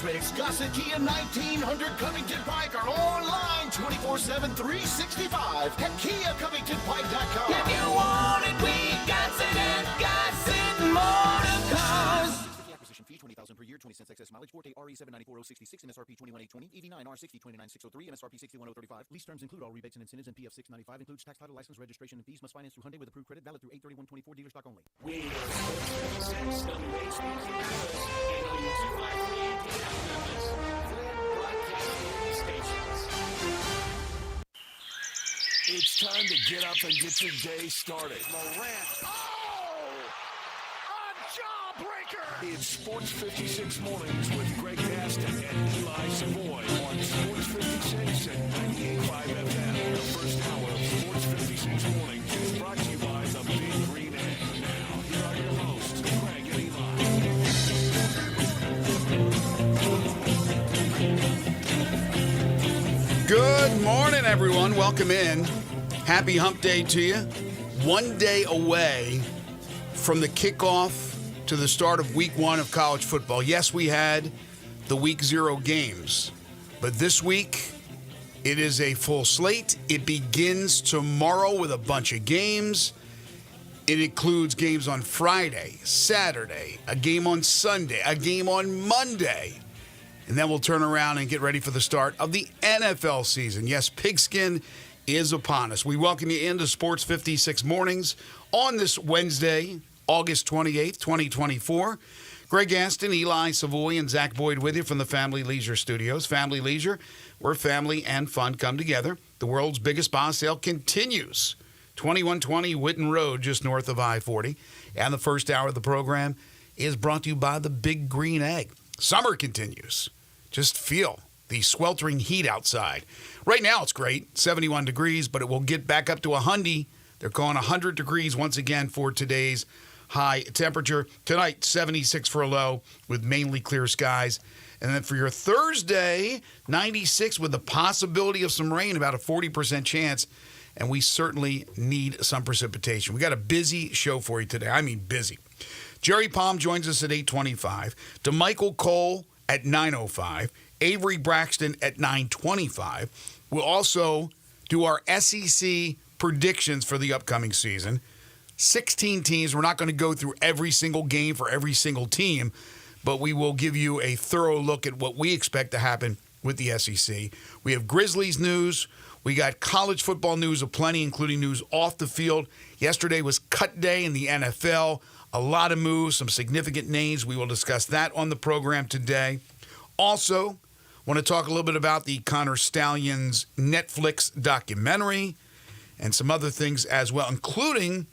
Hendricks, Gossett Kia 1900 Covington Pike are online 24/7, 365 at KiaCovingtonPike.com. If you want it, we got it at Gossett Motor Cars. Acquisition fee $20,000 per year, 20 cents excess mileage. Forte RE 794-066, MSRP 21,820, EV9 R60 29,603, MSRP 61,035. Lease terms include all rebates and incentives, and PF 695 includes tax, title, license, registration, and fees. Must finance through Hyundai with approved credit, valid through 8/31/24. Dealer stock only. We are 6 WHBC Memphis and W253 Memphis. Broadcasting stations. It's time to get up and get your day started. Morant. It's Sports 56 Mornings with Greg Gaston and Eli Savoy on Sports 56 and 98.5 FM. The first hour of Sports 56 Mornings is brought to you by the Big Green Egg. Now, here are your hosts, Greg and Eli. Good morning, everyone. Welcome in. Happy Hump Day to you. 1 day away from the kickoff to the start of week 1 of college football. Yes, we had the week 0 games, but this week it is a full slate. It begins tomorrow with a bunch of games. It includes games on Friday, Saturday, a game on Sunday, a game on Monday, and then we'll turn around and get ready for the start of the NFL season. Yes, Pigskin is upon us. We welcome you into Sports 56 Mornings on this Wednesday, August 28th, 2024. Greg Gaston, Eli Savoy, and Zach Boyd with you from the Family Leisure Studios. Family Leisure, where family and fun come together. The world's biggest spa sale continues. 2120 Whitten Road, just north of I-40. And the first hour of the program is brought to you by the Big Green Egg. Summer continues. Just feel the sweltering heat outside. Right now it's great, 71 degrees, but it will get back up to 100. They're calling 100 degrees once again for today's high temperature. Tonight, 76 for a low with mainly clear skies. And then for your Thursday, 96 with the possibility of some rain, about a 40% chance. And we certainly need some precipitation. We got a busy show for you today. I mean busy. Jerry Palm joins us at 8:25. DeMichael Cole at 9:05. Avery Braxton at 9:25. We'll also do our SEC predictions for the upcoming season. 16 teams. We're not going to go through every single game for every single team, but we will give you a thorough look at what we expect to happen with the SEC. We have Grizzlies news. We got college football news aplenty, including news off the field. Yesterday was cut day in the NFL. A lot of moves, some significant names. We will discuss that on the program today. Also, want to talk a little bit about the Connor Stallions Netflix documentary and some other things as well, including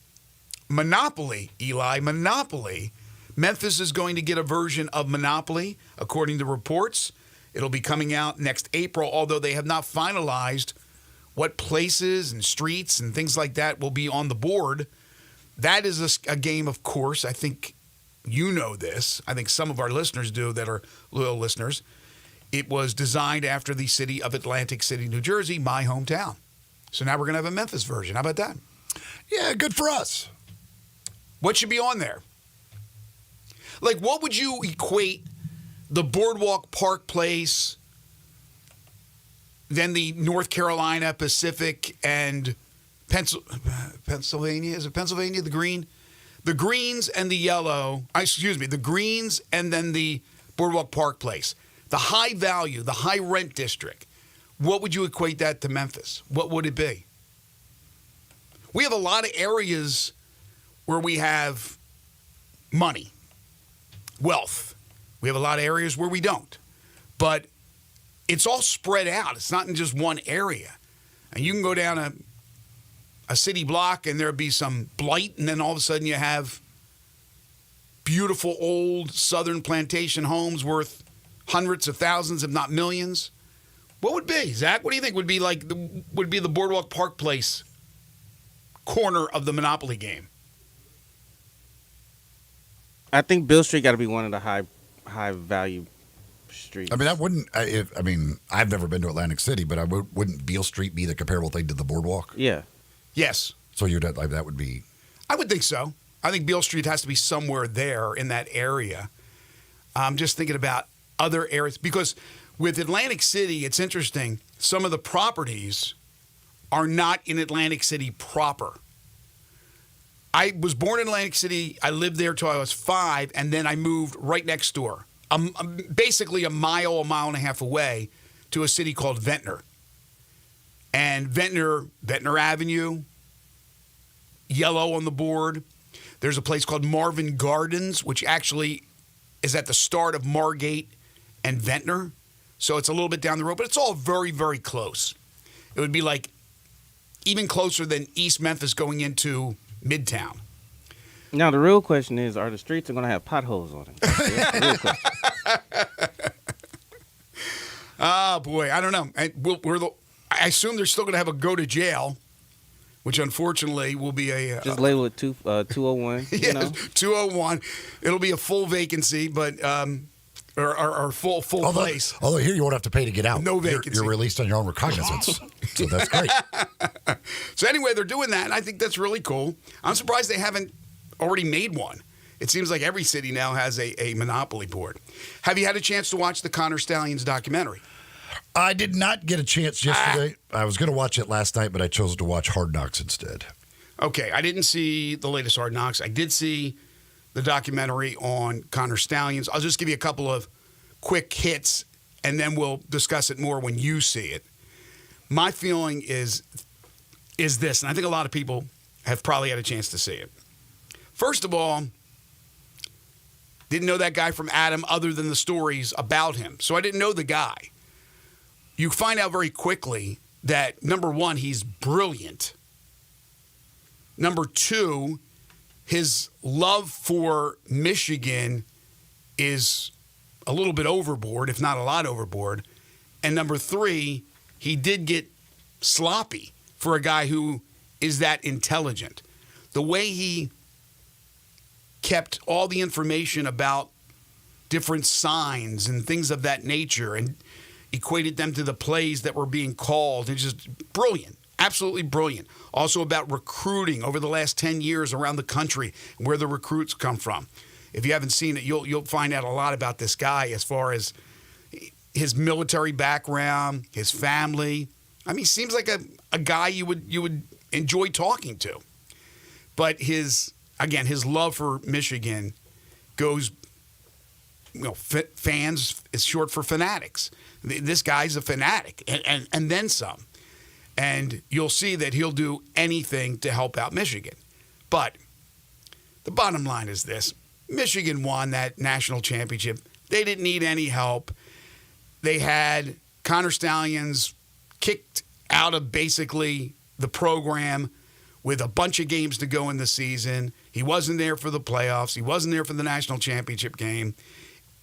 Monopoly, Eli. Monopoly. Memphis is going to get a version of Monopoly, according to reports. It'll be coming out next April, although they have not finalized what places and streets and things like that will be on the board. That is a game, of course. I think you know this. I think some of our listeners do that are loyal listeners. It was designed after the city of Atlantic City, New Jersey, my hometown. So now we're going to have a Memphis version. How about that? Yeah, good for us. What should be on there? Like, what would you equate the Boardwalk Park Place, then the North Carolina Pacific and Pennsylvania? Is it Pennsylvania, the green? The greens and the yellow. The greens and then the Boardwalk Park Place. The high value, the high rent district. What would you equate that to Memphis? What would it be? We have a lot of areas where we have money, wealth. We have a lot of areas where we don't. But it's all spread out. It's not in just one area. And you can go down a city block and there'll be some blight, and then all of a sudden you have beautiful old southern plantation homes worth hundreds of thousands, if not millions. What would be, Zach? What do you think would be the Boardwalk Park Place corner of the Monopoly game? I think Bill Street got to be one of the high value streets. I mean, I've never been to Atlantic City, but wouldn't Beale Street be the comparable thing to the Boardwalk? Yeah. Yes. So that would be. I would think so. I think Beale Street has to be somewhere there in that area. I'm just thinking about other areas. Because with Atlantic City, it's interesting. Some of the properties are not in Atlantic City proper. I was born in Atlantic City. I lived there till I was 5, and then I moved right next door, basically a mile and a half away, to a city called Ventnor. And Ventnor Avenue, yellow on the board. There's a place called Marvin Gardens, which actually is at the start of Margate and Ventnor. So it's a little bit down the road, but it's all very, very close. It would be like even closer than East Memphis going into Midtown. Now, the real question is, are the streets going to have potholes on them? That's the real question. Oh, boy, I don't know. I assume they're still going to have a go to jail, which unfortunately will be a... Just label it 201. Yes, You know? 201. It'll be a full vacancy, but... Or full place. Although here you won't have to pay to get out. No vacancy. You're released on your own recognizance. So that's great. So anyway, they're doing that, and I think that's really cool. I'm surprised they haven't already made one. It seems like every city now has a monopoly board. Have you had a chance to watch the Connor Stallions documentary? I did not get a chance yesterday. I was going to watch it last night, but I chose to watch Hard Knocks instead. Okay, I didn't see the latest Hard Knocks. I did see the documentary on Connor Stallions. I'll just give you a couple of quick hits, and then we'll discuss it more when you see it. My feeling is this, and I think a lot of people have probably had a chance to see it. First of all, didn't know that guy from Adam other than the stories about him. So I didn't know the guy. You find out very quickly that, number one, he's brilliant. Number two, his love for Michigan is a little bit overboard, if not a lot overboard. And number three, he did get sloppy for a guy who is that intelligent. The way he kept all the information about different signs and things of that nature and equated them to the plays that were being called. It's just brilliant. Absolutely brilliant. Also about recruiting over the last 10 years around the country, where the recruits come from. If you haven't seen it, you'll find out a lot about this guy as far as his military background, his family. I mean, he seems like a guy you would enjoy talking to. But his love for Michigan goes, fans is short for fanatics. This guy's a fanatic, and then some. And you'll see that he'll do anything to help out Michigan. But the bottom line is this. Michigan won that national championship. They didn't need any help. They had Connor Stallions kicked out of basically the program with a bunch of games to go in the season. He wasn't there for the playoffs. He wasn't there for the national championship game.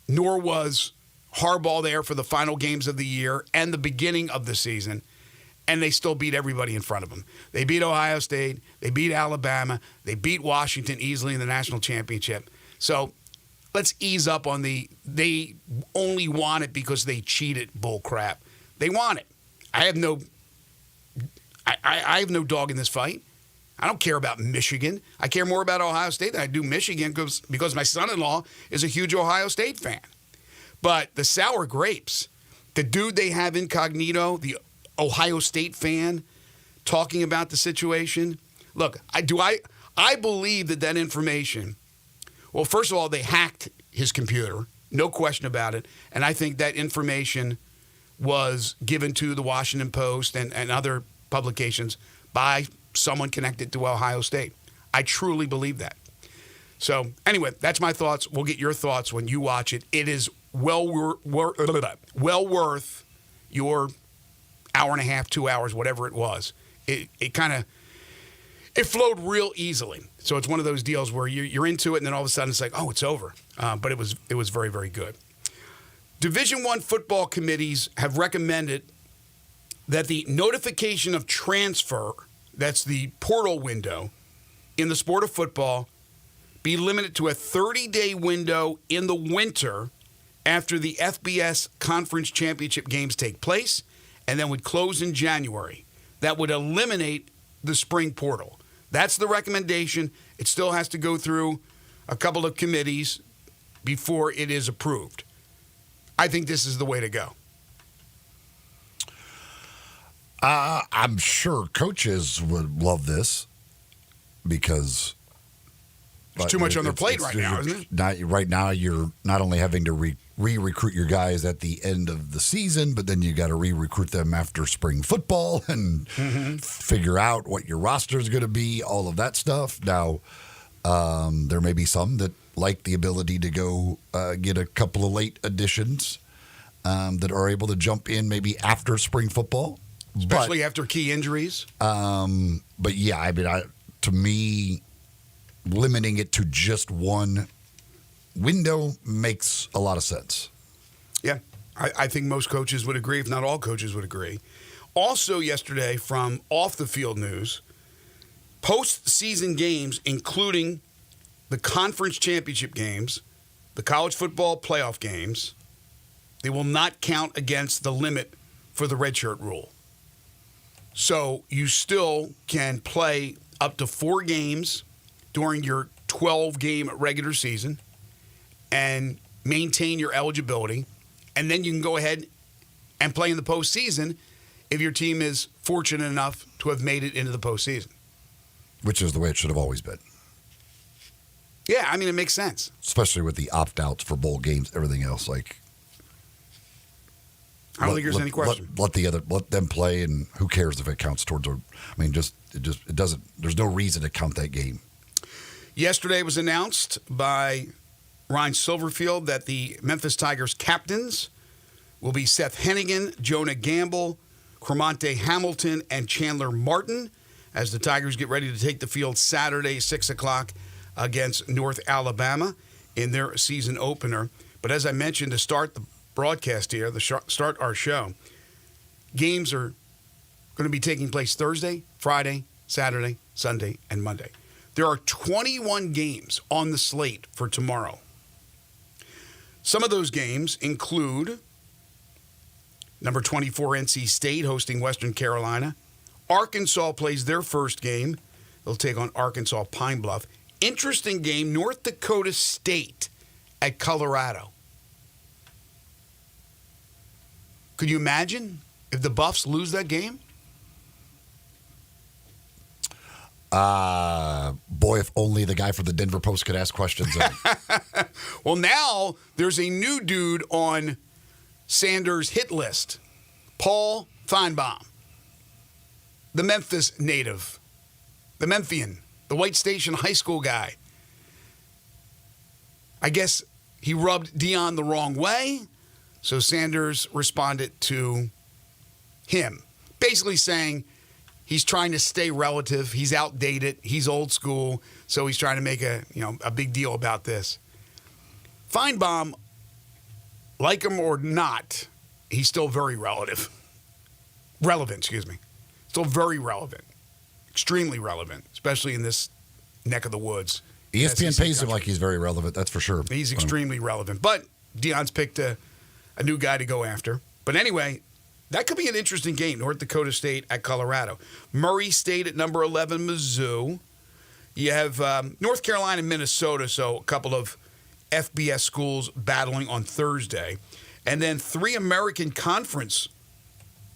Nor was Harbaugh there for the final games of the year and the beginning of the season. And they still beat everybody in front of them. They beat Ohio State. They beat Alabama. They beat Washington easily in the national championship. So let's ease up on they only won it because they cheated bull crap. They won it. I have no dog in this fight. I don't care about Michigan. I care more about Ohio State than I do Michigan because my son-in-law is a huge Ohio State fan. But the sour grapes, the dude they have incognito, the Ohio State fan talking about the situation. Look, I believe that information, well, first of all, they hacked his computer, no question about it. And I think that information was given to the Washington Post and other publications by someone connected to Ohio State. I truly believe that. So anyway, that's my thoughts. We'll get your thoughts when you watch it. It is well worth your hour and a half, 2 hours, whatever it was. It flowed real easily. So it's one of those deals where you're into it, and then all of a sudden it's like, oh, it's over. But it was very, very good. Division I football committees have recommended that the notification of transfer, that's the portal window in the sport of football, be limited to a 30-day window in the winter after the FBS conference championship games take place, and then would close in January. That would eliminate the spring portal. That's the recommendation. It still has to go through a couple of committees before it is approved. I think this is the way to go. I'm sure coaches would love this because There's too much on their plate right now, isn't it? Right now, you're not only having to re-recruit your guys at the end of the season, but then you got to re-recruit them after spring football and figure out what your roster is going to be, all of that stuff. Now, there may be some that like the ability to go get a couple of late additions that are able to jump in maybe after spring football. Especially after key injuries. But yeah, I mean, to me, limiting it to just one window makes a lot of sense. Yeah, I think most coaches would agree, if not all coaches would agree. Also yesterday, from off-the-field news, postseason games, including the conference championship games, the college football playoff games, they will not count against the limit for the redshirt rule. So you still can play up to 4 games during your 12-game regular season and maintain your eligibility, and then you can go ahead and play in the postseason if your team is fortunate enough to have made it into the postseason. Which is the way it should have always been. Yeah, I mean, it makes sense. Especially with the opt-outs for bowl games, everything else. Like, I don't think there's any question. Let them play, and who cares if it counts towards a. I mean, it doesn't. There's no reason to count that game. Yesterday was announced by Ryan Silverfield that the Memphis Tigers captains will be Seth Hennigan, Jonah Gamble, Cremonte Hamilton, and Chandler Martin as the Tigers get ready to take the field Saturday, 6 o'clock against North Alabama in their season opener. But as I mentioned to start the broadcast here, start our show, games are going to be taking place Thursday, Friday, Saturday, Sunday, and Monday. There are 21 games on the slate for tomorrow. Some of those games include number 24 NC State hosting Western Carolina. Arkansas plays their first game. They'll take on Arkansas Pine Bluff. Interesting game, North Dakota State at Colorado. Could you imagine if the Buffs lose that game? Boy, if only the guy for the Denver Post could ask questions. Well, now there's a new dude on Sanders' hit list, Paul Feinbaum, the Memphis native, the Memphian, the White Station High School guy. I guess he rubbed Dion the wrong way, so Sanders responded to him, basically saying he's trying to stay relative. He's outdated. He's old school. So he's trying to make a big deal about this. Feinbaum, like him or not, he's still very relevant, Still very relevant. Extremely relevant, especially in this neck of the woods. ESPN pays him like he's very relevant, that's for sure. He's extremely relevant. But Dion's picked a new guy to go after. But anyway, that could be an interesting game, North Dakota State at Colorado. Murray State at number 11, Mizzou. You have North Carolina and Minnesota, so a couple of FBS schools battling on Thursday. And then 3 American Conference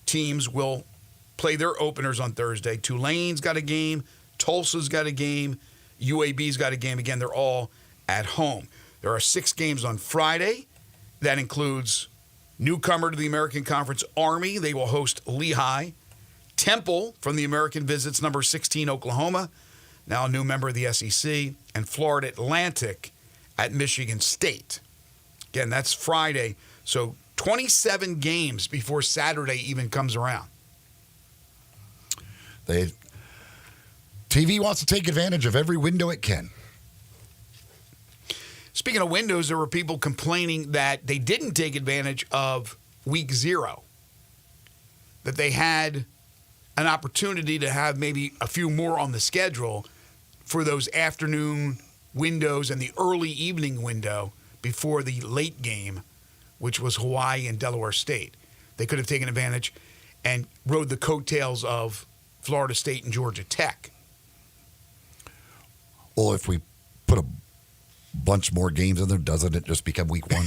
teams will play their openers on Thursday. Tulane's got a game. Tulsa's got a game. UAB's got a game. Again, they're all at home. There are 6 games on Friday. That includes newcomer to the American Conference, Army. They will host Lehigh. Temple from the American Visits, number 16, Oklahoma, now a new member of the SEC. And Florida Atlantic at Michigan State. Again, that's Friday. So 27 games before Saturday even comes around. TV wants to take advantage of every window it can. Speaking of windows, there were people complaining that they didn't take advantage of week 0, that they had an opportunity to have maybe a few more on the schedule for those afternoon windows and the early evening window before the late game, which was Hawaii and Delaware State. They could have taken advantage and rode the coattails of Florida State and Georgia Tech. Well, if we put a bunch more games in there, doesn't it just become week one?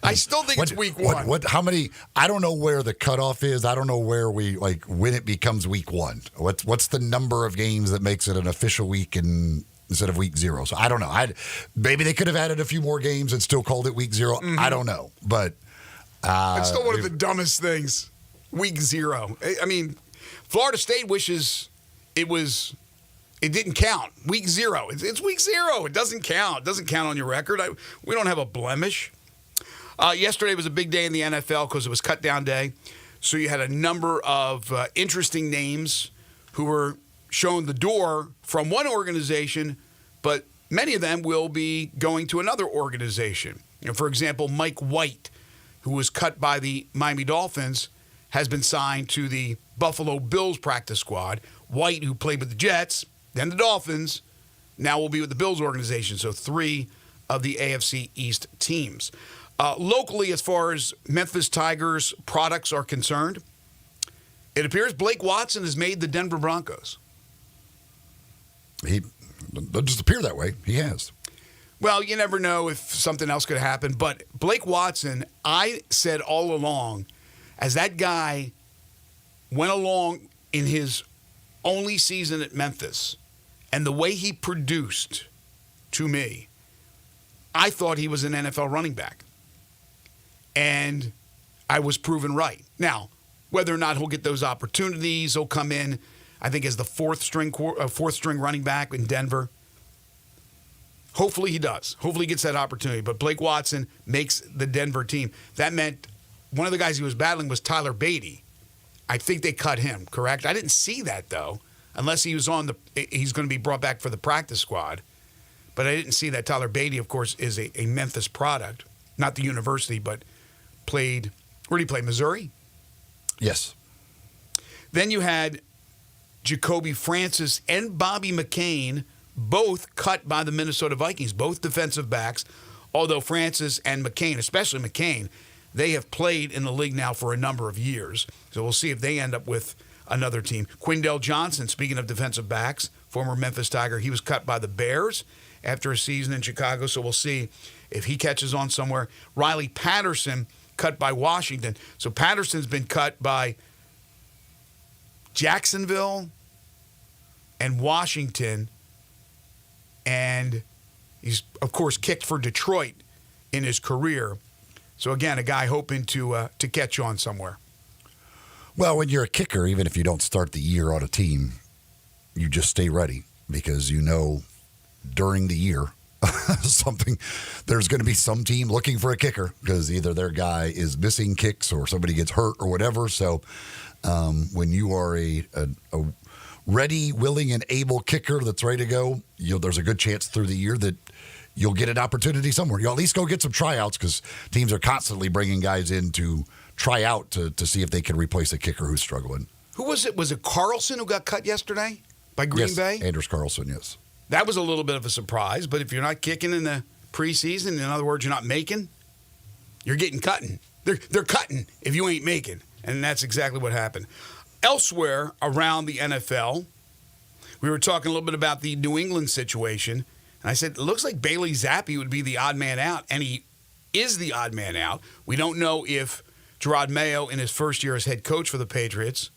I still think it's week one. How many? I don't know where the cutoff is. I don't know where when it becomes week one. What's the number of games that makes it an official week instead of week 0? So I don't know. Maybe they could have added a few more games and still called it week 0. Mm-hmm. I don't know. But it's still one of the dumbest things. Week 0. I mean, Florida State wishes it didn't count. Week 0. It's week 0. It doesn't count. It doesn't count on your record. We don't have a blemish. Yesterday was a big day in the NFL because it was cut down day. So you had a number of interesting names who were shown the door from one organization, but many of them will be going to another organization. For example, Mike White, who was cut by the Miami Dolphins, has been signed to the Buffalo Bills practice squad. White, who played with the Jets, then the Dolphins, now will be with the Bills organization. So 3 of the AFC East teams. Locally, as far as Memphis Tigers products are concerned, it appears Blake Watson has made the Denver Broncos. He doesn't just appear that way. He has. Well, you never know if something else could happen. But Blake Watson, I said all along, as that guy went along in his only season at Memphis, and the way he produced to me, I thought he was an NFL running back. And I was proven right. Now, whether or not he'll get those opportunities, he'll come in, I think, as the fourth string running back in Denver. Hopefully he does. Hopefully he gets that opportunity. But Blake Watson makes the Denver team. That meant one of the guys he was battling was Tyler Beatty. I think they cut him, correct? I didn't see that, though, unless he's going to be brought back for the practice squad. But I didn't see that. Tyler Beatty, of course, is a Memphis product. Not the university, but played, where did he play, Missouri? Yes. Then you had Jacoby Francis and Bobby McCain, both cut by the Minnesota Vikings, both defensive backs, although Francis and McCain, especially McCain, they have played in the league now for a number of years. So we'll see if they end up with another team. Quindell Johnson, speaking of defensive backs, former Memphis Tiger, he was cut by the Bears after a season in Chicago, so we'll see if he catches on somewhere. Riley Patterson, cut by Washington. So Patterson's been cut by Jacksonville and Washington, and he's, of course, kicked for Detroit in his career. So, again, a guy hoping to catch on somewhere. Well, when you're a kicker, even if you don't start the year on a team, you just stay ready because you know during the year there's going to be some team looking for a kicker because either their guy is missing kicks or somebody gets hurt or whatever. So when you are a ready, willing, and able kicker that's ready to go, there's a good chance through the year that you'll get an opportunity somewhere. You'll at least go get some tryouts because teams are constantly bringing guys in to try out to see if they can replace a kicker who's struggling. Who was it? Was it Carlson who got cut yesterday by Green Bay? Anders Carlson, yes. That was a little bit of a surprise, but if you're not kicking in the preseason, in other words, you're not making, you're getting cutting. They're cutting if you ain't making, and that's exactly what happened. Elsewhere around the NFL, we were talking a little bit about the New England situation, and I said, it looks like Bailey Zappi would be the odd man out, and he is the odd man out. We don't know if Gerard Mayo, in his first year as head coach for the Patriots,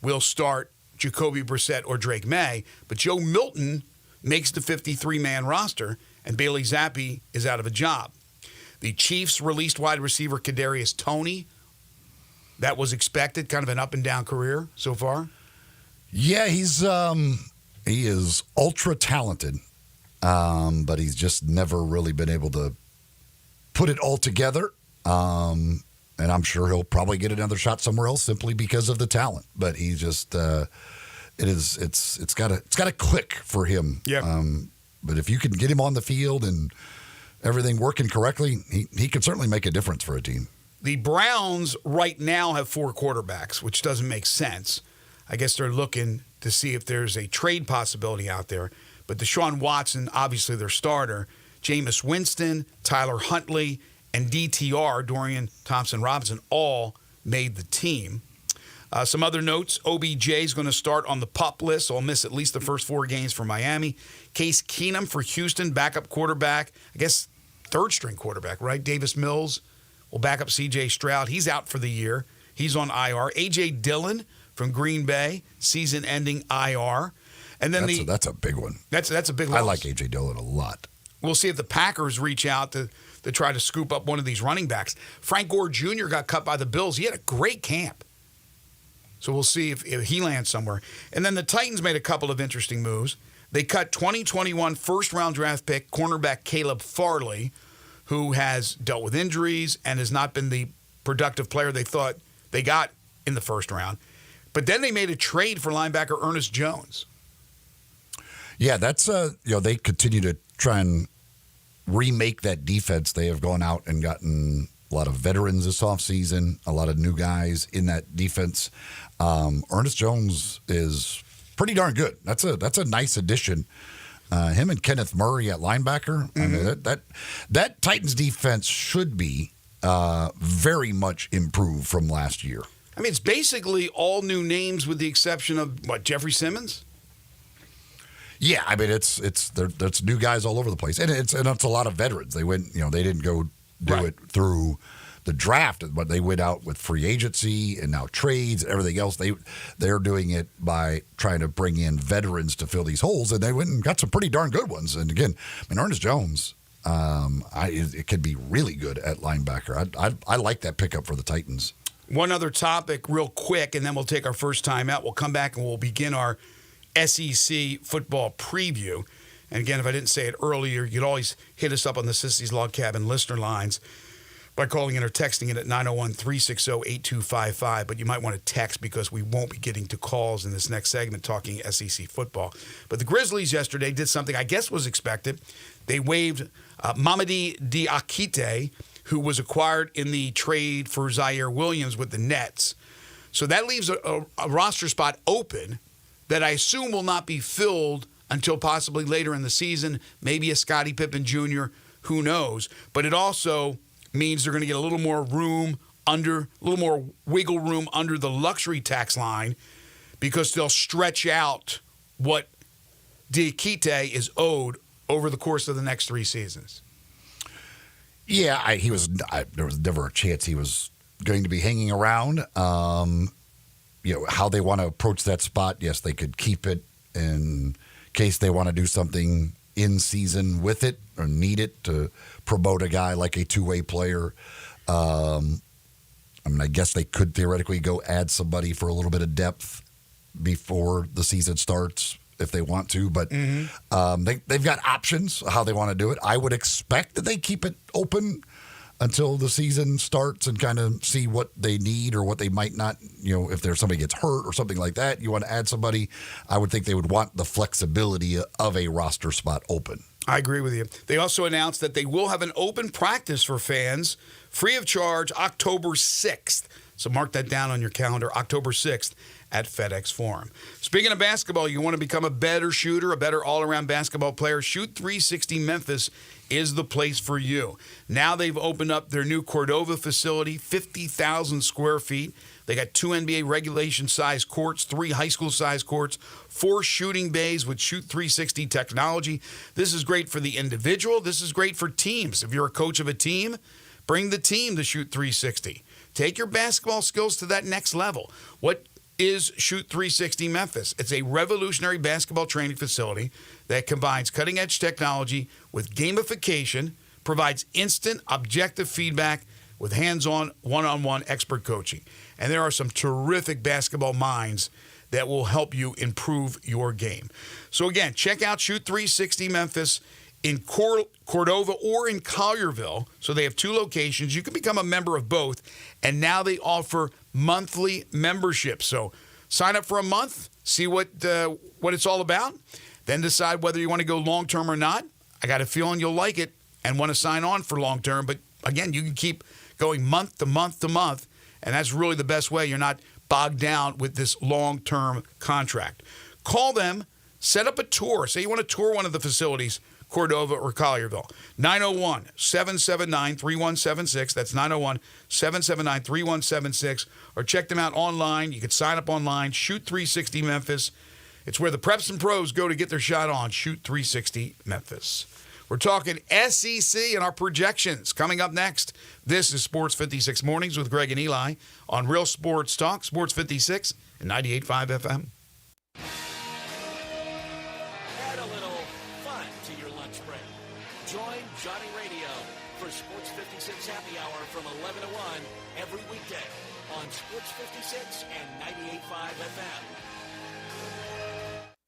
will start Jacoby Brissett or Drake May, but Joe Milton makes the 53-man roster, and Bailey Zappi is out of a job. The Chiefs released wide receiver Kadarius Toney. That was expected, kind of an up-and-down career so far. Yeah, he is ultra-talented, but he's just never really been able to put it all together. And I'm sure he'll probably get another shot somewhere else simply because of the talent. But he just it's got to click for him. Yeah. But if you can get him on the field and everything working correctly, he could certainly make a difference for a team. The Browns right now have 4 quarterbacks, which doesn't make sense. I guess they're looking to see if there's a trade possibility out there. But Deshaun Watson, obviously their starter, Jameis Winston, Tyler Huntley, and DTR, Dorian Thompson-Robinson, all made the team. Some other notes, OBJ is going to start on the PUP list, so he'll miss at least the first 4 games for Miami. Case Keenum for Houston, backup quarterback. I guess third-string quarterback, right? Davis Mills will back up C.J. Stroud. He's out for the year. He's on IR. A.J. Dillon from Green Bay, season-ending IR. And then that's a big one. That's a big loss. I like A.J. Dillon a lot. We'll see if the Packers reach out to try to scoop up one of these running backs. Frank Gore Jr. got cut by the Bills. He had a great camp. So we'll see if he lands somewhere. And then the Titans made a couple of interesting moves. They cut 2021 first-round draft pick cornerback Caleb Farley, who has dealt with injuries and has not been the productive player they thought they got in the first round. But then they made a trade for linebacker Ernest Jones. Yeah, that's they continue to try and remake that defense. They have gone out and gotten a lot of veterans this offseason, a lot of new guys in that defense. Ernest Jones is pretty darn good. That's a nice addition. Him and Kenneth Murray at linebacker. I mean, that Titans defense should be very much improved from last year. I mean, it's basically all new names with the exception of, Jeffrey Simmons? Yeah, I mean, there's new guys all over the place. And it's a lot of veterans. They went, they didn't go do it through the draft, but they went out with free agency and now trades and everything else. They're doing it by trying to bring in veterans to fill these holes, and they went and got some pretty darn good ones. And again, I mean, Ernest Jones, it could be really good at linebacker. I like that pickup for the Titans. One other topic real quick, and then we'll take our first time out. We'll come back and we'll begin our SEC football preview. And again, if I didn't say it earlier, you'd always hit us up on the Sissy's Log Cabin listener lines by calling in or texting in at 901-360-8255. But you might want to text because we won't be getting to calls in this next segment talking SEC football. But the Grizzlies yesterday did something I guess was expected. They waived Mamadi Diakite, who was acquired in the trade for Zaire Williams with the Nets. So that leaves a roster spot open that I assume will not be filled until possibly later in the season, maybe a Scottie Pippen Jr., who knows. But it also means they're going to get a little more wiggle room under the luxury tax line because they'll stretch out what Diakite is owed over the course of the next 3 seasons. Yeah, there was never a chance he was going to be hanging around. How they want to approach that spot, yes, they could keep it in case they want to do something in season with it or need it to promote a guy like a two-way player. I guess they could theoretically go add somebody for a little bit of depth before the season starts if they want to, but they've got options how they want to do it. I would expect that they keep it open until the season starts and kind of see what they need or what they might not, if there's somebody gets hurt or something like that, you want to add somebody, I would think they would want the flexibility of a roster spot open. I agree with you. They also announced that they will have an open practice for fans, free of charge, October 6th. So mark that down on your calendar, October 6th at FedEx Forum. Speaking of basketball, you want to become a better shooter, a better all-around basketball player, Shoot 360 Memphis is the place for you. Now they've opened up their new Cordova facility, 50,000 square feet. They got 2 NBA regulation-sized courts, 3 high school-sized courts, 4 shooting bays with Shoot 360 technology. This is great for the individual. This is great for teams. If you're a coach of a team, bring the team to Shoot 360. Take your basketball skills to that next level. What is Shoot 360 Memphis? It's a revolutionary basketball training facility that combines cutting-edge technology with gamification, provides instant, objective feedback with hands-on, one-on-one expert coaching. And there are some terrific basketball minds that will help you improve your game. So again, check out Shoot 360 Memphis in Cordova or in Collierville. So they have 2 locations. You can become a member of both. And now they offer monthly memberships. So sign up for a month, see what it's all about, then decide whether you want to go long-term or not. I got a feeling you'll like it and want to sign on for long-term. But again, you can keep going month to month to month, and that's really the best way. You're not bogged down with this long-term contract. Call them, set up a tour. Say you want to tour one of the facilities, Cordova, or Collierville. 901-779-3176. That's 901-779-3176. Or check them out online. You can sign up online. Shoot 360 Memphis. It's where the preps and pros go to get their shot on. Shoot 360 Memphis. We're talking SEC and our projections coming up next. This is Sports 56 Mornings with Greg and Eli on Real Sports Talk, Sports 56 and 98.5 FM. Add a little fun to your lunch break. Join Johnny Radio for Sports 56 Happy Hour from 11 to 1 every weekday on Sports 56 and 98.5 FM.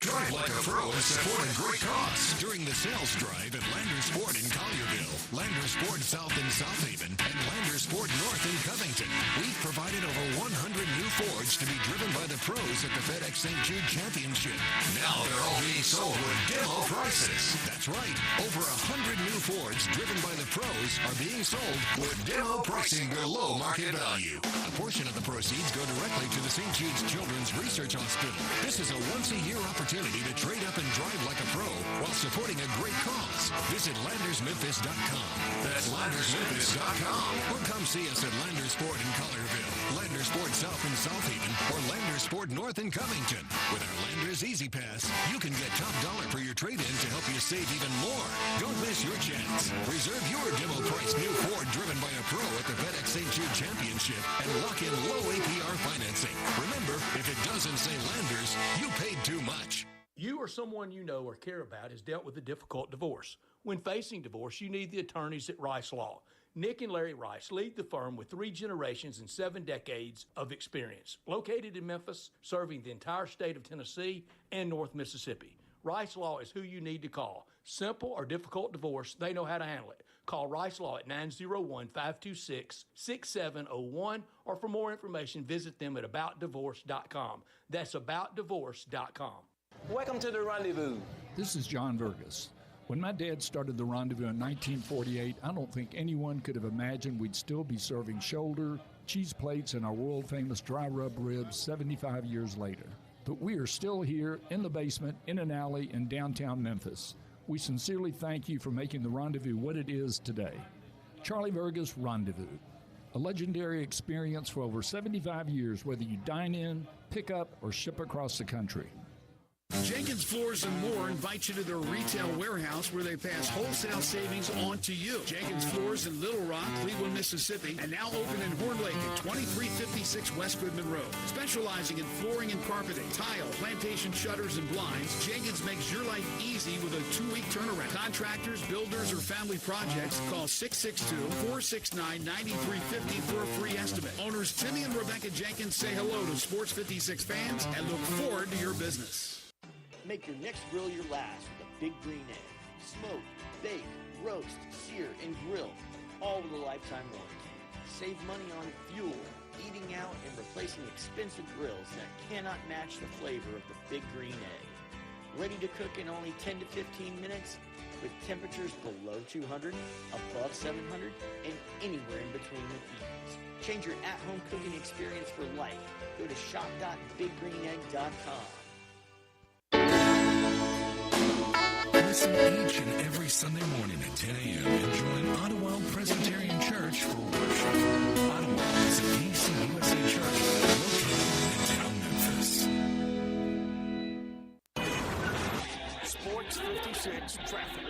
Drive like a pro and support a great cause during the sales drive at Landers Ford in Collierville, Landers Ford South in South Haven, and Landers Ford North in Covington. We've provided over 100 new Fords to be driven by the pros at the FedEx St. Jude Championship. Now they're all being sold with demo prices. That's right. Over 100 new Fords driven by the pros are being sold with demo pricing below market value. A portion of the proceeds go directly to the St. Jude's Children's Research Hospital. This is a once-a-year opportunity to trade up and drive like a pro while supporting a great cause. Visit LandersMemphis.com. That's LandersMemphis.com. Or come see us at Landers Ford in Collierville, Landers Ford South in South Haven, or Landers Ford North in Covington. With our Landers Easy Pass, you can get top dollar for your trade-in to help you save even more. Don't miss your chance. Reserve your demo price new Ford driven by a pro at the FedEx St. Jude Championship and lock in low APR financing. Remember, if it doesn't say Landers, you paid too much. You or someone you know or care about has dealt with a difficult divorce. When facing divorce, you need the attorneys at Rice Law. Nick and Larry Rice lead the firm with 3 generations and 7 decades of experience. Located in Memphis, serving the entire state of Tennessee and North Mississippi. Rice Law is who you need to call. Simple or difficult divorce, they know how to handle it. Call Rice Law at 901-526-6701, or for more information, visit them at aboutdivorce.com. That's aboutdivorce.com. Welcome to the Rendezvous. This is John Vergas. When my dad started the Rendezvous in 1948, I don't think anyone could have imagined we'd still be serving shoulder, cheese plates, and our world-famous dry rub ribs 75 years later. But we are still here in the basement, in an alley in downtown Memphis. We sincerely thank you for making the Rendezvous what it is today. Charlie Vergas Rendezvous. A legendary experience for over 75 years, whether you dine in, pick up, or ship across the country. Jenkins Floors and More invites you to their retail warehouse where they pass wholesale savings on to you. Jenkins Floors in Little Rock, Cleveland, Mississippi, and now open in Horn Lake at 2356 West Goodman Road. Specializing in flooring and carpeting, tile, plantation shutters, and blinds, Jenkins makes your life easy with a 2-week turnaround. Contractors, builders, or family projects, call 662-469-9350 for a free estimate. Owners Timmy and Rebecca Jenkins say hello to Sports 56 fans and look forward to your business. Make your next grill your last with a Big Green Egg. Smoke, bake, roast, sear, and grill, all with a lifetime warranty. Save money on fuel, eating out, and replacing expensive grills that cannot match the flavor of the Big Green Egg. Ready to cook in only 10 to 15 minutes with temperatures below 200, above 700, and anywhere in between with ease. Change your at-home cooking experience for life. Go to shop.biggreenegg.com. Listen each and every Sunday morning at 10 a.m. and join Ottawa Presbyterian Church for worship. Ottawa is an ACUSA church located in town Memphis. Sports 56 traffic.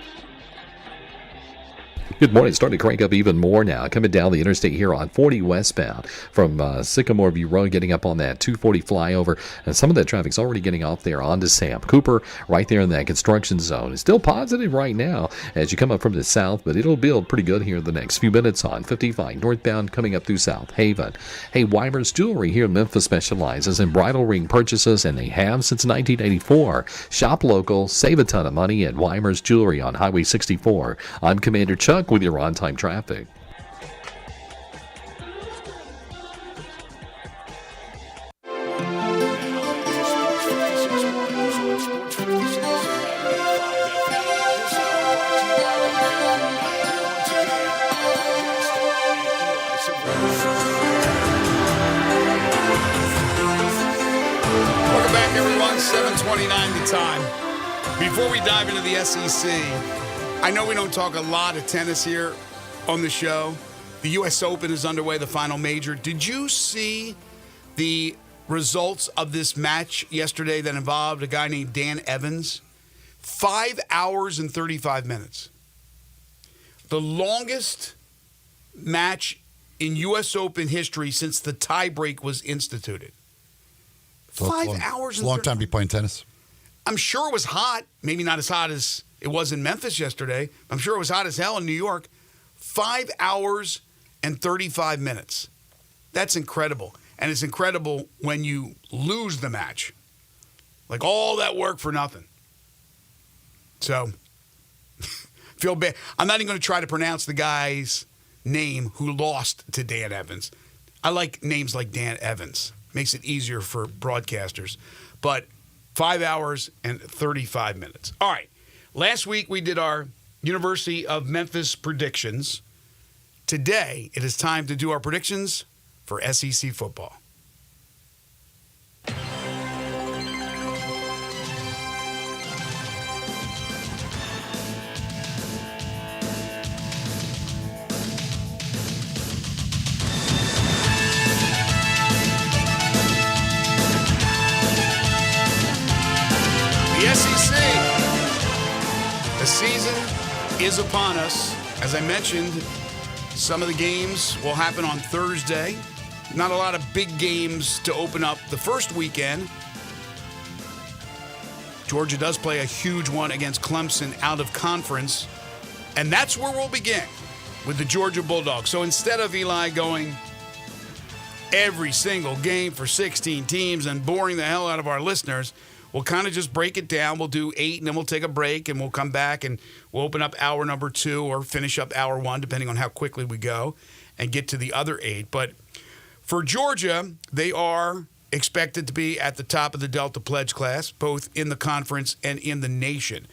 Good morning. Starting to crank up even more now. Coming down the interstate here on 40 westbound from Sycamore View Road, getting up on that 240 flyover. And some of that traffic's already getting off there onto Sam Cooper, right there in that construction zone. It's still positive right now as you come up from the south, but it'll build pretty good here in the next few minutes on 55 northbound coming up through South Haven. Hey, Weimer's Jewelry here in Memphis specializes in bridal ring purchases, and they have since 1984. Shop local, save a ton of money at Weimer's Jewelry on Highway 64. I'm Commander Chuck with your on-time traffic. Welcome back, everyone. 7:29 the time. Before we dive into the SEC, I know we don't talk a lot of tennis here on the show. The U.S. Open is underway, the final major. Did you see the results of this match yesterday that involved a guy named Dan Evans? 5 hours and 35 minutes. The longest match in U.S. Open history since the tiebreak was instituted. So 5 hours It's and a long time to be playing tennis. I'm sure it was hot. Maybe not as hot as it was in Memphis yesterday. I'm sure it was hot as hell in New York. 5 hours and 35 minutes. That's incredible. And it's incredible when you lose the match. Like all that work for nothing. So, feel bad. I'm not even going to try to pronounce the guy's name who lost to Dan Evans. I like names like Dan Evans. Makes it easier for broadcasters. But 5 hours and 35 minutes. All right. Last week we did our University of Memphis predictions. Today it is time to do our predictions for SEC football. The SEC. The season is upon us. As I mentioned, some of the games will happen on Thursday. Not a lot of big games to open up the first weekend. Georgia does play a huge one against Clemson out of conference. And that's where we'll begin, with the Georgia Bulldogs. So instead of Eli going every single game for 16 teams and boring the hell out of our listeners, we'll kind of just break it down. We'll do 8, and then we'll take a break, and we'll come back, and we'll open up hour number 2 or finish up hour 1, depending on how quickly we go, and get to the other 8. But for Georgia, they are expected to be at the top of the Delta Pledge class, both in the conference and in the nation.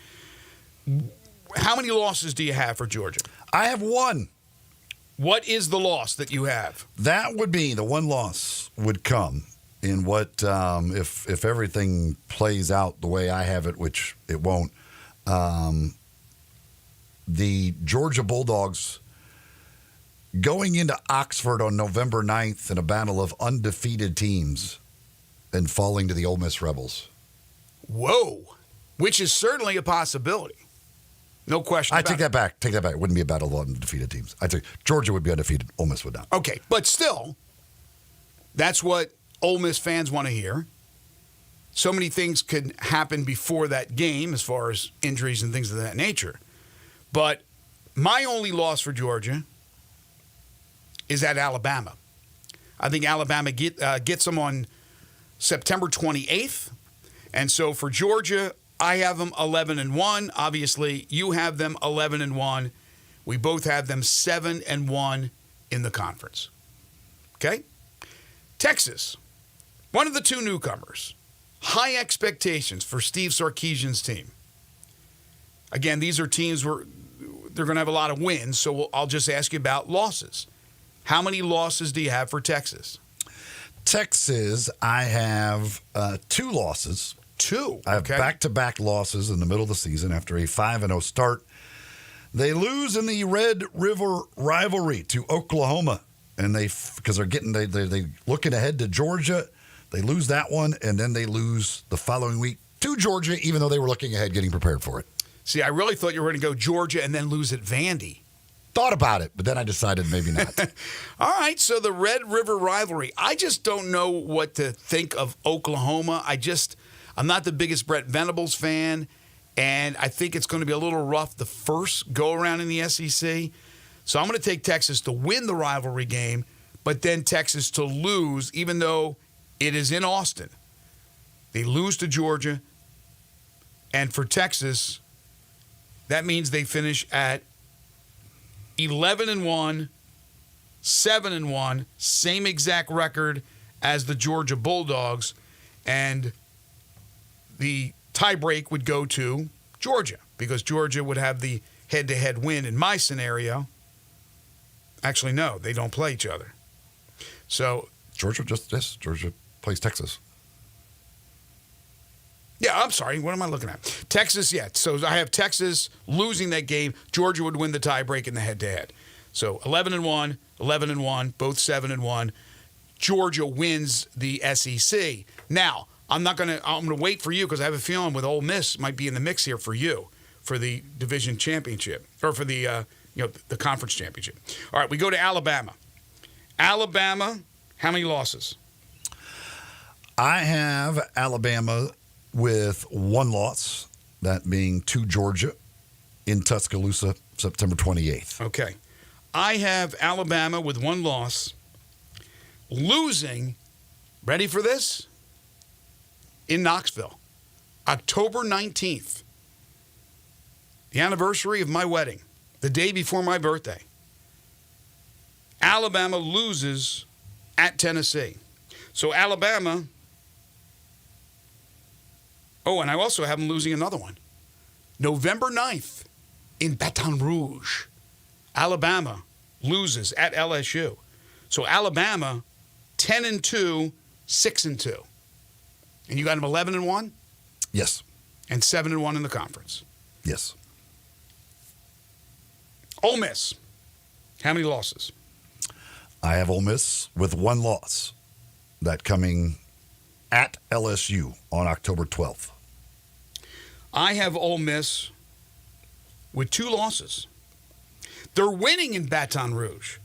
How many losses do you have for Georgia? I have one. What is the loss that you have? That would be the one loss would come in what if everything plays out the way I have it, which it won't. The Georgia Bulldogs going into Oxford on November 9th in a battle of undefeated teams and falling to the Ole Miss Rebels. Whoa. Which is certainly a possibility. No question about it. Take that back. Take that back. It wouldn't be a battle of undefeated teams. I think Georgia would be undefeated. Ole Miss would not. Okay, but still, that's what Ole Miss fans want to hear. So many things could happen before that game as far as injuries and things of that nature. But my only loss for Georgia is at Alabama. I think Alabama gets them on September 28th. And so for Georgia, I have them 11-1. Obviously, you have them 11-1. We both have them 7-1 in the conference. Okay? Texas, one of the 2 newcomers. High expectations for Steve Sarkisian's team. Again, these are teams where they're going to have a lot of wins, so I'll just ask you about losses. How many losses do you have for Texas? Texas, I have 2 losses. 2? I have back-to-back losses in the middle of the season after a 5-0 start. They lose in the Red River rivalry to Oklahoma, and because they're looking ahead to Georgia. They lose that one, and then they lose the following week to Georgia, even though they were looking ahead, getting prepared for it. See, I really thought you were going to go Georgia and then lose at Vandy. Thought about it, but then I decided maybe not. All right, so the Red River rivalry. I just don't know what to think of Oklahoma. I'm not the biggest Brett Venables fan, and I think it's going to be a little rough the first go-around in the SEC. So I'm going to take Texas to win the rivalry game, but then Texas to lose, even though it is in Austin. They lose to Georgia, and for Texas, that means they finish at 11-1, 7-1, same exact record as the Georgia Bulldogs, and the tiebreak would go to Georgia because Georgia would have the head-to-head win in my scenario. Actually, no, they don't play each other. So Georgia plays Texas. Yeah, I'm sorry. What am I looking at? Texas, yeah. So I have Texas losing that game. Georgia would win the tiebreak in the head-to-head. So 11-1, 11-1, both 7-1. Georgia wins the SEC. Now, I'm going to wait for you because I have a feeling with Ole Miss might be in the mix here for you for the division championship or for the the conference championship. All right, we go to Alabama. Alabama, how many losses? I have Alabama with one loss, that being to Georgia in Tuscaloosa, September 28th. Okay. I have Alabama with one loss, losing, ready for this? In Knoxville, October 19th, the anniversary of my wedding, the day before my birthday. Alabama loses at Tennessee. So Alabama... Oh, and I also have them losing another one. November 9th in Baton Rouge. Alabama loses at LSU. So Alabama, 10-2, 6-2. And you got them 11-1? Yes. And 7-1 in the conference. Yes. Ole Miss, how many losses? I have Ole Miss with one loss. That coming at LSU on October 12th. I have Ole Miss with two losses. They're winning in Baton Rouge.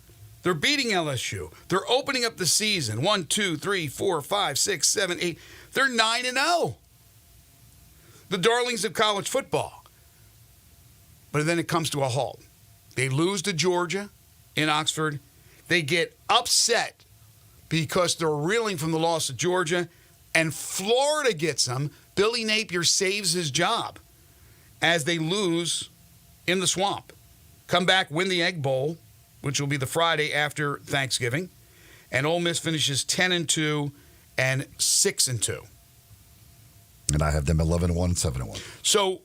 They're beating LSU. They're opening up the season. 1, 2, 3, 4, 5, 6, 7, 8. They're 9-0. The darlings of college football. But then it comes to a halt. They lose to Georgia in Oxford. They get upset because they're reeling from the loss of Georgia. And Florida gets them. Billy Napier saves his job as they lose in the Swamp. Come back, win the Egg Bowl, which will be the Friday after Thanksgiving. And Ole Miss finishes 10-2 and 6-2. And I have them 11-1, 7-1. So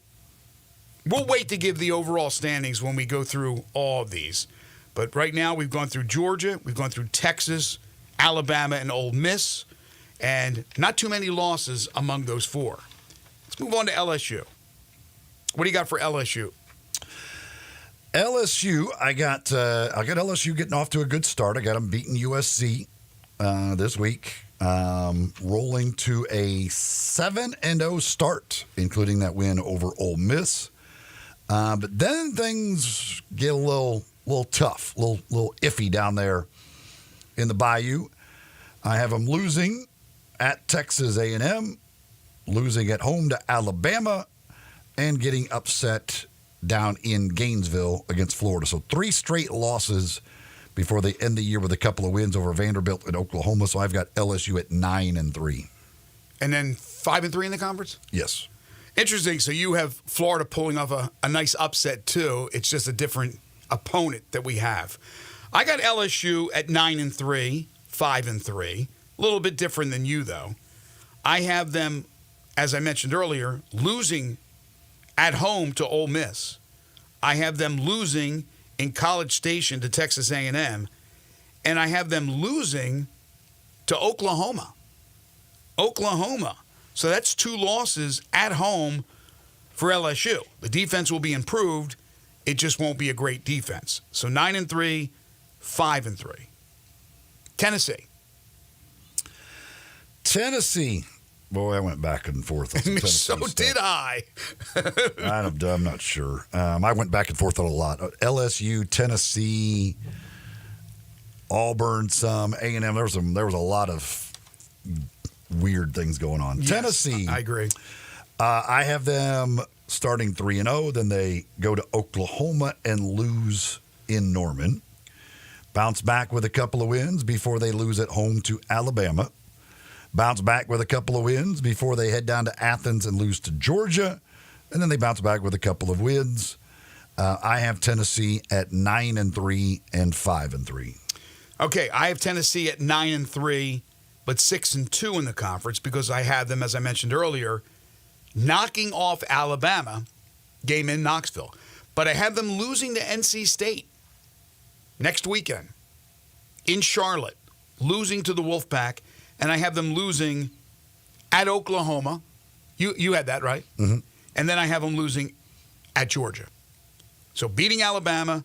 we'll wait to give the overall standings when we go through all of these. But right now we've gone through Georgia, we've gone through Texas, Alabama, and Ole Miss. And not too many losses among those four. Let's move on to LSU. What do you got for LSU? LSU, I got LSU getting off to a good start. I got them beating USC this week, rolling to a 7-0 start, including that win over Ole Miss. But then things get a little tough, a little iffy down there in the Bayou. I have them losing at Texas A&M, losing at home to Alabama, and getting upset down in Gainesville against Florida. So 3 straight losses before they end the year with a couple of wins over Vanderbilt and Oklahoma. So I've got LSU at 9-3. And then 5-3 in the conference? Yes. Interesting. So you have Florida pulling off a nice upset, too. It's just a different opponent that we have. I got LSU at 9-3, 5-3. A little bit different than you, though. I have them, as I mentioned earlier, losing at home to Ole Miss. I have them losing in College Station to Texas A&M. And I have them losing to Oklahoma. So that's 2 losses at home for LSU. The defense will be improved. It just won't be a great defense. So 9-3, 5-3. Tennessee. Boy, I went back and forth on some Tennessee So stuff. did I. I'm not sure. I went back and forth on a lot. LSU, Tennessee, Auburn, some A&M. There was a lot of weird things going on. Yes, Tennessee. I agree. I have them starting 3-0. Then they go to Oklahoma and lose in Norman. Bounce back with a couple of wins before they lose at home to Alabama. Bounce back with a couple of wins before they head down to Athens and lose to Georgia. And then they bounce back with a couple of wins. I have Tennessee at 9-3 and 5-3. Okay, I have Tennessee at 9-3, but 6-2 in the conference because I have them, as I mentioned earlier, knocking off Alabama, game in Knoxville. But I have them losing to NC State next weekend in Charlotte, losing to the Wolfpack. And I have them losing at Oklahoma You had that, right? Mm-hmm. And then I have them losing at Georgia. So beating Alabama,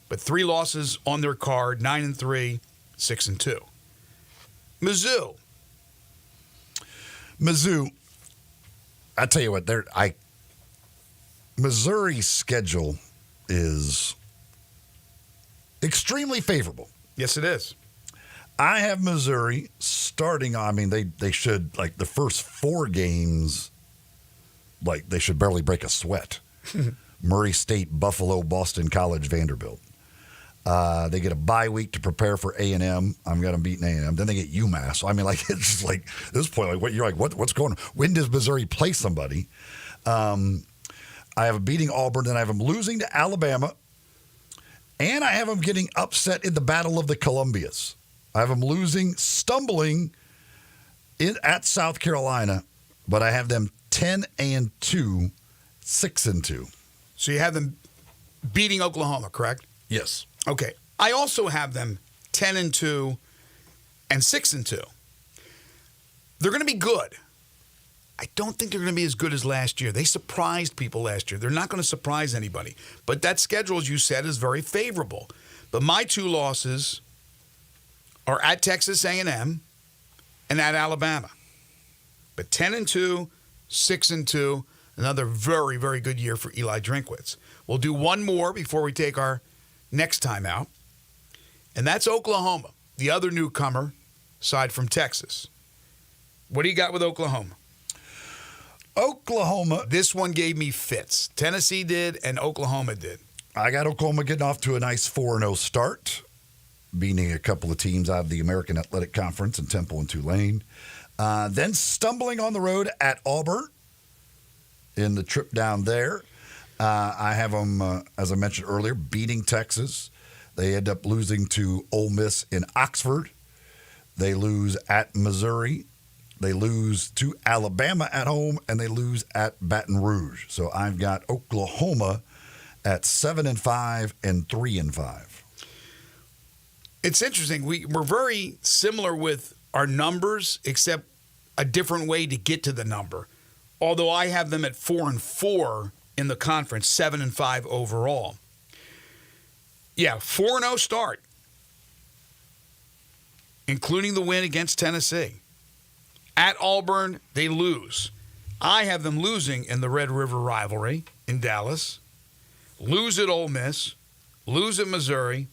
but 3 losses on their card, 9-3, 6-2. Mizzou, I tell you what, Missouri's schedule is extremely favorable. Yes, it is. I have Missouri starting. I mean, they should, like, the first 4 games, like, they should barely break a sweat. Murray State, Buffalo, Boston College, Vanderbilt. They get a bye week to prepare for A&M. I'm going to beat A&M. Then they get UMass. So, I mean, like, it's just like, at this point, like, what's going on? When does Missouri play somebody? I have them beating Auburn, then I have them losing to Alabama, and I have them getting upset in the Battle of the Columbias. I have them stumbling at South Carolina, but I have them 10-2, 6-2. So you have them beating Oklahoma, correct? Yes. Okay. I also have them 10-2 and 6-2. They're going to be good. I don't think they're going to be as good as last year. They surprised people last year. They're not going to surprise anybody. But that schedule, as you said, is very favorable. But my 2 losses are at Texas A&M and at Alabama. But 10-2, 6-2, another very, very good year for Eli Drinkwitz. We'll do one more before we take our next time out, and that's Oklahoma, the other newcomer, aside from Texas. What do you got with Oklahoma? Oklahoma. This one gave me fits. Tennessee did, and Oklahoma did. I got Oklahoma getting off to a nice 4-0 start, beating a couple of teams out of the American Athletic Conference in Temple and Tulane. Then stumbling on the road at Auburn in the trip down there. I have them, as I mentioned earlier, beating Texas. They end up losing to Ole Miss in Oxford. They lose at Missouri. They lose to Alabama at home, and they lose at Baton Rouge. So I've got Oklahoma at 7-5 and 3-5. It's interesting. We're very similar with our numbers, except a different way to get to the number. Although I have them at 4-4 in the conference, 7-5 overall. Yeah, 4-0 start, including the win against Tennessee. At Auburn, they lose. I have them losing in the Red River rivalry in Dallas, lose at Ole Miss, lose at Missouri,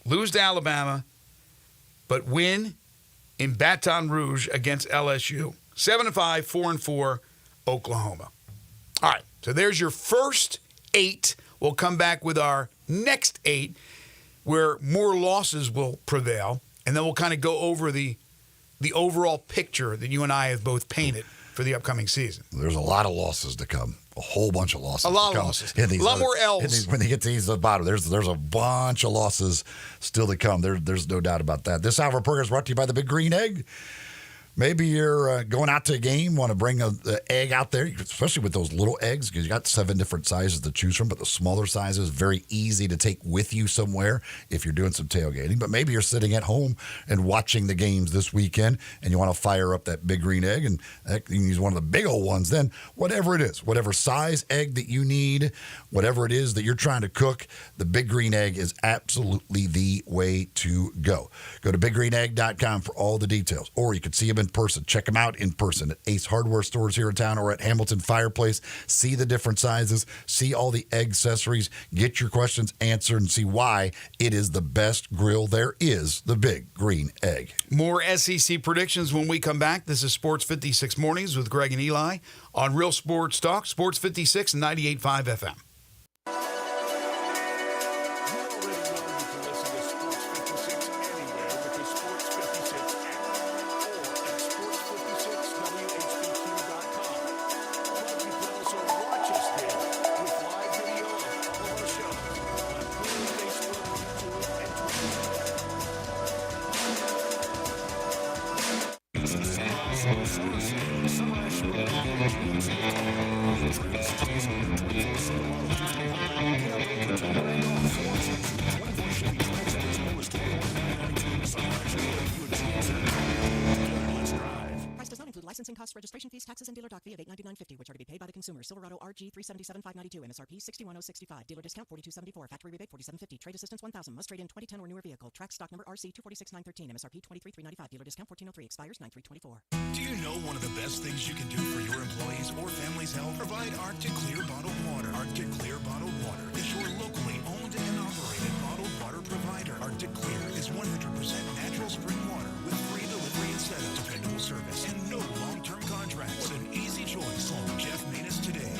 lose to Alabama, but win in Baton Rouge against LSU. 7-5, 4-4, Oklahoma. All right, so there's your first 8. We'll come back with our next 8, where more losses will prevail, and then we'll kind of go over the overall picture that you and I have both painted for the upcoming season. There's a lot of losses to come. A whole bunch of losses. A lot of losses. A lot more L's. When they get to these at the bottom, there's a bunch of losses still to come. There's no doubt about that. This hour of program is brought to you by the Big Green Egg. Maybe you're going out to a game, want to bring an egg out there, especially with those little eggs, because you got 7 different sizes to choose from, but the smaller sizes, very easy to take with you somewhere if you're doing some tailgating. But maybe you're sitting at home and watching the games this weekend, and you want to fire up that Big Green Egg, and you can use one of the big old ones. Then whatever it is, whatever size egg that you need, whatever it is that you're trying to cook, the Big Green Egg is absolutely the way to go. Go to BigGreenEgg.com for all the details, or you can see them in person. Check them out in person at Ace Hardware stores here in town or at Hamilton Fireplace. See the different sizes, see all the egg accessories, get your questions answered, and see why it is the best grill there is, the Big Green Egg. More SEC predictions when we come back. This is Sports 56 Mornings with Greg and Eli on Real Sports Talk, Sports 56 and 98.5 FM. Licensing costs, registration fees, taxes, and dealer doc fee of $899.50, which are to be paid by the consumer. Silverado RG $377,592. MSRP $61,065. Dealer discount $42.74. Factory rebate $47.50. Trade assistance $1,000. Must trade in 2010 or newer vehicle. Track stock number RC 246,913. MSRP $23,395. Dealer discount $14.03. Expires 9/3/24. Do you know one of the best things you can do for your employees or family's health? Provide Arctic Clear bottled water. Arctic Clear bottled water is your locally owned and operated bottled water provider. Arctic Clear is 100% natural spring water with free delivery and setup, dependable service, and no long-term contracts. What an easy choice. Call Jeff Manus today,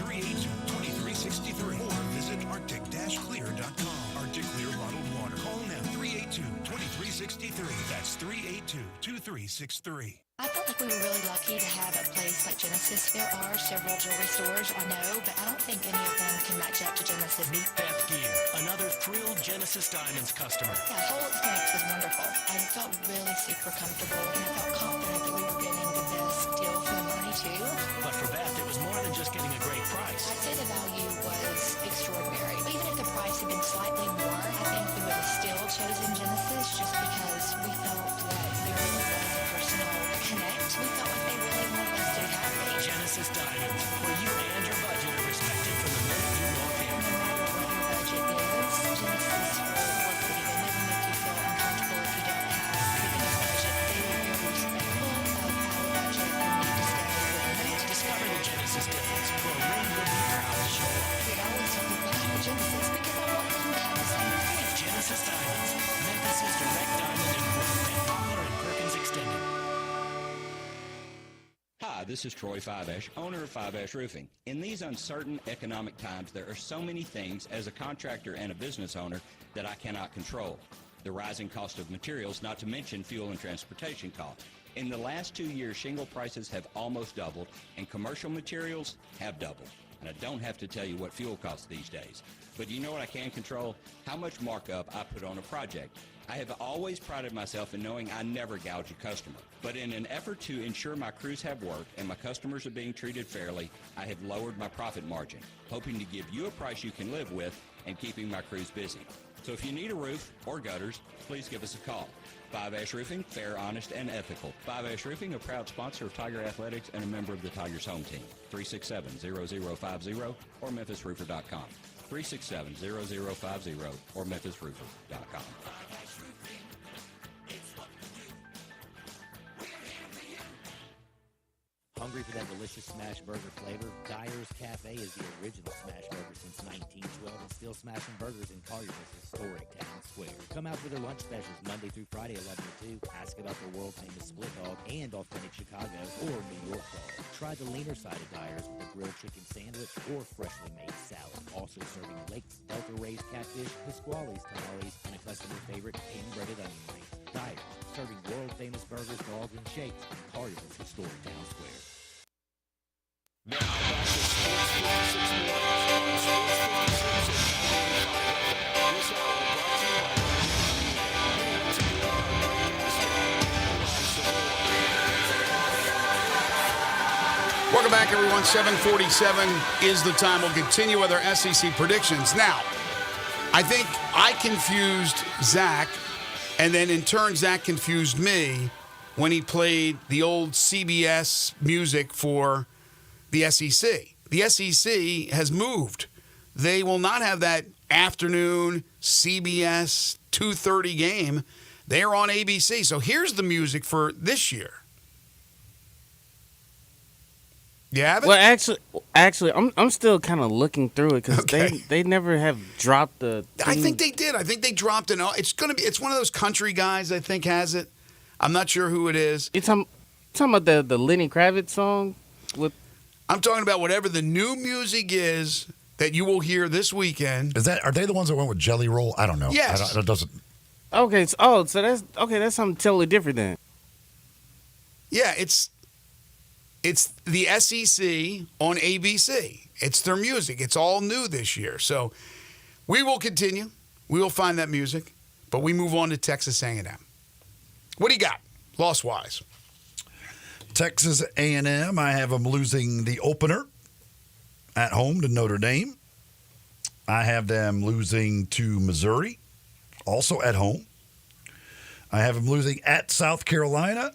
901-382-2363, or visit arctic-clear.com. Arctic Clear bottled water. Call now, 382-2363. That's 382-2363. I felt like we were really lucky to have a place like Genesis. There are several jewelry stores, I know, but I don't think any of them can match up to Genesis. Meet Beth Gear, another thrilled Genesis Diamonds customer. Yeah, the whole experience was wonderful. I felt really super comfortable, and I felt confident that we were getting the best deal for the money, too. But for Beth, it was more than just getting a great price. I'd say the value was extraordinary. Even if the price had been slightly more, I think we would have still chosen Genesis just because we felt that there really was a personal connect. We felt like they really wanted us to be happy. Genesis Diamonds, where you and your budget are respected from the minute you walk in. No matter what your budget is, Genesis will work with you. They never make you feel uncomfortable if you don't have a big enough budget. They will be respectful of our budget and need to stay within it. Discover the Genesis difference, where we will be proud to show up. It always took me back to Genesis because I want them to have the same thing. Genesis Diamonds, Memphis's direct diamond and roofing, Poplar and Perkins Extended. Hi, this is Troy Fiveash, owner of Fiveash Roofing. In these uncertain economic times, there are so many things as a contractor and a business owner that I cannot control. The rising cost of materials, not to mention fuel and transportation costs. In the last 2 years, shingle prices have almost doubled, and commercial materials have doubled. And I don't have to tell you what fuel costs these days. But you know what I can control? How much markup I put on a project. I have always prided myself in knowing I never gouge a customer. But in an effort to ensure my crews have work and my customers are being treated fairly, I have lowered my profit margin, hoping to give you a price you can live with and keeping my crews busy. So if you need a roof or gutters, please give us a call. Five Ash Roofing, fair, honest, and ethical. Five Ash Roofing, a proud sponsor of Tiger Athletics and a member of the Tigers home team. 367-0050 or memphisroofer.com. 367-0050 or memphisroofer.com. Hungry for that delicious smash burger flavor? Dyer's Cafe is the original smash burger since 1912 and still smashing burgers in Collierville's historic town square. Come out for their lunch specials Monday through Friday, 11 to 2. Ask about their world-famous split dog and authentic Chicago or New York dog. Try the leaner side of Dyer's with a grilled chicken sandwich or freshly made salad. Also serving Lakes, Delta-raised catfish, Pasquale's tamales, and a customer favorite hand-breaded onion rings. Dyer's, serving world-famous burgers, dogs, and shakes in Collierville's historic town square. Now, back to Sports 56 Mornings on Sports 56 and this hour brought to you by Welcome back, everyone. 7:47 is the time. We'll continue with our SEC predictions. Now, I think I confused Zach, and then in turn, Zach confused me when he played the old CBS music for the SEC. The SEC has moved. They will not have that afternoon CBS 2:30 game. They are on ABC. So here's the music for this year. You have it? Well, actually, I'm still kind of looking through it because they never have dropped the thing. I think they did. I think they dropped it. It's one of those country guys, I think, has it. I'm not sure who it is. You're talking about the Lenny Kravitz song with. I'm talking about whatever the new music is that you will hear this weekend. Are they the ones that went with Jelly Roll? I don't know. Yes. It doesn't. Okay. So that's okay. That's something totally different then. Yeah, it's the SEC on ABC. It's their music. It's all new this year. So we will continue. We will find that music, but we move on to Texas A&M. What do you got, loss-wise? Texas A&M, I have them losing the opener at home to Notre Dame. I have them losing to Missouri, also at home. I have them losing at South Carolina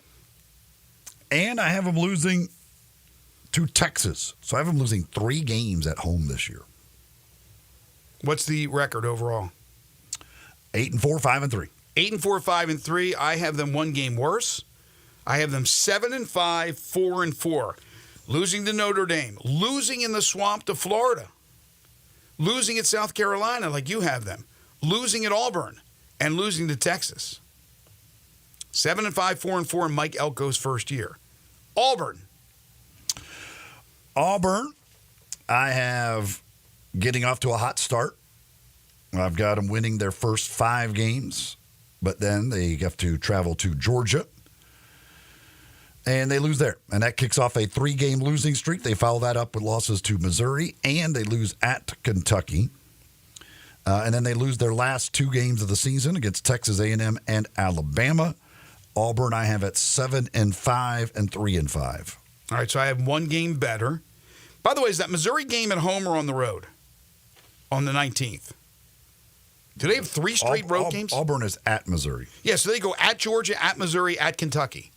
And I have them losing to Texas. So I have them losing 3 games at home this year. What's the record overall? 8-4, 5-3. 8-4, 5-3. I have them 1 game worse. I have them 7-5, 4-4. Losing to Notre Dame. Losing in the swamp to Florida. Losing at South Carolina like you have them. Losing at Auburn. And losing to Texas. 7-5, 4-4 in Mike Elko's first year. Auburn, I have getting off to a hot start. I've got them winning their first 5 games, but then they have to travel to Georgia, and they lose there. And that kicks off a 3-game losing streak. They follow that up with losses to Missouri, and they lose at Kentucky. And then they lose their last 2 games of the season against Texas A&M and Alabama. Auburn, I have at 7-5 and 3-5. All right, so I have 1 game better. By the way, is that Missouri game at home or on the road? On the 19th. Do they have 3 straight road games? Auburn is at Missouri. Yeah, so they go at Georgia, at Missouri, at Kentucky.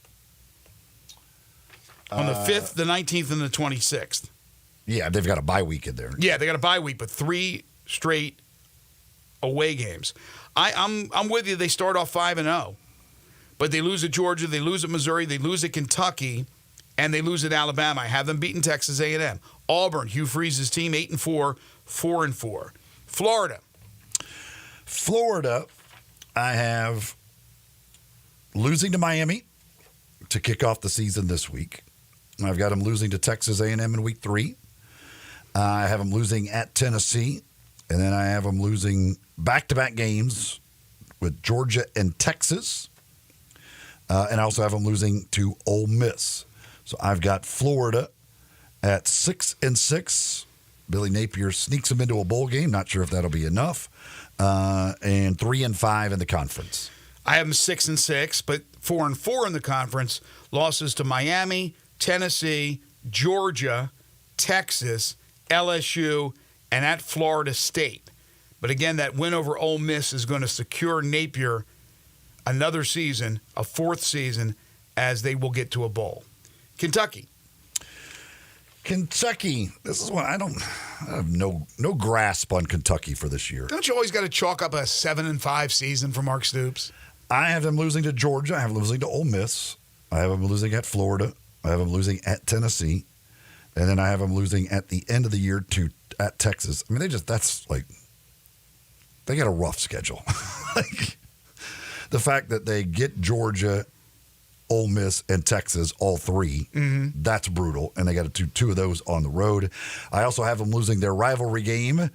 On the 5th, the 19th, and the 26th. Yeah, they've got a bye week in there. Yeah, they got a bye week, but 3 straight away games. I'm with you. They start off 5-0. But they lose at Georgia, they lose at Missouri, they lose at Kentucky, and they lose at Alabama. I have them beating Texas A&M. Auburn, Hugh Freeze's team, 8-4, 4-4. Florida, I have losing to Miami to kick off the season this week. I've got them losing to Texas A&M in week 3. I have them losing at Tennessee, and then I have them losing back-to-back games with Georgia and Texas. And I also have them losing to Ole Miss. So I've got Florida at 6-6. Billy Napier sneaks them into a bowl game. Not sure if that'll be enough. And 3-5 in the conference. I have them 6-6, but 4-4 in the conference. Losses to Miami, Tennessee, Georgia, Texas, LSU, and at Florida State. But again, that win over Ole Miss is going to secure Napier another season, a 4th season, as they will get to a bowl. Kentucky, this is one I have no grasp on Kentucky for this year. Don't you always got to chalk up a 7-5 season for Mark Stoops? I have them losing to Georgia. I have them losing to Ole Miss. I have them losing at Florida. I have them losing at Tennessee. And then I have them losing at the end of the year at Texas. I mean, they got a rough schedule. The fact that they get Georgia, Ole Miss, and Texas, all 3, that's brutal. And they got to do 2 of those on the road. I also have them losing their rivalry game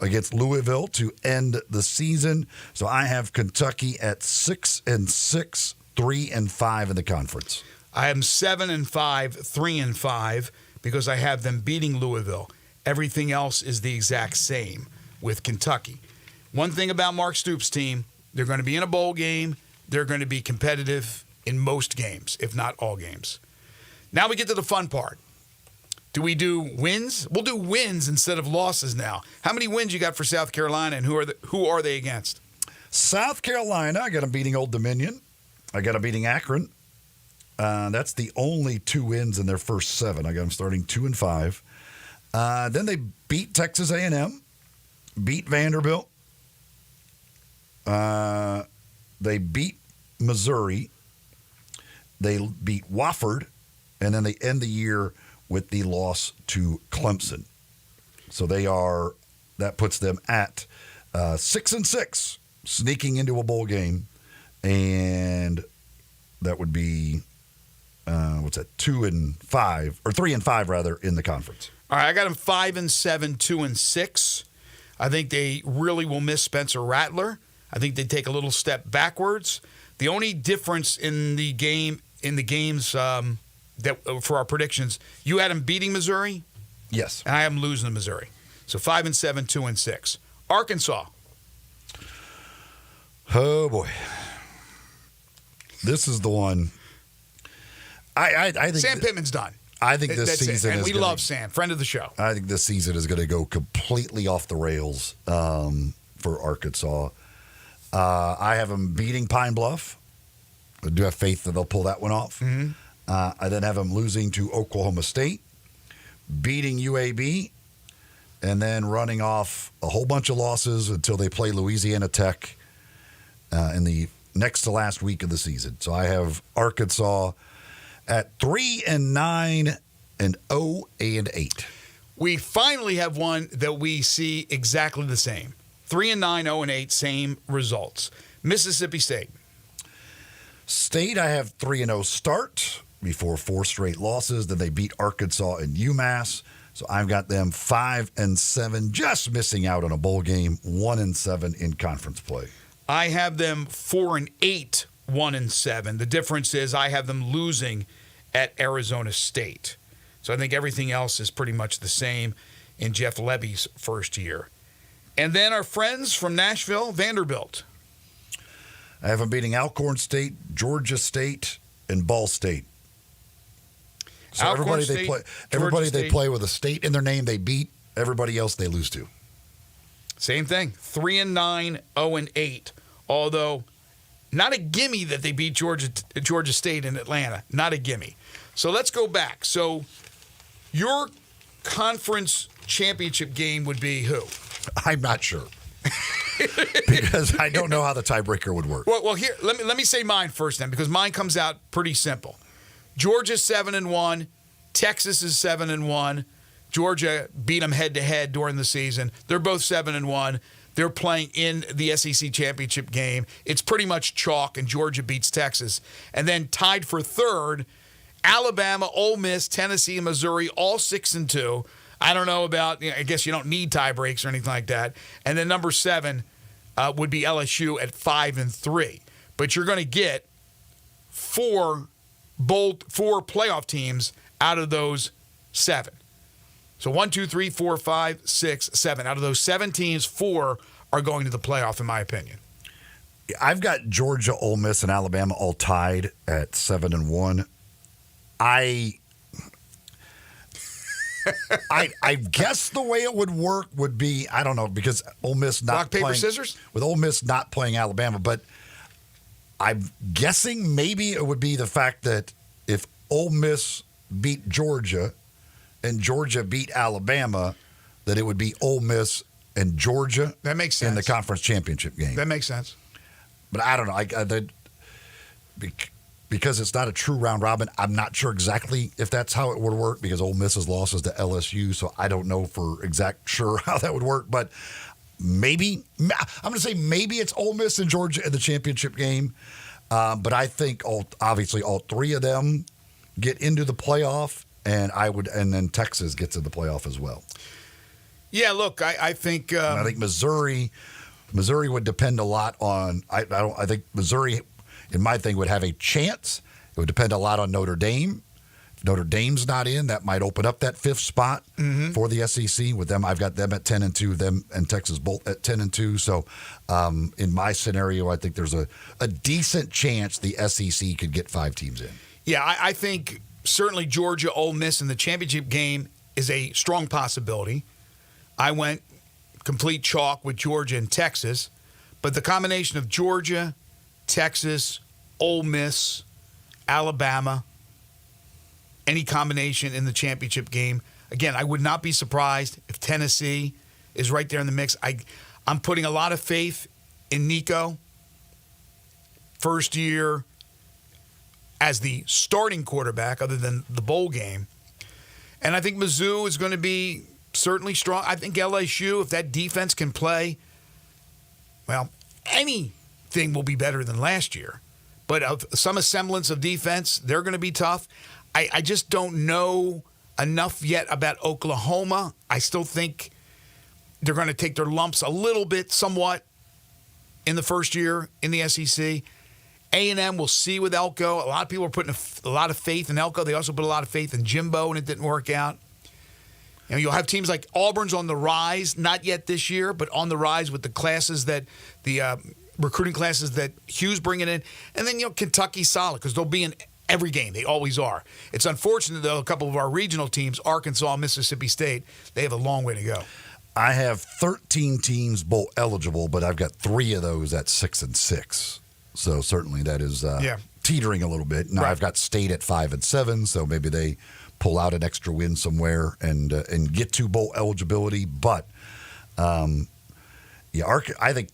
against Louisville to end the season. So I have Kentucky at 6-6, 3-5 in the conference. I am 7-5, 3-5, because I have them beating Louisville. Everything else is the exact same with Kentucky. One thing about Mark Stoops' team, they're going to be in a bowl game. They're going to be competitive in most games, if not all games. Now we get to the fun part. Do we do wins? We'll do wins instead of losses now. How many wins you got for South Carolina, and who are they against? South Carolina, I got them beating Old Dominion. I got them beating Akron. That's the only 2 wins in their first 7. I got them starting 2-5. Then they beat Texas A&M, beat Vanderbilt. They beat Missouri. They beat Wofford, and then they end the year with the loss to Clemson. So that puts them at 6-6, sneaking into a bowl game, and that would be 2-5 or 3-5 rather in the conference. All right, I got them 5-7, 2-6. I think they really will miss Spencer Rattler. I think they take a little step backwards. The only difference in the games that for our predictions, you had them beating Missouri. Yes, and I have them losing to Missouri. So 5-7, 2-6. Arkansas. Oh boy, this is the one. I think Sam Pittman's done. I think this season and is we love Sam, friend of the show. I think this season is going to go completely off the rails for Arkansas. I have them beating Pine Bluff. I do have faith that they'll pull that one off. I then have them losing to Oklahoma State, beating UAB, and then running off a whole bunch of losses until they play Louisiana Tech in the next to last week of the season. So I have Arkansas at 3-9 and 0-8. We finally have one that we see exactly the same. 3-9, 0-8, same results. Mississippi State. State, I have 3-0 start before 4 straight losses. Then they beat Arkansas and UMass. So I've got them 5-7, just missing out on a bowl game, 1-7 in conference play. I have them 4-8, 1-7. The difference is I have them losing at Arizona State. So I think everything else is pretty much the same in Jeff Lebby's first year. And then our friends from Nashville, Vanderbilt. I have them beating Alcorn State, Georgia State, and Ball State. So Alcorn everybody State, they play with a state in their name, they beat. Everybody else they lose to. Same thing. 3-9, 0-8. Although, not a gimme that they beat Georgia State in Atlanta. Not a gimme. So let's go back. So your conference championship game would be who? I'm not sure. Because I don't know how the tiebreaker would work. Well, here, let me say mine first then, because mine comes out pretty simple. Georgia's 7-1. Texas is 7-1. Georgia beat them head-to-head during the season. They're both 7-1. They're playing in the SEC championship game. It's pretty much chalk, and Georgia beats Texas. And then tied for third, Alabama, Ole Miss, Tennessee, and Missouri, all 6-2. I don't know about, I guess you don't need tie breaks or anything like that. And then number 7 would be LSU at 5-3. But you're going to get four playoff teams out of those 7. So 1, 2, 3, 4, 5, 6, 7. Out of those 7 teams, 4 are going to the playoff, in my opinion. I've got Georgia, Ole Miss, and Alabama all tied at 7-1. I guess the way it would work would be, I don't know, because Ole Miss not rock, paper, playing, scissors? With Ole Miss not playing Alabama, but I'm guessing maybe it would be the fact that if Ole Miss beat Georgia and Georgia beat Alabama, that it would be Ole Miss and Georgia. That makes sense. In the conference championship game. That makes sense. But I don't know. Because it's not a true round robin, I'm not sure exactly if that's how it would work, because Ole Miss's losses to LSU, so I don't know for exact sure how that would work. But maybe, I'm going to say maybe it's Ole Miss and Georgia in the championship game. But I think obviously all 3 of them get into the playoff, and then Texas gets in the playoff as well. Yeah, look, I think I think Missouri would depend a lot on. I think Missouri, in my thing, would have a chance. It would depend a lot on Notre Dame. If Notre Dame's not in, that might open up that 5th spot for the SEC. With them, I've got them at 10-2, them and Texas both at 10-2. So, in my scenario, I think there's a decent chance the SEC could get 5 teams in. Yeah, I think certainly Georgia, Ole Miss in the championship game is a strong possibility. I went complete chalk with Georgia and Texas, but the combination of Georgia, Texas, Ole Miss, Alabama, any combination in the championship game. Again, I would not be surprised if Tennessee is right there in the mix. I'm putting a lot of faith in Nico. First year as the starting quarterback other than the bowl game. And I think Mizzou is going to be certainly strong. I think LSU, if that defense can play, well, anything will be better than last year. But of some semblance of defense, they're going to be tough. I just don't know enough yet about Oklahoma. I still think they're going to take their lumps a little bit, somewhat, in the first year in the SEC. A&M, we'll see with Elko. A lot of people are putting a lot of faith in Elko. They also put a lot of faith in Jimbo, and it didn't work out. You'll have teams like Auburn's on the rise, not yet this year, but on the rise with the classes that the recruiting classes that Hugh's bringing in. And then, Kentucky's solid because they'll be in every game. They always are. It's unfortunate, though, a couple of our regional teams, Arkansas, Mississippi State, they have a long way to go. I have 13 teams bowl eligible, but I've got 3 of those at 6-6. So certainly that is teetering a little bit. Now I've got State at 5-7, so maybe they pull out an extra win somewhere and get to bowl eligibility. But I think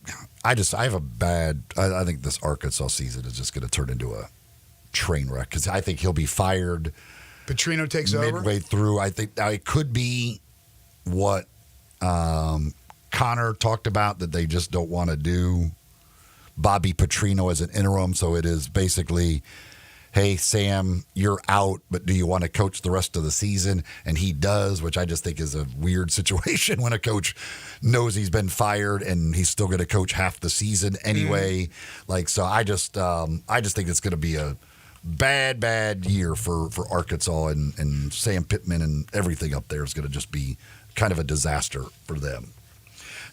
this Arkansas season is just going to turn into a train wreck because I think he'll be fired. Petrino takes over midway through. I think now it could be what Connor talked about, that they just don't want to do Bobby Petrino as an interim. So it is basically, hey, Sam, you're out, but do you want to coach the rest of the season? And he does, which I just think is a weird situation when a coach knows he's been fired and he's still going to coach half the season anyway. So I just think it's going to be a bad year for Arkansas, and Sam Pittman and everything up there is going to just be kind of a disaster for them.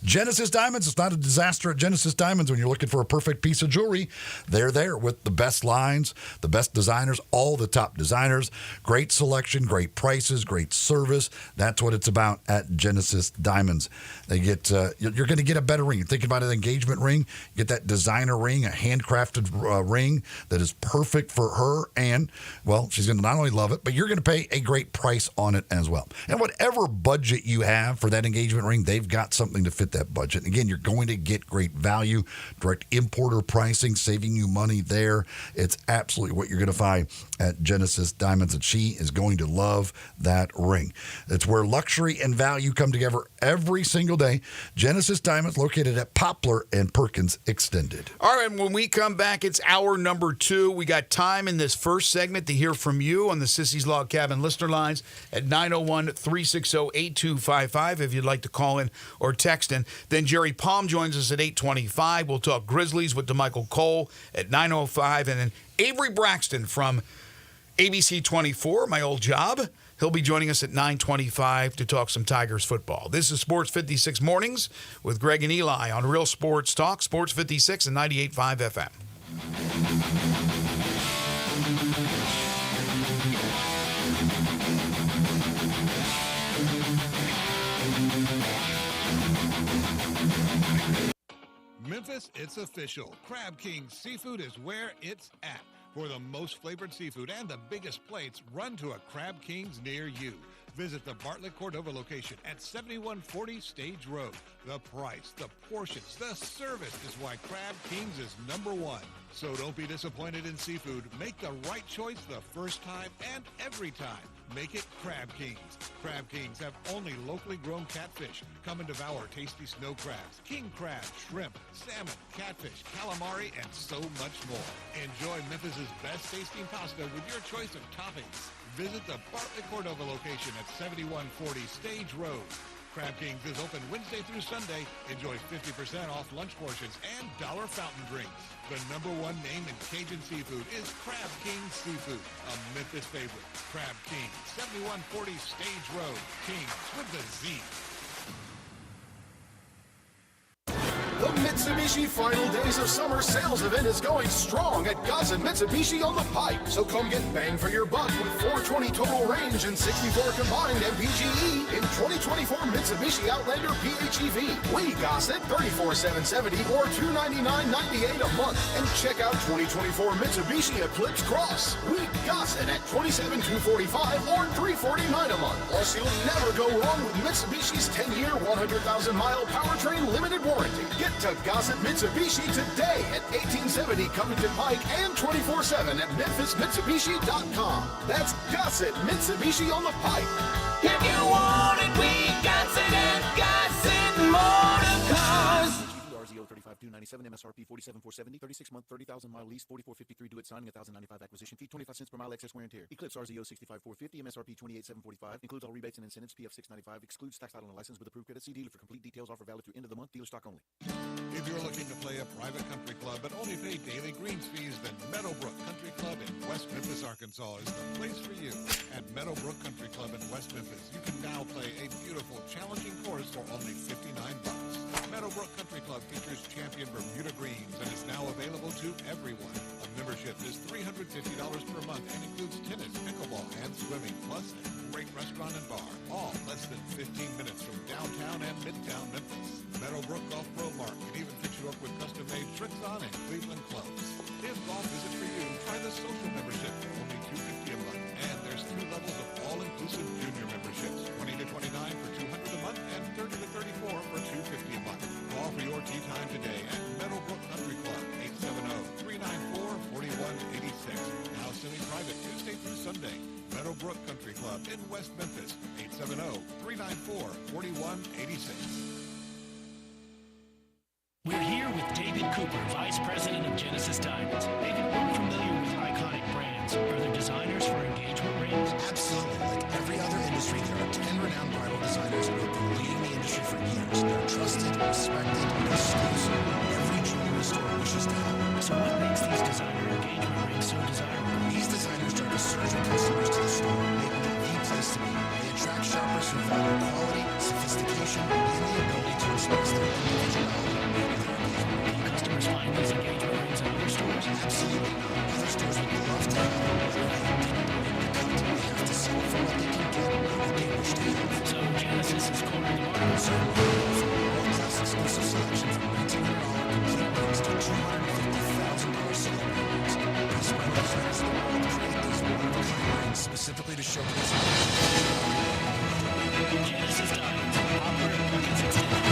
Genesis Diamonds, it's not a disaster at Genesis Diamonds when you're looking for a perfect piece of jewelry. They're there with the best lines, the best designers, all the top designers, great selection, great prices, great service. That's what it's about at Genesis Diamonds. They get you're going to get a better ring. You're thinking about an engagement ring, you get that designer ring, a handcrafted ring that is perfect for her, and, well, she's going to not only love it, but you're going to pay a great price on it as well. And whatever budget you have for that engagement ring, they've got something to fit that budget. Again, you're going to get great value, direct importer pricing, saving you money there. It's absolutely what you're going to find at Genesis Diamonds, and she is going to love that ring. It's where luxury and value come together every single day. Genesis Diamonds, located at Poplar and Perkins Extended. All right, and when we come back, it's hour number 2. We got time in this first segment to hear from you on the Sissy's Log Cabin listener lines at 901-360-8255 if you'd like to call in or text in. Then Jerry Palm joins us at 8:25. We'll talk Grizzlies with DeMichael Cole at 9:05. And then Avery Braxton from ABC 24, my old job. He'll be joining us at 9:25 to talk some Tigers football. This is Sports 56 Mornings with Greg and Eli on Real Sports Talk, Sports 56 and 98.5 FM. Memphis, it's official. Crab King Seafood is where it's at. For the most flavored seafood and the biggest plates, run to a Crab King's near you. Visit the Bartlett Cordova location at 7140 Stage Road. The price, the portions, the service is why Crab King's is number one. So don't be disappointed in seafood. Make the right choice the first time and every time. Make it Crab King's. Crab King's have only locally grown catfish. Come and devour tasty snow crabs, king crab, shrimp, salmon, catfish, calamari, and so much more. Enjoy Memphis's best tasting pasta with your choice of toppings. Visit the Bartlett Cordova location at 7140 Stage Road. Crab King's is open Wednesday through Sunday. Enjoy 50% off lunch portions and dollar fountain drinks. The number one name in Cajun seafood is Crab King Seafood, a Memphis favorite. Crab King, 7140 Stage Road. Kings with the Z. The Mitsubishi Final Days of Summer sales event is going strong at Gossett Mitsubishi on the Pike. So come get bang for your buck with 420 total range and 64 combined MPGE in 2024 Mitsubishi Outlander PHEV. We Gossett $34,770 or $299.98 a month. And check out 2024 Mitsubishi Eclipse Cross. We Gossett at $27,245 or $349 a month. Plus, you'll never go wrong with Mitsubishi's 10-year, 100,000-mile powertrain limited warranty. Get to Gossett Mitsubishi today at 1870 Covington Pike and 24/7 at MemphisMitsubishi.com. That's Gossett Mitsubishi on the Pike. If you want it, we got it at Gossett Motor Cars. RZO 35,297, MSRP 47,470, 36-month, 30,000-mile lease, 44.53 do it signing, 1,095 acquisition fee, 25 cents per mile excess wear and tear. Eclipse RZO 65,450, MSRP 28,745, includes all rebates and incentives, PF 695, excludes tax title and license with approved credit. See dealer for complete details. Offer valid through end of the month. Dealer stock only. If you're looking to play a private country club but only pay daily greens fees, then Meadowbrook Country Club in West Memphis, Arkansas is the place for you. At Meadowbrook Country Club in West Memphis, you can now play a beautiful, challenging course for only $59. Meadowbrook Country Club features champions champion Bermuda greens and is now available to everyone. A membership is $350 per month and includes tennis, pickleball, and swimming, plus a great restaurant and bar, all less than 15 minutes from downtown and midtown Memphis. Meadowbrook Golf Pro Mark can even fix you up with custom-made tricks on and Cleveland clothes. If golf isn't for you, try the social membership for only $250 a month. And there's 2 levels of all-inclusive junior memberships, 20 to 29 for $200 a month and 30 to 34 for $250 a month. Call for your tee time today at Meadowbrook Country Club, 870-394-4186. Now semi-private Tuesday through Sunday. Meadowbrook Country Club in West Memphis, 870-394-4186. We're here with David Cooper, Vice President of Genesis Diamonds. David, we're familiar with iconic brands. Are there designers for engagement rings? Absolutely. Like every other industry, there are 10 renowned bridal designers who have been leading the industry for years. They're trusted, respected, and exclusive. Every jewelry store wishes to help. So what makes these designer engagement rings so desirable? These designers drive a surge of customers to the store, making it the place to be. They attract shoppers who value quality, sophistication, and the ability to express their individuality. Customers find these engagement rings in other stores? Absolutely. Other stores would love to have them, but they have to sell for what they can get, not what they wish to have. So Genesis is cornering the market. Certainly. World-class exclusive selection from $1,900 complete rings to $250,000 silver rings. These bridal designers of the world create these one-of-a-kind rings specifically to showcase Genesis Diamonds, popular in Perkins Extended.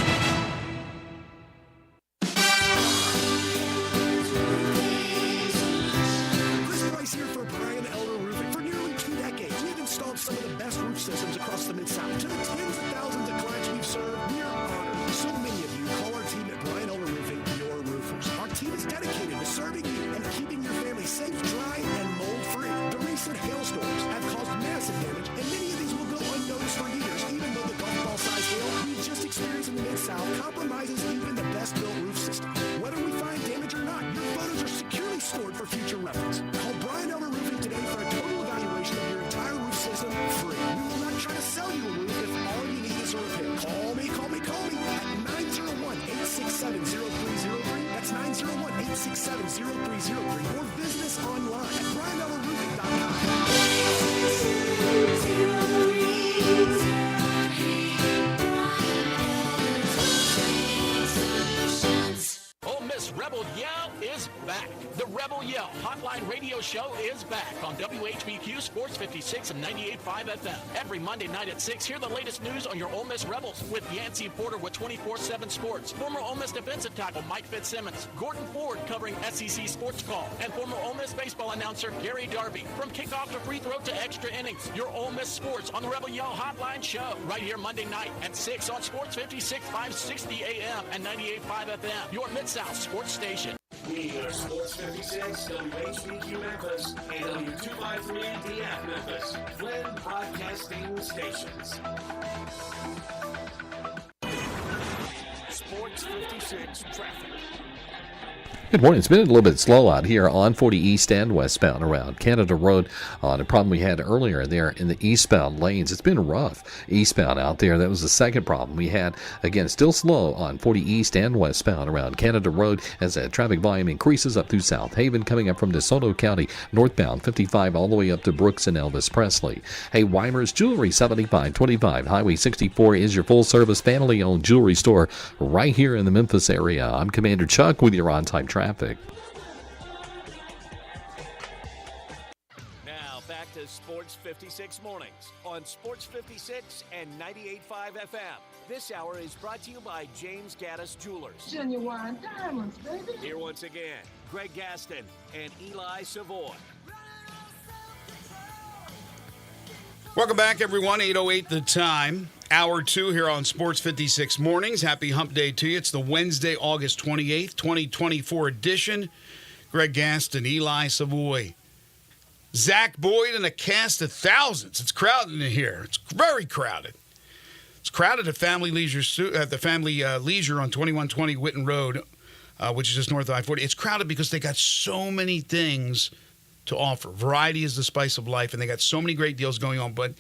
Here for Brian Elder Roofing. For nearly 2 decades, we've installed some of the best roof systems across the Mid-South. To the tens of thousands of clients we've served, we are honored. So many of you call our team at Brian Elder Roofing your roofers. Our team is dedicated to serving you and keeping your family safe, dry, and mold-free. The recent hailstorms have caused massive damage, and many of these will go unnoticed for years, even though the golf ball-sized hail we just experienced in the Mid-South compromises even the best-built roof system. Whether we find damage or not, your photos are securely stored for future reference. Call Brian Elder Roofing today for a total evaluation of your entire roof system free. We will not try to sell you a roof if all you need is a repair. Call me at 901-867-0303. That's 901-867-0303. Or visit us online at brianelderroofing.com. Ole Miss Rebel Yell is back. The Rebel Yell Hotline Radio Show is back on WHBQ Sports 56 and 98.5 FM. Every Monday night at 6, hear the latest news on your Ole Miss Rebels with Yancey Porter with 24/7 Sports, former Ole Miss defensive tackle Mike Fitzsimmons, Gordon Ford covering SEC Sports Call, and former Ole Miss baseball announcer Gary Darby. From kickoff to free throw to extra innings, your Ole Miss Sports on the Rebel Yell Hotline Show right here Monday night at 6 on Sports 56, 560 AM and 98.5 FM. Your Mid-South Sports Station. We are Sports 56, WHBQ Memphis, and W253 DF Memphis, Flynn Broadcasting Stations. Sports 56 traffic. Good morning. It's been a little bit slow out here on 40 East and westbound around Canada Road on a problem we had earlier there in the eastbound lanes. It's been rough eastbound out there. That was the second problem we had. Again, still slow on 40 East and westbound around Canada Road as that traffic volume increases up through South Haven, coming up from DeSoto County, northbound 55 all the way up to Brooks and Elvis Presley. Hey, Weimer's Jewelry, 7525 Highway 64 is your full-service family-owned jewelry store right here in the Memphis area. I'm Commander Chuck with your on-time traffic. Now back to Sports 56 mornings on Sports 56 and 98.5 FM. This hour is brought to you by James Gaddis Jewelers. Genuine diamonds, baby. Here once again, Greg Gaston and Eli Savoy. Welcome back, everyone. 8:08 the time. Hour 2 here on Sports 56 Mornings. Happy Hump Day to you. It's the Wednesday, August 28th, 2024 edition. Greg Gaston, Eli Savoy, Zach Boyd, and a cast of thousands. It's crowded in here. It's very crowded. It's crowded at Family Leisure at the Family Leisure on 2120 Whitten Road, which is just north of I-40. It's crowded because they got so many things to offer. Variety is the spice of life, and they got so many great deals going on. But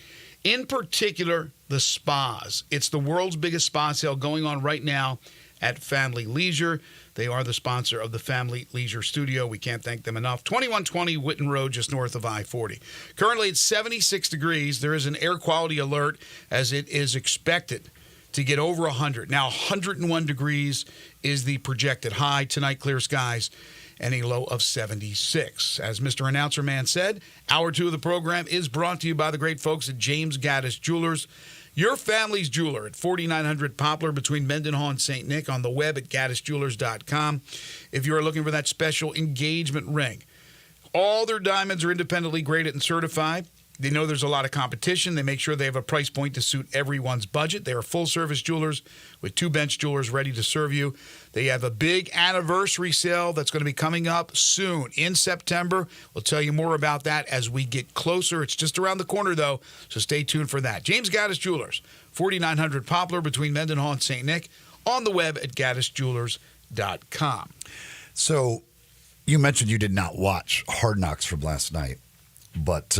in particular, the spas. It's the world's biggest spa sale going on right now at Family Leisure. They are the sponsor of the Family Leisure Studio. We can't thank them enough. 2120 Whitten Road, just north of I-40. Currently, it's 76 degrees. There is an air quality alert as it is expected to get over 100. Now, 101 degrees is the projected high. Tonight, clear skies and a low of 76. As Mr. Announcer Man said, hour 2 of the program is brought to you by the great folks at James Gaddis Jewelers. Your family's jeweler at 4900 Poplar between Mendenhall and St. Nick, on the web at gaddisjewelers.com. If you are looking for that special engagement ring, all their diamonds are independently graded and certified. They know there's a lot of competition. They make sure they have a price point to suit everyone's budget. They are full-service jewelers with 2 bench jewelers ready to serve you. They have a big anniversary sale that's going to be coming up soon in September. We'll tell you more about that as we get closer. It's just around the corner, though, so stay tuned for that. James Gaddis Jewelers, 4900 Poplar between Mendenhall and St. Nick, on the web at gaddisjewelers.com. So you mentioned you did not watch Hard Knocks from last night, but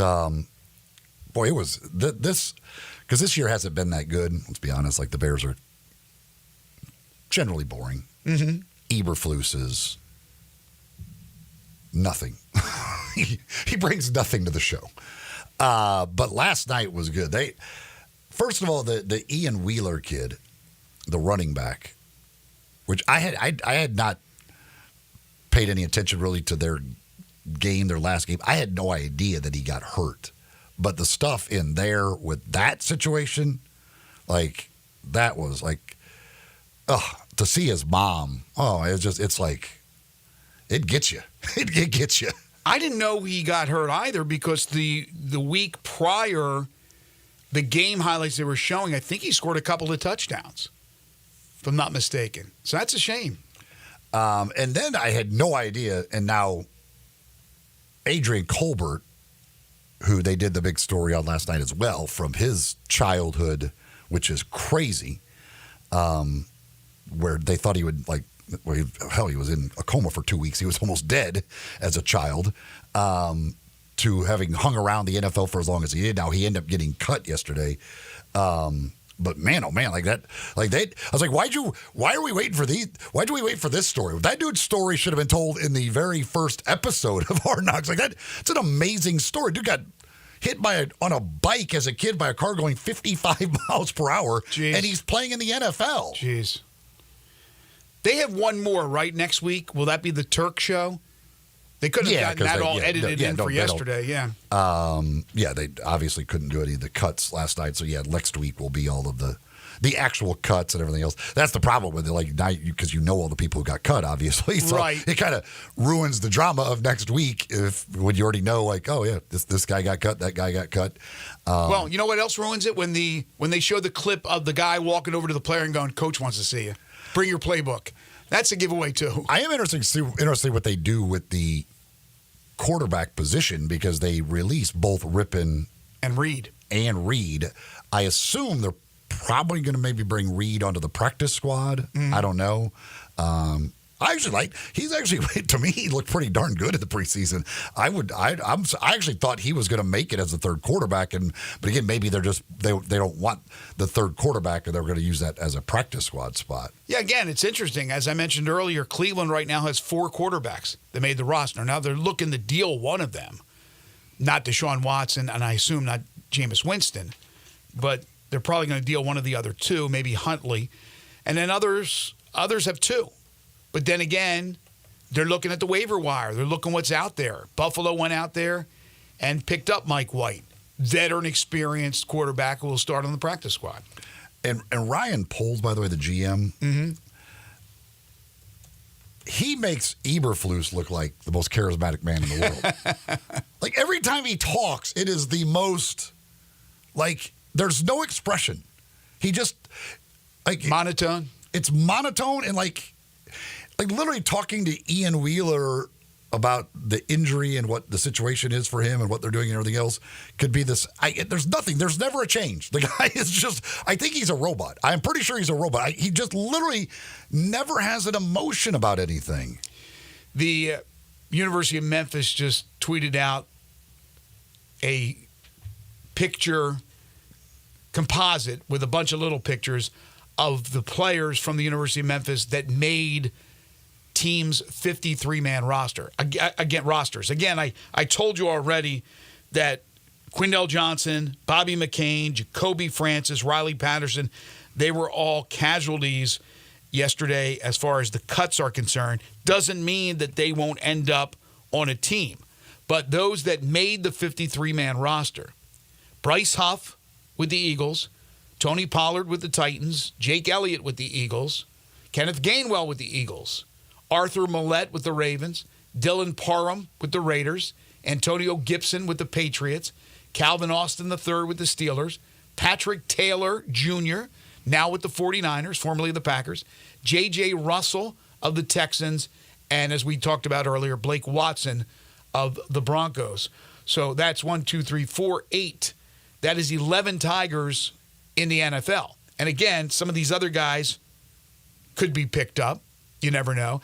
boy, it was this, because this year hasn't been that good. Let's be honest. Like, the Bears are generally boring. Mm-hmm. Eberflus is nothing. he brings nothing to the show. But last night was good. First of all, the Ian Wheeler kid, the running back, which I had not paid any attention really to their last game. I had no idea that he got hurt. But the stuff in there with that situation, like, that was like, to see his mom, it's like, it gets you. It gets you. I didn't know he got hurt either, because the week prior, the game highlights they were showing, I think he scored a couple of touchdowns, if I'm not mistaken. So that's a shame. And then I had no idea, and now Adrian Colbert, who they did the big story on last night as well, from his childhood, which is crazy, where they thought he would, like, he was in a coma for 2 weeks. He was almost dead as a child, to having hung around the NFL for as long as he did. Now, he ended up getting cut yesterday. But man, oh man, I was like, why'd we wait for this story? That dude's story should have been told in the very first episode of Hard Knocks. Like, it's an amazing story. Dude got hit on a bike as a kid by a car going 55 miles per hour. Jeez. And he's playing in the NFL. Jeez. They have one more, right, next week? Will that be the Turk show? They couldn't have gotten that all edited in for yesterday, yeah. They obviously couldn't do any of the cuts last night, so next week will be all of the actual cuts and everything else. That's the problem with it, like, now, because you know all the people who got cut, obviously. So right. It kind of ruins the drama of next week when you already know, like, oh yeah, this guy got cut, that guy got cut. Well, you know what else ruins it? When they show the clip of the guy walking over to the player and going, "Coach wants to see you. Bring your playbook." That's a giveaway too. I am interested to see what they do with the quarterback position, because they released both Rippon and Reed. I assume they're probably going to maybe bring Reed onto the practice squad. Mm-hmm. I don't know. To me, he looked pretty darn good in the preseason. I actually thought he was going to make it as the third quarterback, but again, maybe they don't want the third quarterback, and they're going to use that as a practice squad spot. Yeah, again, it's interesting. As I mentioned earlier, Cleveland right now has 4 quarterbacks that made the roster. Now they're looking to deal one of them, not Deshaun Watson, and I assume not Jameis Winston, but they're probably going to deal one of the other 2, maybe Huntley, and then others have 2. But then again, they're looking at the waiver wire. They're looking what's out there. Buffalo went out there and picked up Mike White, veteran, experienced quarterback who will start on the practice squad. And Ryan Poles, by the way, the GM, mm-hmm. He makes Eberflus look like the most charismatic man in the world. Like, every time he talks, it is the most, like, there's no expression. He just, like, monotone. It's monotone, and like literally talking to Ian Wheeler about the injury and what the situation is for him and what they're doing and everything else could be this. There's nothing. There's never a change. The guy is just, I think he's a robot. I'm pretty sure he's a robot. He just literally never has an emotion about anything. The University of Memphis just tweeted out a picture composite with a bunch of little pictures of the players from the University of Memphis that made teams' 53-man roster. Rosters. Again, I told you already that Quindell Johnson, Bobby McCain, Jacoby Francis, Riley Patterson, they were all casualties yesterday as far as the cuts are concerned. Doesn't mean that they won't end up on a team. But those that made the 53-man roster, Bryce Huff with the Eagles, Tony Pollard with the Titans, Jake Elliott with the Eagles, Kenneth Gainwell with the Eagles, Arthur Millette with the Ravens, Dylan Parham with the Raiders, Antonio Gibson with the Patriots, Calvin Austin III with the Steelers, Patrick Taylor Jr., now with the 49ers, formerly the Packers, J.J. Russell of the Texans, and as we talked about earlier, Blake Watson of the Broncos. So that's 1, 2, 3, 4, 8. That is 11 Tigers in the NFL. And again, some of these other guys could be picked up. You never know.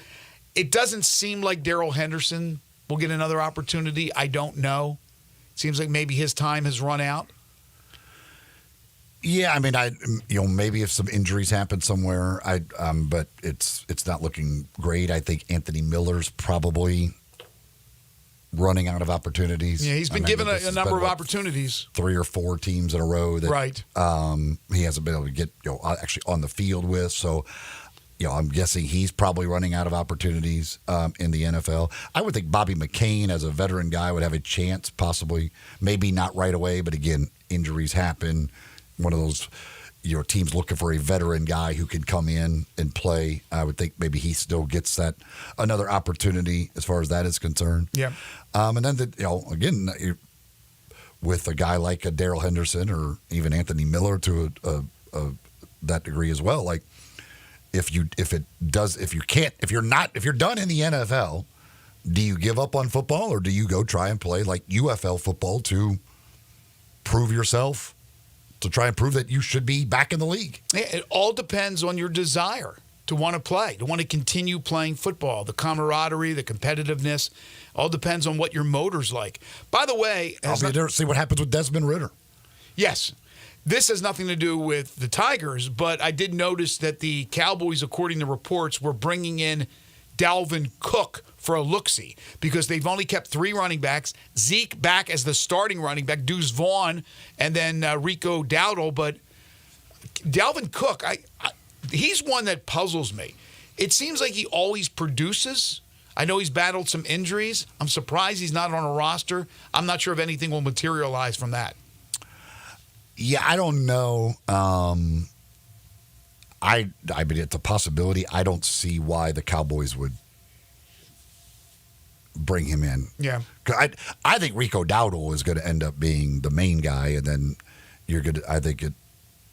It doesn't seem like Darrell Henderson will get another opportunity. I don't know. It seems like maybe his time has run out. Yeah, I mean, maybe if some injuries happen somewhere, but it's not looking great. I think Anthony Miller's probably running out of opportunities. Yeah, he's been given a number of opportunities. 3 or 4 teams in a row that right. He hasn't been able to get actually on the field with. So, I'm guessing he's probably running out of opportunities in the NFL. I would think Bobby McCain, as a veteran guy, would have a chance, possibly, maybe not right away, but again, injuries happen. One of those, teams looking for a veteran guy who can come in and play. I would think maybe he still gets that another opportunity as far as that is concerned. Yeah. And then, again, with a guy like a Darrell Henderson or even Anthony Miller to that degree as well, like if you're done in the NFL, do you give up on football or do you go try and play like UFL football to prove yourself? To try and prove that you should be back in the league. It all depends on your desire to want to play, to want to continue playing football. The camaraderie, the competitiveness, all depends on what your motor's like. By the way... I'll be there to see what happens with Desmond Ridder. Yes. This has nothing to do with the Tigers, but I did notice that the Cowboys, according to reports, were bringing in Dalvin Cook for a look-see because they've only kept 3 running backs. Zeke back as the starting running back, Deuce Vaughn, and then Rico Dowdle. But Dalvin Cook, he's one that puzzles me. It seems like he always produces. I know he's battled some injuries. I'm surprised he's not on a roster. I'm not sure if anything will materialize from that. Yeah, I don't know. I mean, it's a possibility. I don't see why the Cowboys would bring him in. Yeah. I think Rico Dowdle is going to end up being the main guy, and then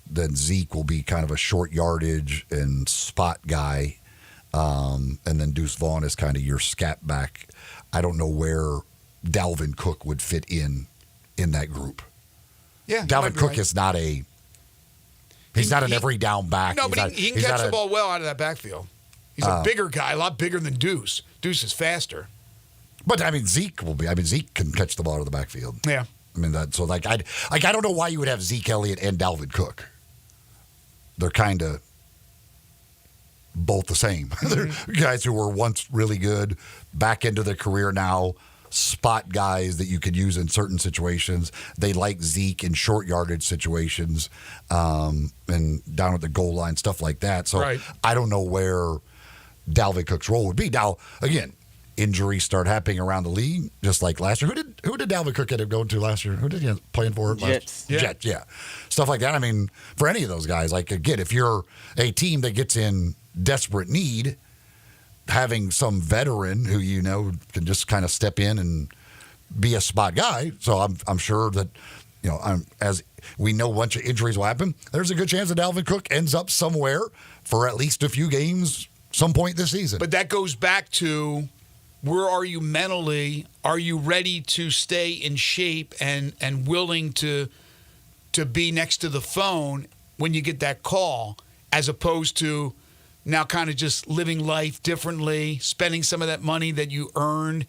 then Zeke will be kind of a short yardage and spot guy, and then Deuce Vaughn is kind of your scat back. I don't know where Dalvin Cook would fit in that group. Yeah, Dalvin Cook is not a. He's not an every down back. No, but he can catch the ball well out of that backfield. He's a bigger guy, a lot bigger than Deuce. Deuce is faster. But I mean, Zeke can catch the ball out of the backfield. Yeah. I mean, I don't know why you would have Zeke Elliott and Dalvin Cook. They're kind of both the same. They're guys who were once really good, back into their career now, spot guys that you could use in certain situations. They like Zeke in short yardage situations and down at the goal line, stuff like that. So right. I don't know where Dalvin Cook's role would be. Now, again, injuries start happening around the league, just like last year. Who did Dalvin Cook end up going to last year? Who did he end up playing for? Jets. Jets, yeah. Stuff like that. I mean, for any of those guys, like, again, if you're a team that gets in desperate need, having some veteran who can just kind of step in and be a spot guy. So I'm sure that, as we know, a bunch of injuries will happen. There's a good chance that Dalvin Cook ends up somewhere for at least a few games some point this season. But that goes back to, where are you mentally? Are you ready to stay in shape and willing to be next to the phone when you get that call, as opposed to now kind of just living life differently, spending some of that money that you earned,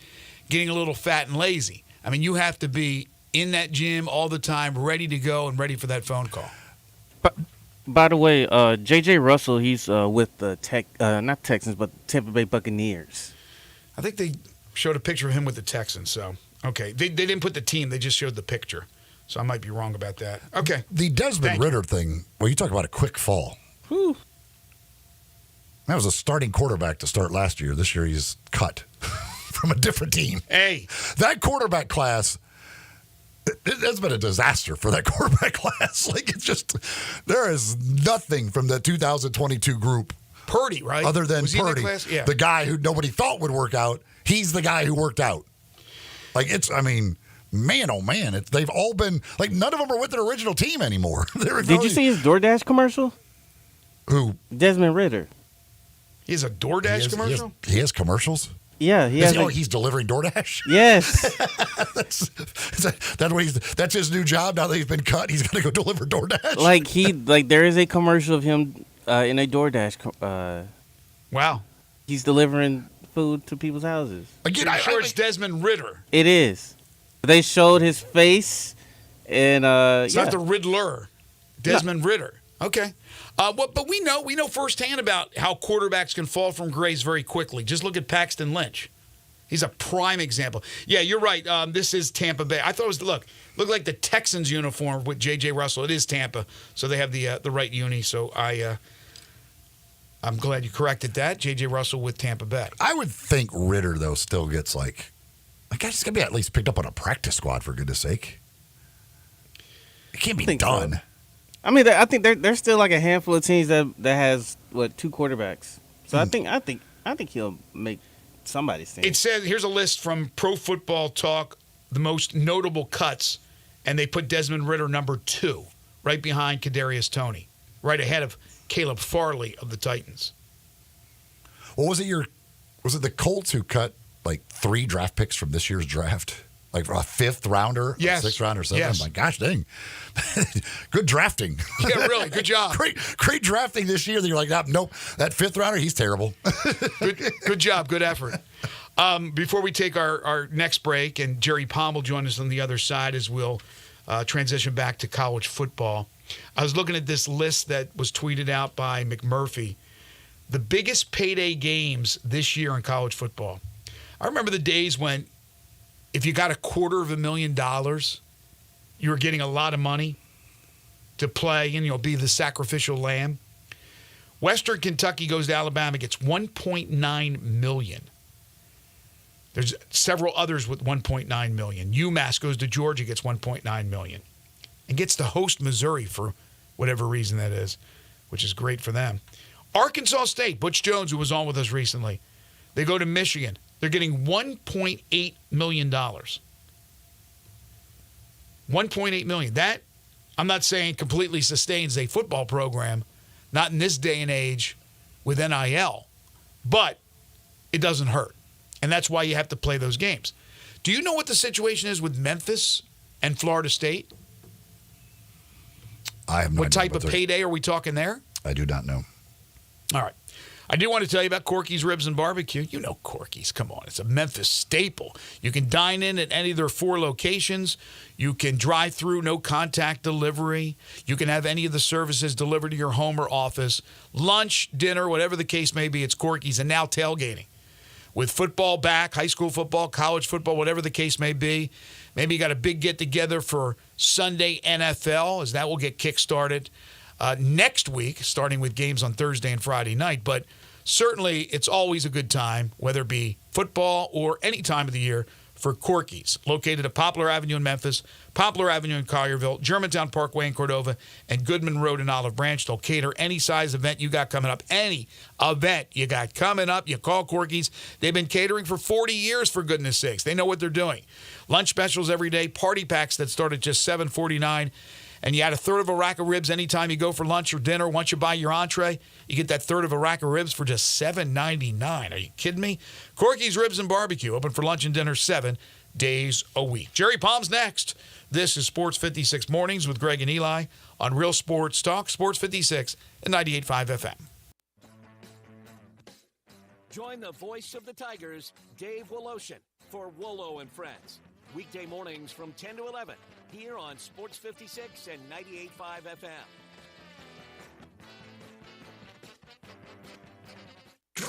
getting a little fat and lazy? I mean, you have to be in that gym all the time, ready to go and ready for that phone call. By the way, J.J. Russell, he's with the not Texans, but Tampa Bay Buccaneers. I think they showed a picture of him with the Texans. So, okay. They didn't put the team. They just showed the picture. So I might be wrong about that. Okay. The Desmond Ridder thing, well, you talk about a quick fall. Whew. That was a starting quarterback to start last year. This year he's cut from a different team. Hey. That quarterback class, it's been a disaster for that quarterback class. Like, it's just, there is nothing from the 2022 group. Purdy, right? Other than Was he in that Purdy, class? Yeah. the guy who nobody thought would work out. He's the guy who worked out. Like, man, oh man, they've all been, like, none of them are with their original team anymore. Did you see his DoorDash commercial? Who? Desmond Ridder. He has a DoorDash commercial? He has commercials? Yeah, he has. He's delivering DoorDash? Yes. That's his new job. Now that he's been cut, he's going to go deliver DoorDash. There is a commercial of him in a DoorDash. Wow. He's delivering food to people's houses. Again, I'm sure it's Desmond Ridder. It is. They showed his face, and it's not the Riddler. Desmond Ridder. Okay. But we know firsthand about how quarterbacks can fall from grace very quickly. Just look at Paxton Lynch. He's a prime example. Yeah, you're right. This is Tampa Bay. I thought it was, looked like the Texans uniform with J.J. Russell. It is Tampa, so they have the right uni. So I'm glad you corrected that. J.J. Russell with Tampa Bay. I would think Ridder, though, still gets like he's going to be at least picked up on a practice squad, for goodness sake. It can't be done. So. I mean, I think there's still like a handful of teams that has two quarterbacks. So I think he'll make somebody's team. It says here's a list from Pro Football Talk, the most notable cuts, and they put Desmond Ridder number 2, right behind Kadarius Toney, right ahead of Caleb Farley of the Titans. Well, was it the Colts who cut like 3 draft picks from this year's draft? Like a 5th rounder, yes. A 6th rounder, 7th. Yes. I'm like, gosh dang. Good drafting. Yeah, really. Good job. Great drafting this year. That you're like, nope, that 5th rounder, he's terrible. Good job. Good effort. Before we take our next break, and Jerry Palm will join us on the other side as we'll transition back to college football. I was looking at this list that was tweeted out by McMurphy. The biggest payday games this year in college football. I remember the days when if you got $250,000, you were getting a lot of money to play and be the sacrificial lamb. Western Kentucky goes to Alabama, gets $1.9 million. There's several others with $1.9 million. UMass goes to Georgia, gets $1.9 million, and gets to host Missouri for whatever reason that is, which is great for them. Arkansas State, Butch Jones, who was on with us recently, they go to Michigan. They're getting $1.8 million. $1.8 million. That, I'm not saying completely sustains a football program, not in this day and age with NIL, but it doesn't hurt. And that's why you have to play those games. Do you know what the situation is with Memphis and Florida State? I have no idea. What type of payday are we talking there? I do not know. All right. I do want to tell you about Corky's Ribs and Barbecue. You know Corky's. Come on. It's a Memphis staple. You can dine in at any of their 4 locations. You can drive through, no contact delivery. You can have any of the services delivered to your home or office. Lunch, dinner, whatever the case may be, it's Corky's. And now tailgating. With football back, high school football, college football, whatever the case may be. Maybe you got a big get-together for Sunday NFL, as that will get kick-started next week, starting with games on Thursday and Friday night. But certainly, it's always a good time, whether it be football or any time of the year, for Corky's, located at Poplar Avenue in Memphis, Poplar Avenue in Collierville, Germantown Parkway in Cordova, and Goodman Road in Olive Branch. They'll cater any size event you got coming up. Any event you got coming up, you call Corky's. They've been catering for 40 years, for goodness sakes. They know what they're doing. Lunch specials every day, party packs that start at just $7.49. And you add a third of a rack of ribs anytime you go for lunch or dinner. Once you buy your entree, you get that third of a rack of ribs for just $7.99. Are you kidding me? Corky's Ribs and Barbecue, open for lunch and dinner 7 days a week. Jerry Palm's next. This is Sports 56 Mornings with Greg and Eli on Real Sports Talk, Sports 56 and 98.5 FM. Join the voice of the Tigers, Dave Woloshin, for Wolo and Friends. Weekday mornings from 10 to 11 here on Sports 56 and 98.5 FM.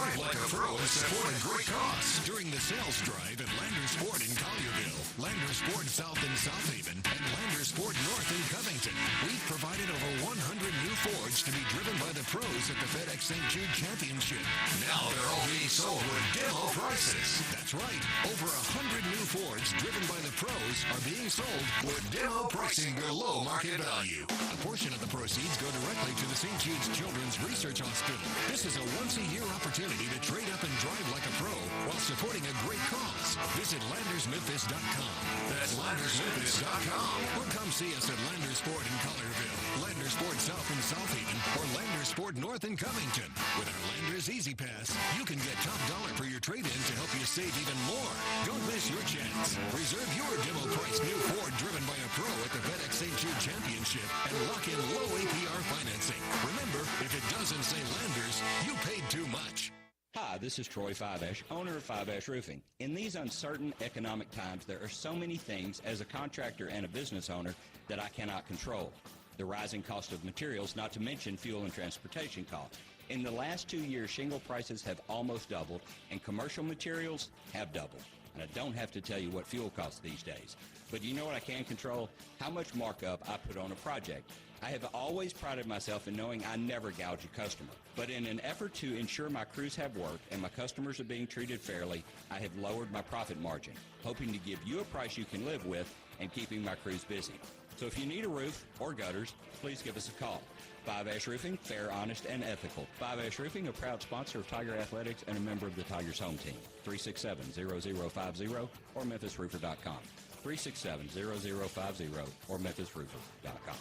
Drive like a pro and support a great cause during the sales drive at Landers Ford in Collierville, Landers Ford South in South Haven, and Landers Ford North in Covington. We've provided over 100 new Fords to be driven by the pros at the FedEx St. Jude Championship. Now they're all being sold with demo prices. That's right. Over 100 new Fords driven by the pros are being sold with demo pricing below market value. A portion of the proceeds go directly to the St. Jude's Children's Research Hospital. This is a once-a-year opportunity to trade up and drive like a pro while supporting a great cause. Visit LandersMemphis.com. That's LandersMemphis.com. Or come see us at Landers Ford in Collierville, Landers Ford South in South Haven, or Landers Ford North in Covington. With our Landers Easy Pass, you can get top dollar for your trade-in to help you save even more. Don't miss your chance. Reserve your demo price new Ford driven by a pro at the FedEx St. Jude Championship and lock in low APR financing. Remember, if it doesn't say Landers, you paid too much. Hi, this is Troy Fiveash, owner of Fiveash Roofing. In these uncertain economic times, there are so many things as a contractor and a business owner that I cannot control. The rising cost of materials, not to mention fuel and transportation costs. In the last 2 years, shingle prices have almost doubled, and commercial materials have doubled. And I don't have to tell you what fuel costs these days. But you know what I can control? How much markup I put on a project. I have always prided myself in knowing I never gouge a customer. But in an effort to ensure my crews have work and my customers are being treated fairly, I have lowered my profit margin, hoping to give you a price you can live with and keeping my crews busy. So if you need a roof or gutters, please give us a call. Five Ash Roofing, fair, honest, and ethical. Five Ash Roofing, a proud sponsor of Tiger Athletics and a member of the Tigers home team. 367-0050 or MemphisRoofer.com. 367-0050 or MemphisRoofer.com.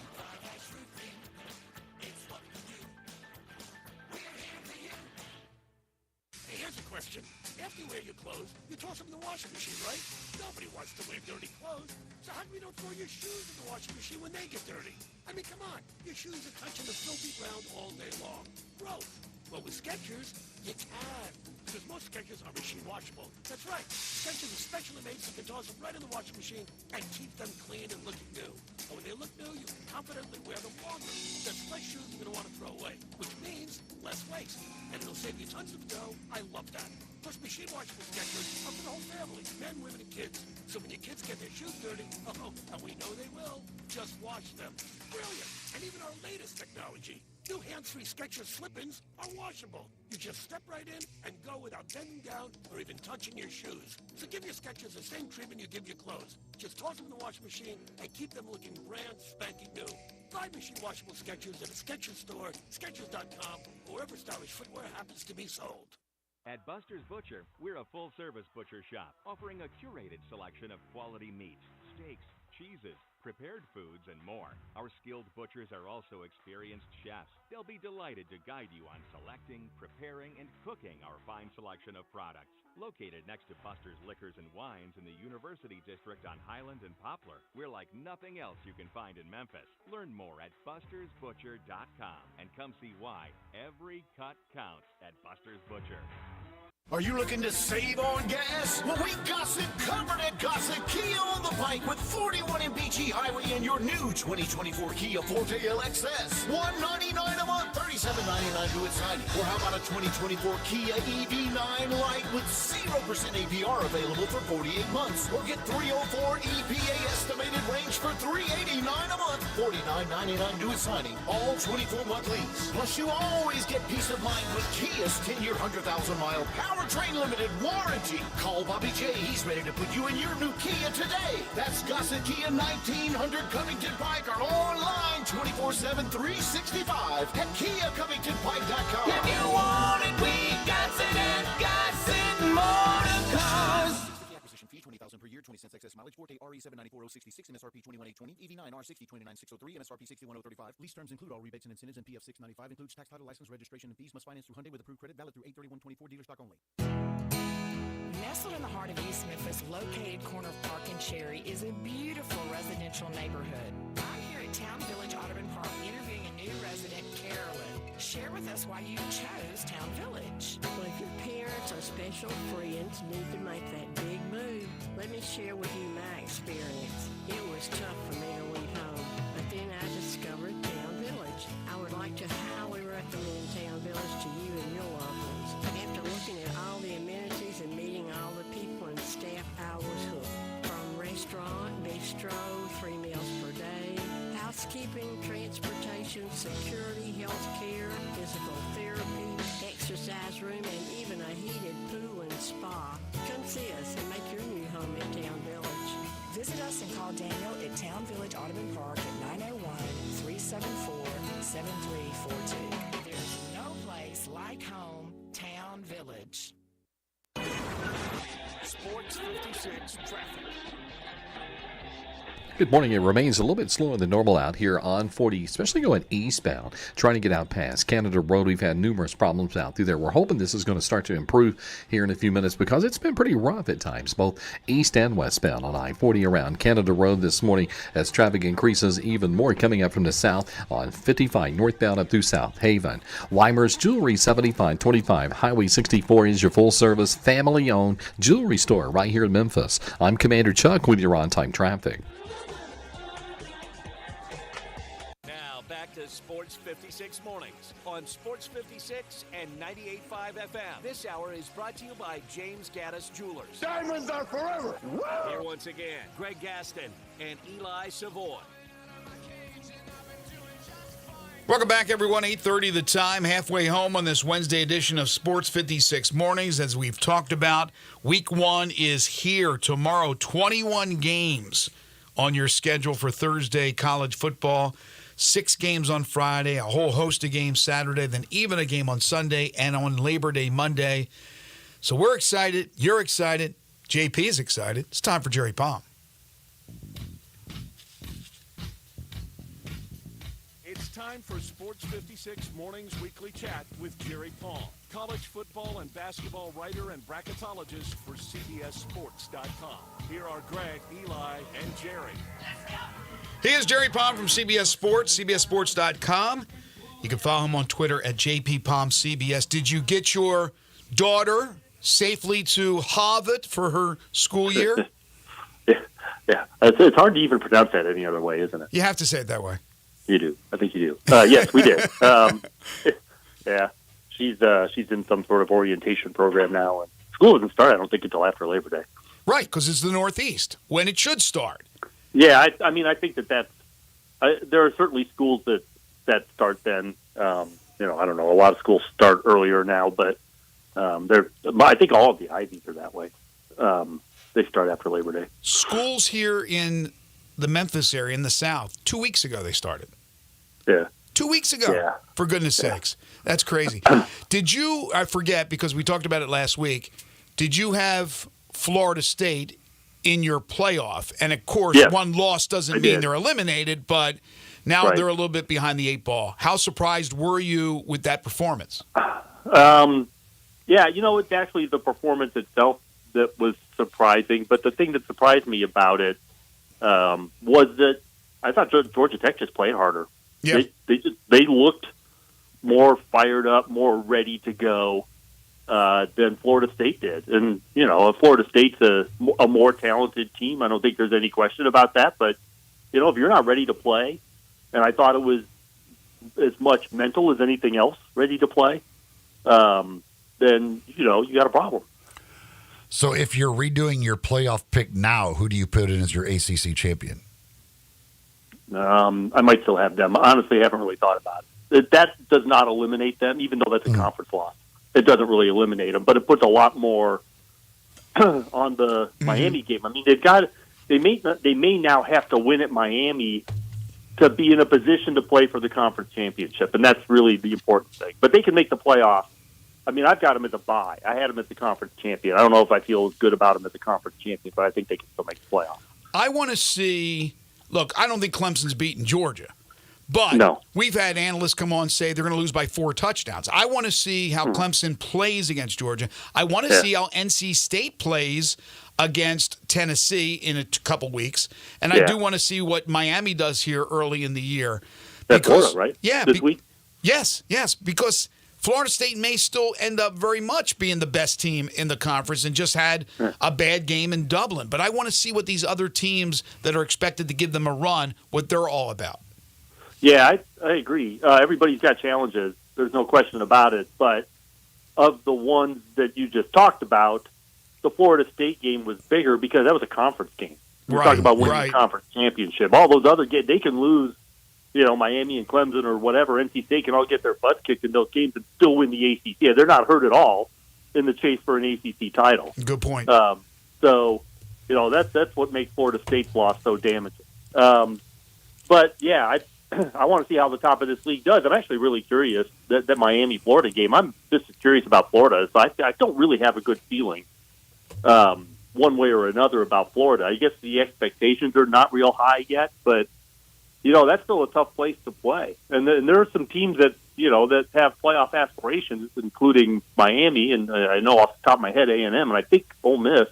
Hey, here's a question. After you wear your clothes, you toss them in the washing machine, right? Nobody wants to wear dirty clothes. So how come you don't throw your shoes in the washing machine when they get dirty? I mean, come on. Your shoes are touching the filthy ground all day long. Gross. Well, with Skechers, you can. Because most Skechers are machine washable. That's right. Skechers are specially made so you can toss them right in the washing machine and keep them clean and looking new. And when they look new, you can confidently wear them longer. That's less shoes you're going to want to throw away, which means less waste. And it'll save you tons of dough. I love that. Plus, machine washable Skechers are for the whole family, men, women, and kids. So when your kids get their shoes dirty, and we know they will, just wash them. Brilliant. And even our latest technology, new hands-free Skechers slip-ins are washable. You just step right in and go without bending down or even touching your shoes. So give your Skechers the same treatment you give your clothes. Just toss them in the washing machine and keep them looking brand spanking new. Buy machine washable Skechers at a Skechers store, Skechers.com, or wherever stylish footwear happens to be sold. At Buster's Butcher, we're a full-service butcher shop offering a curated selection of quality meats, steaks, cheeses, prepared foods, and more. Our skilled butchers are also experienced chefs. They'll be delighted to guide you on selecting, preparing, and cooking our fine selection of products. Located next to Buster's Liquors and Wines in the University District on Highland and Poplar, we're like nothing else you can find in Memphis. Learn more at bustersbutcher.com and come see why every cut counts at Buster's Butcher. Are you looking to save on gas? Well, we got it covered at Gossett Kia on the Pike with 41 in Beachy Highway and your new 2024 Kia Forte LXS. $199 a month, $37.99 to its side. Or how about a 2024 Kia EV9 Lite with 0% APR available for 48 months? Or get 304 EPA estimated range for $389 a month, $49.99 to its signing. All 24-month lease. Plus, you always get peace of mind with Kia's 10-year, 100,000-mile powertrain limited warranty. Call Bobby J. He's ready to put you in your new Kia today. That's Gossett Kia 1900 Covington Pike or online 24/7 365 at KiaCovingtonPike.com. If you want it, we got it at Gossett Motor Cars. Acquisition fee $20,000 per year, 20 cents excess mileage. Forte RE 794-066, MSRP 21820, EV9 R60 29603, MSRP 61035. Lease terms include all rebates and incentives, and PF 695 includes tax, title, license, registration, and fees. Must finance through Hyundai with approved credit, valid through 8/31/24. Dealer stock only. Nestled in the heart of East Memphis, located corner of Park and Cherry, is a beautiful residential neighborhood. I'm here at Town Village Audubon Park interviewing a new resident, Carolyn. Share with us why you chose Town Village. Well, if your parents or special friends need to make that big move, let me share with you my experience. It was tough for me to leave home, but then I discovered Town Village. I would like to highly recommend Town Village to you and your loved ones. After looking bookkeeping, transportation, security, health care, physical therapy, exercise room, and even a heated pool and spa. Come see us and make your new home in Town Village. Visit us and call Daniel at Town Village Audubon Park at 901-374-7342. There's no place like home, Town Village. Sports 56 traffic. Good morning. It remains a little bit slower than normal out here on 40, especially going eastbound, trying to get out past Canada Road. We've had numerous problems out through there. We're hoping this is going to start to improve here in a few minutes because it's been pretty rough at times, both east and westbound on I-40 around Canada Road this morning as traffic increases even more coming up from the south on 55 northbound up through South Haven. Weimer's Jewelry 7525 Highway 64 is your full-service, family-owned jewelry store right here in Memphis. I'm Commander Chuck with your on-time traffic. Back to Sports 56 mornings on Sports 56 and 98.5 FM. This hour is brought to you by James Gaddis Jewelers. Diamonds are forever. Here once again, Greg Gaston and Eli Savoy. Welcome back, everyone. 8:30 the time, halfway home on this Wednesday edition of Sports 56 Mornings. As we've talked about, Week 1 is here tomorrow. 21 games on your schedule for Thursday college football. 6 games on Friday, a whole host of games Saturday, then even a game on Sunday and on Labor Day Monday. So we're excited. You're excited. JP is excited. It's time for Jerry Palm. It's time for Sports 56 Mornings Weekly Chat with Jerry Palm, college football and basketball writer and bracketologist for CBSSports.com. Here are Greg, Eli, and Jerry. He is Jerry Palm from CBS Sports, CBSSports.com. You can follow him on Twitter at JPPalmCBS. Did you get your daughter safely to Harvard for her school year? Yeah. It's hard to even pronounce that any other way, isn't it? You have to say it that way. You do. I think you do. Yes, we did. Yeah. She's in some sort of orientation program now, and school doesn't start, I don't think, until after Labor Day. Right, because it's the Northeast, when it should start. Yeah, I mean, I think there are certainly schools that start then. I don't know. A lot of schools start earlier now, but I think all of the Ivies are that way. They start after Labor Day. Schools here in the Memphis area, in the South, 2 weeks ago they started. Yeah. 2 weeks ago, yeah. For goodness sakes. That's crazy. Did you, I forget because we talked about it last week, did you have Florida State in your playoff? And of course, yes, one loss doesn't mean they're eliminated, but now they're a little bit behind the 8 ball. How surprised were you with that performance? Yeah, it's actually the performance itself that was surprising. But the thing that surprised me about it was that I thought Georgia Tech just played harder. Yeah. They looked more fired up, more ready to go than Florida State did. And, Florida State's a more talented team. I don't think there's any question about that. But, if you're not ready to play, and I thought it was as much mental as anything else ready to play, then, you got a problem. So if you're redoing your playoff pick now, who do you put in as your ACC champion? I might still have them. Honestly, I haven't really thought about it. That does not eliminate them, even though that's a conference loss. It doesn't really eliminate them, but it puts a lot more on the Miami game. I mean, they may now have to win at Miami to be in a position to play for the conference championship, and that's really the important thing. But they can make the playoff. I mean, I've got them as a bye. I had them as the conference champion. I don't know if I feel as good about them as the conference champion, but I think they can still make the playoff. I want to see. Look, I don't think Clemson's beaten Georgia. But we've had analysts come on and say they're going to lose by 4 touchdowns. I want to see how Clemson plays against Georgia. I want to see how NC State plays against Tennessee in a couple weeks. And I do want to see what Miami does here early in the year. That's Florida, right? Yeah. This week? Yes, because Florida State may still end up very much being the best team in the conference and just had a bad game in Dublin. But I want to see what these other teams that are expected to give them a run, what they're all about. Yeah, I agree. Everybody's got challenges. There's no question about it. But of the ones that you just talked about, the Florida State game was bigger because that was a conference game. We're talking about winning the conference championship. All those other games, they can lose Miami and Clemson or whatever, NC State can all get their butts kicked in those games and still win the ACC. Yeah, they're not hurt at all in the chase for an ACC title. Good point. So, that's what makes Florida State's loss so damaging. But yeah, I want to see how the top of this league does. I'm actually really curious that Miami-Florida game. I'm just as curious about Florida. So I don't really have a good feeling one way or another about Florida. I guess the expectations are not real high yet, but that's still a tough place to play. And there are some teams that that have playoff aspirations, including Miami, and I know off the top of my head A&M, and I think Ole Miss,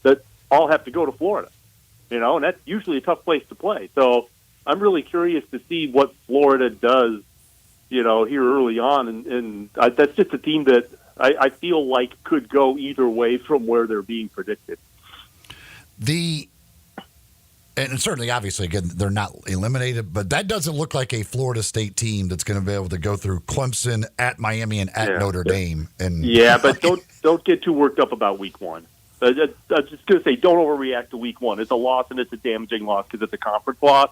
that all have to go to Florida. And that's usually a tough place to play. So I'm really curious to see what Florida does, here early on. And that's just a team that I feel like could go either way from where they're being predicted. And certainly, obviously, again, they're not eliminated, but that doesn't look like a Florida State team that's going to be able to go through Clemson, at Miami, and at Notre Dame. And but don't get too worked up about week one. I'm just going to say, don't overreact to week one. It's a loss, and it's a damaging loss because it's a conference loss.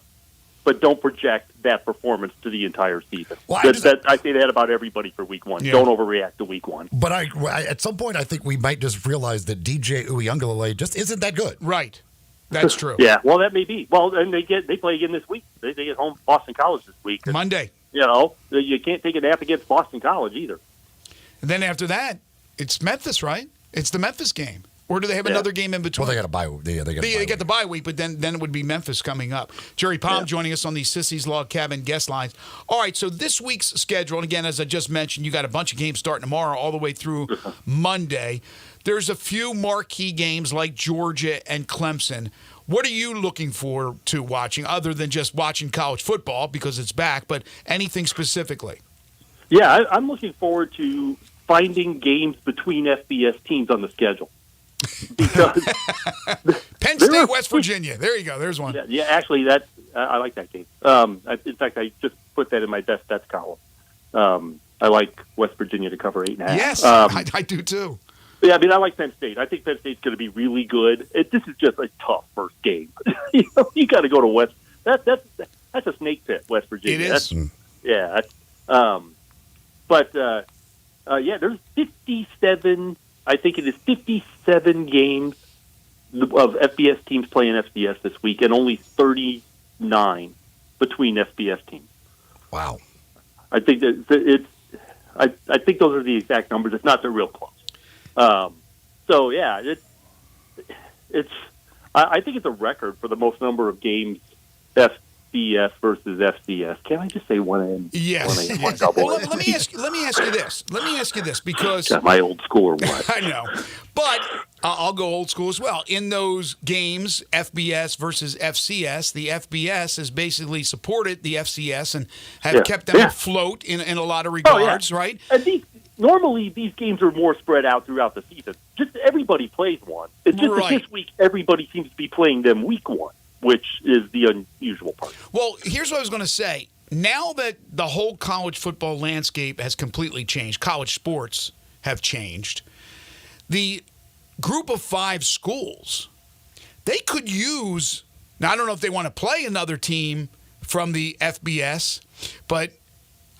But don't project that performance to the entire season. Well, I say that about everybody for week one. Yeah. Don't overreact to week one. But at some point, I think we might just realize that DJ Uiagalelei just isn't that good. Right. That's true. Yeah, well, that may be. Well, and they play again this week. They get home Boston College this week. Monday. You can't take a nap against Boston College either. And then after that, it's Memphis, right? It's the Memphis game. Or do they have another game in between? Well, they got a bye week. They get the bye week, but then it would be Memphis coming up. Jerry Palm joining us on the Sissy's Log Cabin guest lines. All right, so this week's schedule, and again, as I just mentioned, you got a bunch of games starting tomorrow all the way through Monday. There's a few marquee games like Georgia and Clemson. What are you looking forward to watching, other than just watching college football because it's back, but anything specifically? Yeah, I'm looking forward to finding games between FBS teams on the schedule. Because Penn State, West Virginia. There you go. There's one. Yeah, actually, I like that game. In fact, I just put that in my best bets column. I like West Virginia to cover 8.5. Yes, I do too. Yeah, I like Penn State. I think Penn State's going to be really good. This is just a tough first game. You got to go to West. That's a snake pit, West Virginia. It is. There's 57. I think it is 57 games of FBS teams playing FCS this week, and only 39 between FBS teams. Wow. I think that I think those are the exact numbers. If not, they're real close. I think it's a record for the most number of games FBS versus FCS. Can I just say one in? Yes. One double. Well, let me ask you this because got my old school or what? I know, but I'll go old school as well. In those games, FBS versus FCS, the FBS has basically supported the FCS and have kept them afloat in a lot of regards, right? And normally these games are more spread out throughout the season. Just everybody plays one. It's just that this week everybody seems to be playing them week one, which is the unusual part. Well, here's what I was going to say. Now that the whole college football landscape has completely changed, college sports have changed, the group of 5 schools, they could use, now I don't know if they want to play another team from the FBS, but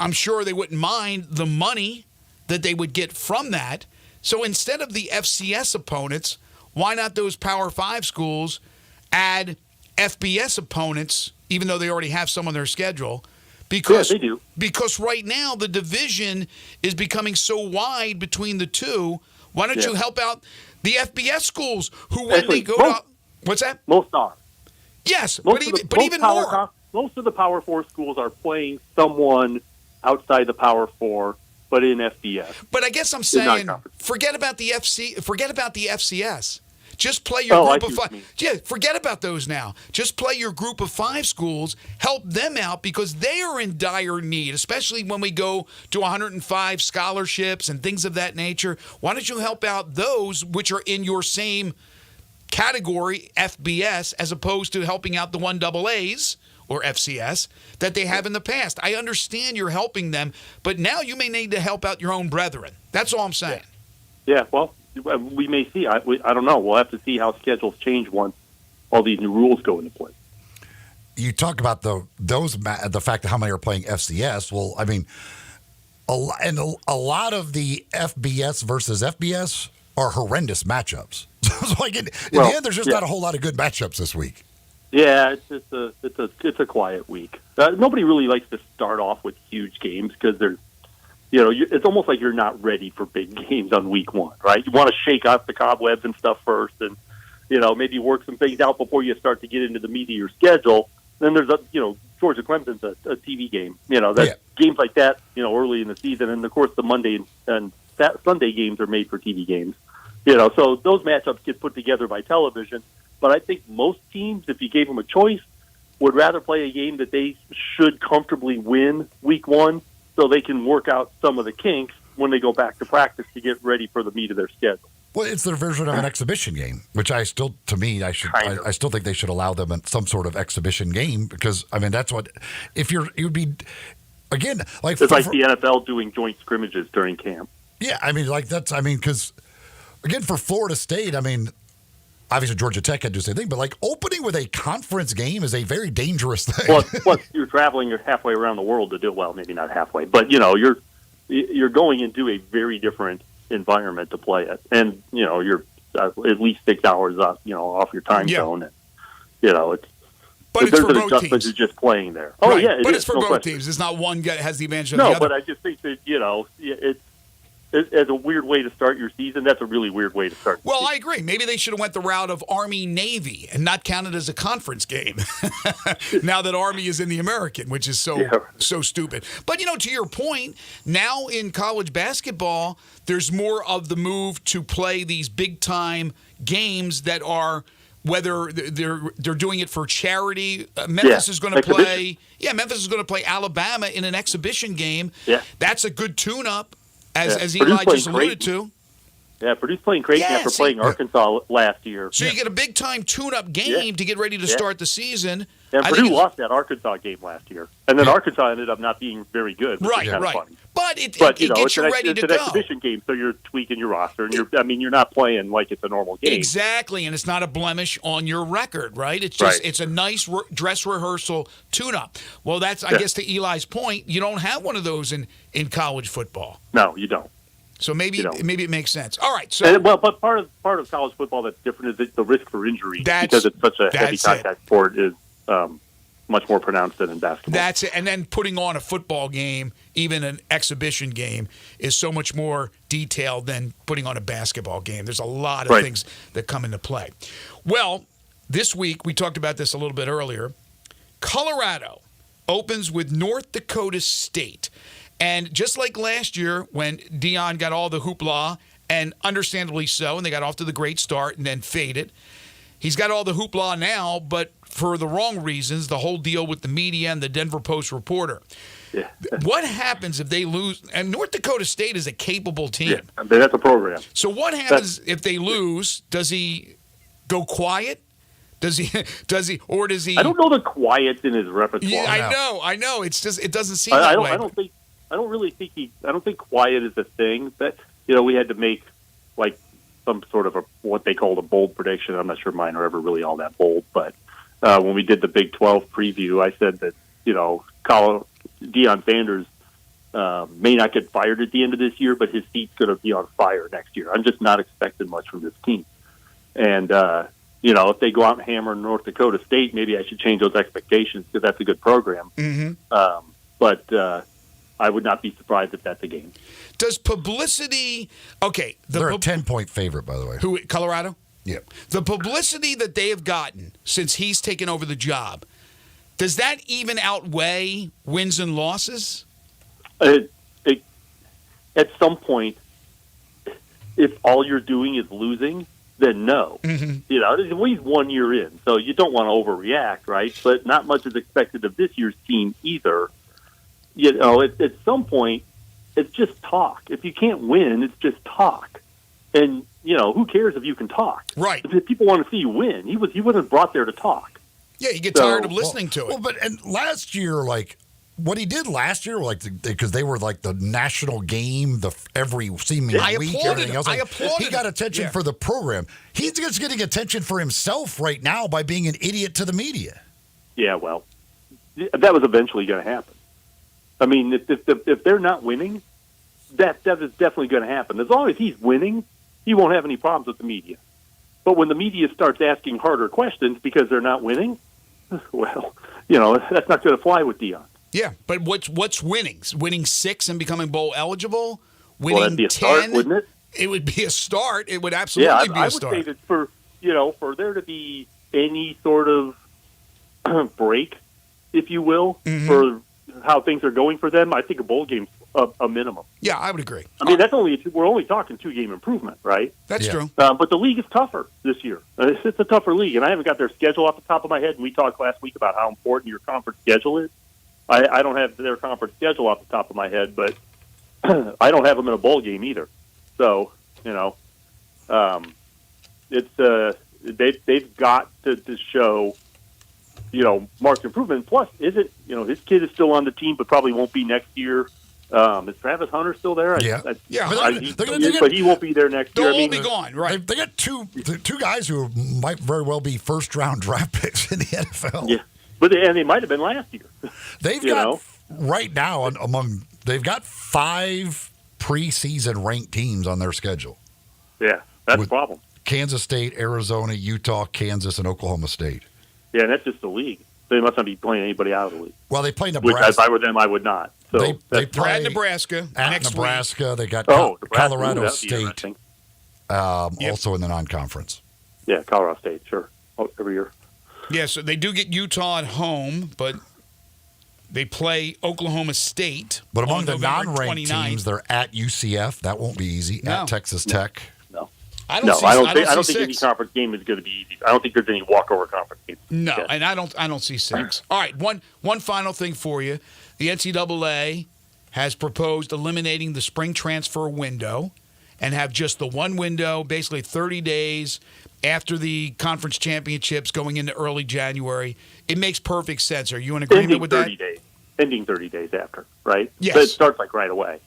I'm sure they wouldn't mind the money that they would get from that. So instead of the FCS opponents, why not those Power 5 schools add FBS opponents, even though they already have some on their schedule? Because they do. Because right now the division is becoming so wide between the two. Why don't you help out the FBS schools who, when they go to... What's that? Most are. Yes, but even more. Most of the Power 4 schools are playing someone outside the Power 4, but in FBS. But I guess I'm saying, forget about the FCS. Just play your group of 5. Yeah, forget about those now. Just play your group of 5 schools. Help them out because they are in dire need, especially when we go to 105 scholarships and things of that nature. Why don't you help out those which are in your same category, FBS, as opposed to helping out the 1AAs or FCS that they have in the past? I understand you're helping them, but now you may need to help out your own brethren. That's all I'm saying. Yeah, well, we may see. I don't know. We'll have to see how schedules change once all these new rules go into place. you talk about the fact that how many are playing FCS. Well, I mean, a lot of the FBS versus FBS are horrendous matchups. So like in the end, there's just not a whole lot of good matchups this week. Yeah, it's a quiet week. Nobody really likes to start off with huge games because there's, it's almost like you're not ready for big games on week one, right? You want to shake off the cobwebs and stuff first, and maybe work some things out before you start to get into the meat of your schedule. Then there's Georgia Clemson's a TV game. Games like that, early in the season, and of course the Monday and Sunday games are made for TV games. So those matchups get put together by television. But I think most teams, if you gave them a choice, would rather play a game that they should comfortably win week one, so they can work out some of the kinks when they go back to practice to get ready for the meat of their schedule. Well, it's their version of an exhibition game, which I still think they should allow them in some sort of exhibition game because I mean that's what you'd be again like it's like the NFL doing joint scrimmages during camp. Yeah, I mean because again for Florida State, I mean obviously Georgia Tech had to do the same thing, but like opening with a conference game is a very dangerous thing. Plus you're traveling, you're halfway around the world to do it. Well, maybe not halfway, but you're going into a very different environment to play it, and you're at least 6 hours off your time zone, and it's. But it's for both teams. You're just playing there. Oh right. Yeah, but it's for both teams. It's not one guy has the advantage of the other. No, but I just think that it's as a weird way to start your season. That's a really weird way to start. Well, I agree. Maybe they should have went the route of Army-Navy and not counted as a conference game. Now that Army is in the American, which is so stupid. But to your point, now in college basketball, there's more of the move to play these big time games that are. Whether they're doing it for charity, Memphis is going to play. Yeah, Memphis is going to play Alabama in an exhibition game. Yeah, that's a good tune-up, as Eli just alluded to. Yeah, Purdue's playing Creighton after playing Arkansas last year. So you get a big-time tune-up game to get ready to start the season. And Purdue lost that Arkansas game last year, and then Arkansas ended up not being very good. Right. Funny. But it gets you ready to go. It's an exhibition game, so you're tweaking your roster, and you're not playing like it's a normal game. Exactly, and it's not a blemish on your record, right? It's just it's a nice dress rehearsal tune-up. Well, that's I guess to Eli's point, you don't have one of those in college football. No, you don't. So maybe it makes sense. All right. So but part of college football that's different is the risk for injury because it's such a heavy contact sport is much more pronounced than in basketball. That's it. And then putting on a football game, even an exhibition game, is so much more detailed than putting on a basketball game. There's a lot of things that come into play. Well, this week, we talked about this a little bit earlier. Colorado opens with North Dakota State. And just like last year when Deion got all the hoopla, and understandably so, and they got off to the great start and then faded, he's got all the hoopla now, but for the wrong reasons, the whole deal with the media and the Denver Post reporter. Yeah. What happens if they lose? And North Dakota State is a capable team. Yeah, I mean, that's a program. So what happens if they lose? Does he go quiet? Does he? I don't know the quiet's in his repertoire. Yeah, I know. It's just it doesn't seem that way. I don't think quiet is a thing. But we had to make like some sort of what they called a bold prediction. I'm not sure mine are ever really all that bold, but when we did the Big 12 preview, I said that Deion Sanders may not get fired at the end of this year, but his seat's going to be on fire next year. I'm just not expecting much from this team. And if they go out and hammer North Dakota State, maybe I should change those expectations because that's a good program. Mm-hmm. But I would not be surprised if that's a game. Does publicity? Okay, they're a 10-point favorite, by the way. Who? Colorado? Yeah. The publicity that they have gotten since he's taken over the job, does that even outweigh wins and losses? At some point, if all you're doing is losing, then no. Mm-hmm. He's 1 year in, so you don't want to overreact, right? But not much is expected of this year's team either. At some point, it's just talk. If you can't win, it's just talk. And, who cares if you can talk? Right. If people want to see you win, he wasn't brought there to talk. Yeah, you get tired of listening to it. Well, and last year, what he did last year, because they were like the national game, every seeming week, everything else. I applauded. He got attention for the program. He's just getting attention for himself right now by being an idiot to the media. Yeah, well, that was eventually going to happen. I mean, if they're not winning, that is definitely going to happen. As long as he's winning, he won't have any problems with the media. But when the media starts asking harder questions because they're not winning, well, that's not going to fly with Deion. Yeah, but what's winning? Winning 6 and becoming bowl eligible? Well, Winning that'd be a 10? start, wouldn't it? It would be a start. It would absolutely be a start. I would say that for there to be any sort of break, if you will, for how things are going for them, I think a bowl game's a minimum. Yeah, I would agree. I mean, we're only talking 2-game improvement, right? That's true. But the league is tougher this year. It's a tougher league, and I haven't got their schedule off the top of my head. And we talked last week about how important your conference schedule is. I don't have their conference schedule off the top of my head, but I don't have them in a bowl game either. So they've got to show marked improvement. Plus, his kid is still on the team, but probably won't be next year. Is Travis Hunter still there? Yeah. But he won't be there next year. They'll all be gone, right? They got two guys who might very well be first-round draft picks in the NFL. Yeah, but they might have been last year. They've got right now they've got 5 preseason ranked teams on their schedule. Yeah, that's the problem. Kansas State, Arizona, Utah, Kansas, and Oklahoma State. Yeah, and that's just the league. They must not be playing anybody out of the league. Well, they play Nebraska. Which, if I were them, I would not. So they play Nebraska at next Nebraska. week. They got Nebraska. Colorado Ooh, State, also in the non-conference. Yeah, Colorado State, sure, every year. Yeah, so they do get Utah at home, but they play Oklahoma State. But among the November non-ranked 29th. teams, they're at UCF. That won't be easy. No. At Texas Tech. No. I don't see think any conference game is going to be easy. I don't think there's any walkover conference games. No, and I don't see 6. All right, one final thing for you. The NCAA has proposed eliminating the spring transfer window and have just the one window, basically 30 days after the conference championships going into early January. It makes perfect sense. Are you in agreement with that? Ending 30 days after, right? Yes. So it starts like right away.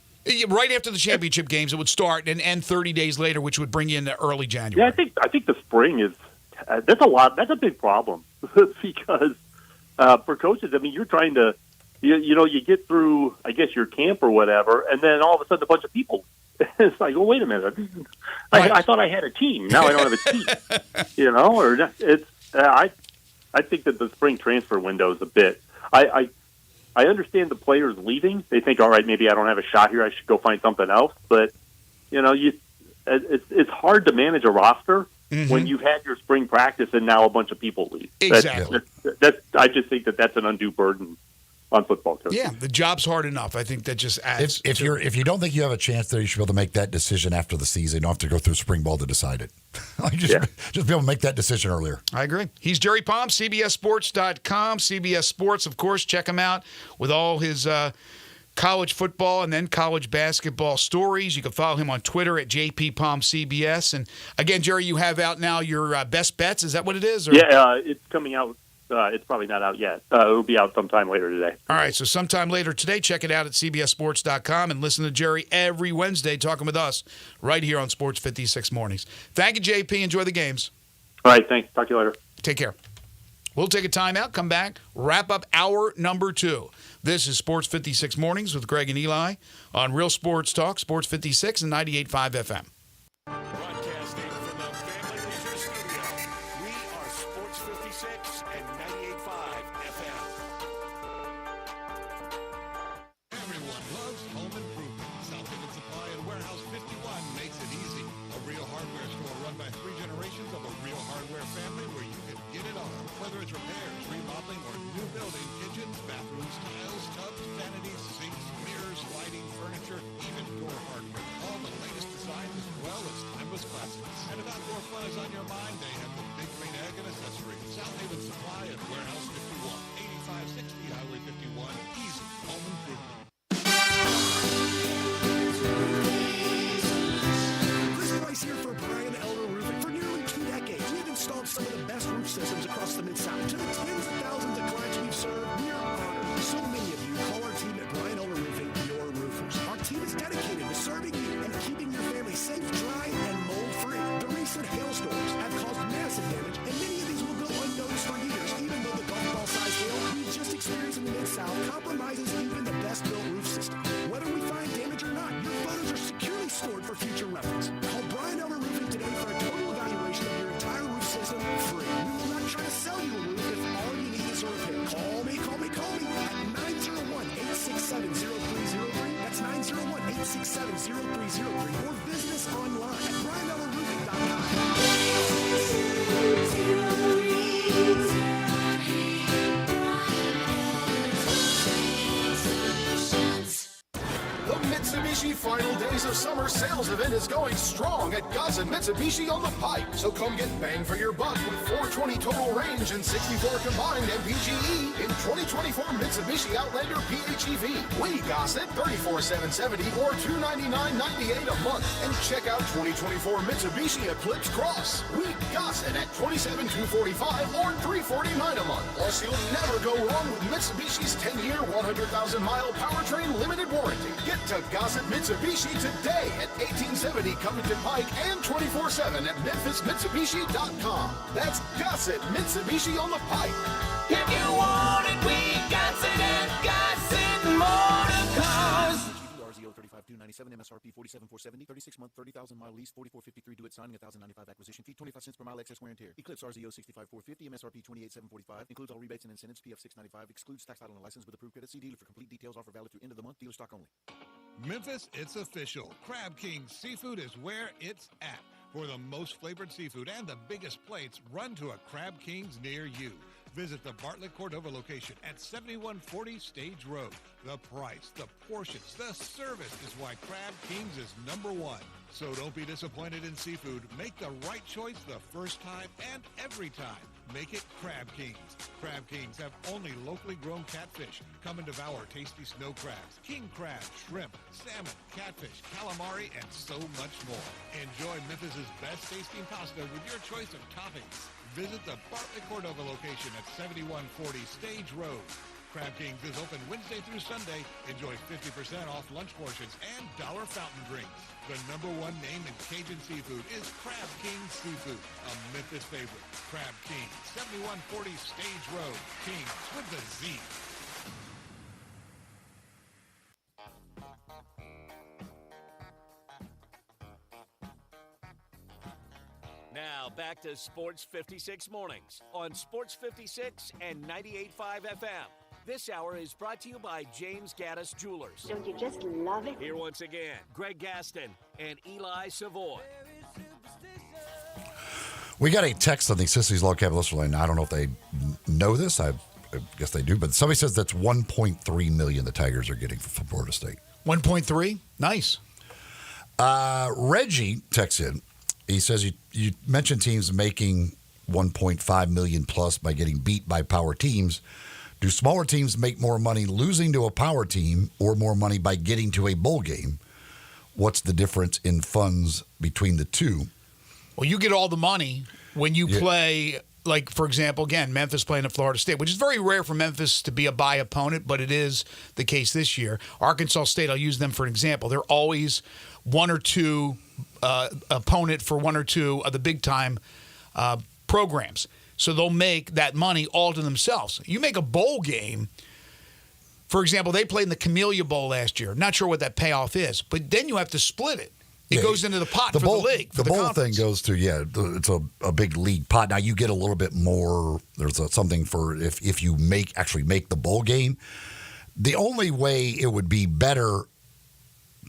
Right after the championship games, it would start and end 30 days later, which would bring you into early January. Yeah, I think the spring is that's a big problem because for coaches, I mean, you're trying to you get through, I guess, your camp or whatever, and then all of a sudden a bunch of people. It's like, well, wait a minute, I thought I had a team. Now I don't have a team. Or it's I think that the spring transfer window is a bit. I understand the players leaving. They think, all right, maybe I don't have a shot here. I should go find something else. But it's hard to manage a roster when you've had your spring practice and now a bunch of people leave. Exactly. I just think that's an undue burden on football coaches. Yeah, the job's hard enough. I think that just adds. If you don't think you have a chance there, you should be able to make that decision after the season. You don't have to go through spring ball to decide it. Just be able to make that decision earlier. I agree. He's Jerry Palm, CBSSports.com. CBS Sports, of course. Check him out with all his college football and then college basketball stories. You can follow him on Twitter at JPPalmCBS. And again, Jerry, you have out now your best bets. Is that what it is? Or? Yeah, it's coming out. It's probably not out yet. It'll be out sometime later today. All right, so sometime later today, check it out at CBSSports.com and listen to Jerry every Wednesday talking with us right here on Sports 56 Mornings. Thank you, JP. Enjoy the games. All right, thanks. Talk to you later. Take care. We'll take a timeout, come back, wrap up hour number 2. This is Sports 56 Mornings with Greg and Eli on Real Sports Talk, Sports 56 and 98.5 FM. Broadcasting from the Family Leisure Studio, we are Sports 56 and 98.5 FM. Everyone loves home improvement. South Haven Supply and Warehouse 51 makes it easy. A real hardware store run by 3 generations of a real hardware family where you can get it on. Whether it's repairs, remodeling, or new building, kitchens, bathrooms, tiles, tubs, vanities, sinks, mirrors, lighting, furniture, even door hardware. All the latest designs as well as timeless classics. And if outdoor fun is on your mind, they have the big green egg and accessories. South Haven Supply and Warehouse 51, 8560 Highway 51. Easy home improvement. Chris Price here for Brian Elder Roofing. For nearly 2 decades, we've installed some of the best roof systems across the Mid-South. To the tens of thousands of clients we've served, we are honored. So many of you call our team at Brian Elder Roofing your roofers. Our team is dedicated to serving you and keeping your family safe, dry, and mold-free. The recent hailstorms have caused massive damage, and many of these will go unnoticed for years, even though the South compromises even the best-built roof system. Whether we find damage or not, your photos are securely stored for future reference. Call Brian Elmer Roofing today for a total evaluation of your entire roof system free. We will not try to sell you a roof if all you need is a repair. Call me at 901-867-0303. That's 901-867-0303. Or visit us online at brianelmerroofing.com. The Mitsubishi Final Days of Summer sales event is going strong at Gossett Mitsubishi on the Pike. So come get bang for your buck with 420 total range and 64 combined MPGE in 2024 Mitsubishi Outlander PHEV. We Gossett 34,770 or $299.98 a month. And check out 2024 Mitsubishi Eclipse Cross. We Gossett at $27,245 or $349 a month. Plus, you'll never go wrong with Mitsubishi's 10-year, 100,000-mile powertrain limited warranty. Get to Gossett Mitsubishi today at 1870 Covington Pike and 24/7 at MemphisMitsubishi.com. That's Gossett Mitsubishi on the Pike. If you want it, we got it at Gossett Motor Cars. RZO 35,297, MSRP 47,470, 36-month, 30,000-mile lease, 44,53 due at signing, 1,095 acquisition fee, 25 cents per mile excess wear and tear. Eclipse RZO 65,450, MSRP 28,745, includes all rebates and incentives, PF 695, excludes tax title and license with approved credit. See dealer for complete details. Offer valid through end of the month. Dealer stock only. Memphis, it's official. Crab King's Seafood is where it's at. For the most flavored seafood and the biggest plates, run to a Crab King's near you. Visit the Bartlett Cordova location at 7140 Stage Road. The price, the portions, the service is why Crab King's is number one. So don't be disappointed in seafood. Make the right choice the first time and every time. Make it Crab King's. Crab King's have only locally grown catfish. Come and devour tasty snow crabs, king crab, shrimp, salmon, catfish, calamari, and so much more. Enjoy Memphis's best tasting pasta with your choice of toppings. Visit the Bartlett Cordova location at 7140 Stage Road. Crab King's is open Wednesday through Sunday. Enjoy 50% off lunch portions and dollar fountain drinks. The number one name in Cajun seafood is Crab King's Seafood, a Memphis favorite. Crab King's, 7140 Stage Road. King's with the Z. Now back to Sports 56 Mornings on Sports 56 and 98.5 FM. This hour is brought to you by James Gaddis Jewelers. Don't you just love it? Here once again, Greg Gaston and Eli Savoy. We got a text on the Sissy's Log Cabin listener line. I don't know if they know this. I guess they do, but somebody says that's $1.3 million the Tigers are getting from Florida State. 1.3? Nice. Reggie texts in. He says you mentioned teams making $1.5 million plus by getting beat by power teams. Do smaller teams make more money losing to a power team or more money by getting to a bowl game? What's the difference in funds between the two? Well, you get all the money when you play, like, for example, again, Memphis playing at Florida State, which is very rare for Memphis to be a bye opponent, but it is the case this year. Arkansas State, I'll use them for an example. They're always one or two opponent for one or two of the big-time programs. So they'll make that money all to themselves. You make a bowl game, for example, they played in the Camellia Bowl last year. Not sure what that payoff is, but then you have to split it. It goes into the pot for the league. For the bowl thing goes to, it's a big league pot. Now you get a little bit more. There's something for if you actually make the bowl game. The only way it would be better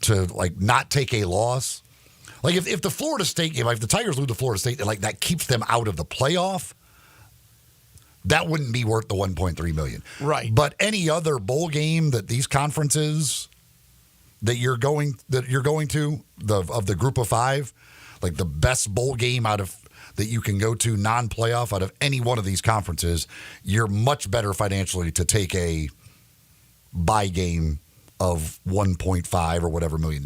to not take a loss, if the Florida State game, if the Tigers lose to Florida State, that keeps them out of the playoff. That wouldn't be worth the $1.3 million. Right. But any other bowl game that these conferences that you're going to of the group of five, the best bowl game that you can go to non-playoff out of any one of these conferences, you're much better financially to take a bye game of 1.5 or whatever $1 million.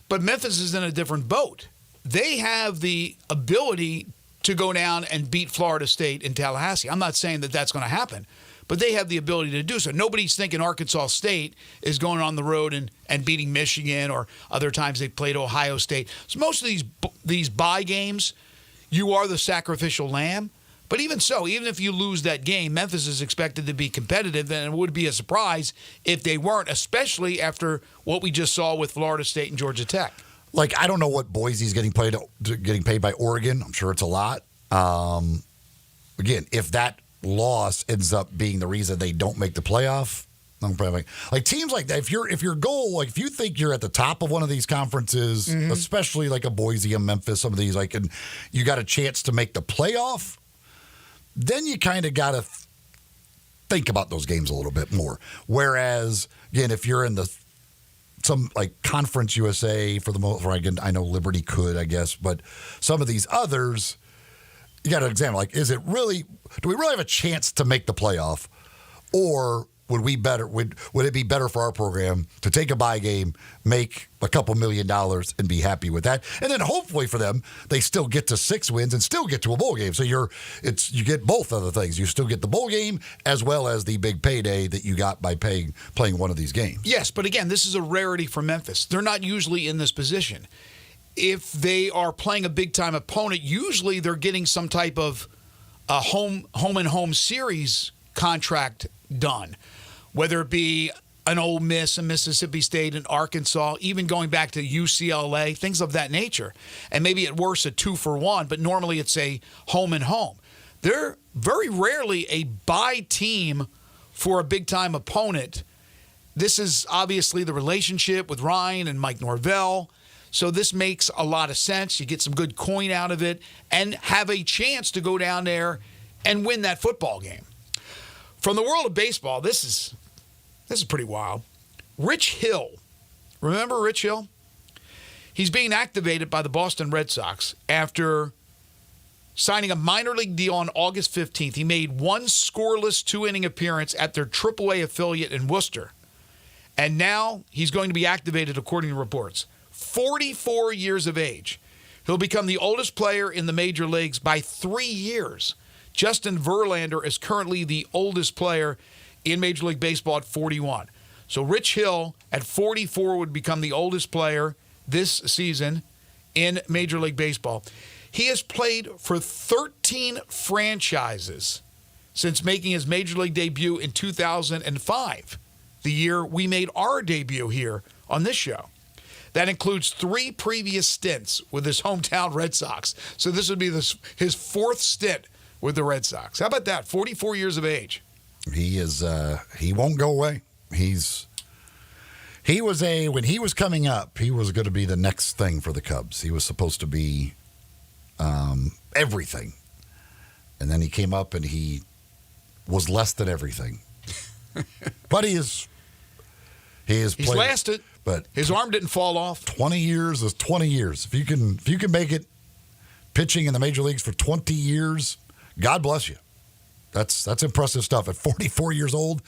But Memphis is in a different boat. They have the ability to go down and beat Florida State in Tallahassee. I'm not saying that that's going to happen, but they have the ability to do so. Nobody's thinking Arkansas State is going on the road and beating Michigan, or other times they played Ohio State. So most of these bye games, you are the sacrificial lamb, But even so, even if you lose that game, Memphis is expected to be competitive, and it would be a surprise if they weren't, especially after what we just saw with Florida State and Georgia Tech. Like, I don't know what Boise's getting paid by Oregon. I'm sure it's a lot. Again, if that loss ends up being the reason they don't make the playoff, I'm probably like teams like that. If your goal, like if you think you're at the top of one of these conferences, especially like a Boise and Memphis, some of these, like, and you got a chance to make the playoff, then you kind of got to think about those games a little bit more. Whereas, again, if you're in some like Conference USA for the most, I know Liberty could, I guess, but some of these others, you got to examine, like, do we really have a chance to make the playoff? Or would it be better for our program to take a bye game, make a couple $1 million and be happy with that? And then hopefully for them, they still get to 6 wins and still get to a bowl game. So you get both of the things. You still get the bowl game as well as the big payday that you got by playing one of these games. Yes, but again, this is a rarity for Memphis. They're not usually in this position. If they are playing a big-time opponent, usually they're getting some type of a home series contract done, whether it be an Ole Miss, a Mississippi State, an Arkansas, even going back to UCLA, things of that nature. And maybe at worst a 2-for-1, but normally it's a home and home. They're very rarely a bye team for a big-time opponent. This is obviously the relationship with Ryan and Mike Norvell. So this makes a lot of sense. You get some good coin out of it and have a chance to go down there and win that football game. From the world of baseball, this is pretty wild. Rich Hill. Remember Rich Hill? He's being activated by the Boston Red Sox after signing a minor league deal on August 15th. He made one scoreless 2-inning appearance at their AAA affiliate in Worcester. And now he's going to be activated according to reports. 44 years of age. He'll become the oldest player in the major leagues by 3 years. Justin Verlander is currently the oldest player in Major League Baseball at 41. So Rich Hill at 44 would become the oldest player this season in Major League Baseball. He has played for 13 franchises since making his Major League debut in 2005, the year we made our debut here on this show. That includes 3 previous stints with his hometown Red Sox. So this would be his 4th stint with the Red Sox. How about that? 44 years of age. He won't go away. When he was coming up, he was going to be the next thing for the Cubs. He was supposed to be everything. And then he came up and he was less than everything. But he's lasted. But his arm didn't fall off. 20 years is 20 years. If you can make it pitching in the major leagues for 20 years, God bless you. That's impressive stuff. At 44 years old,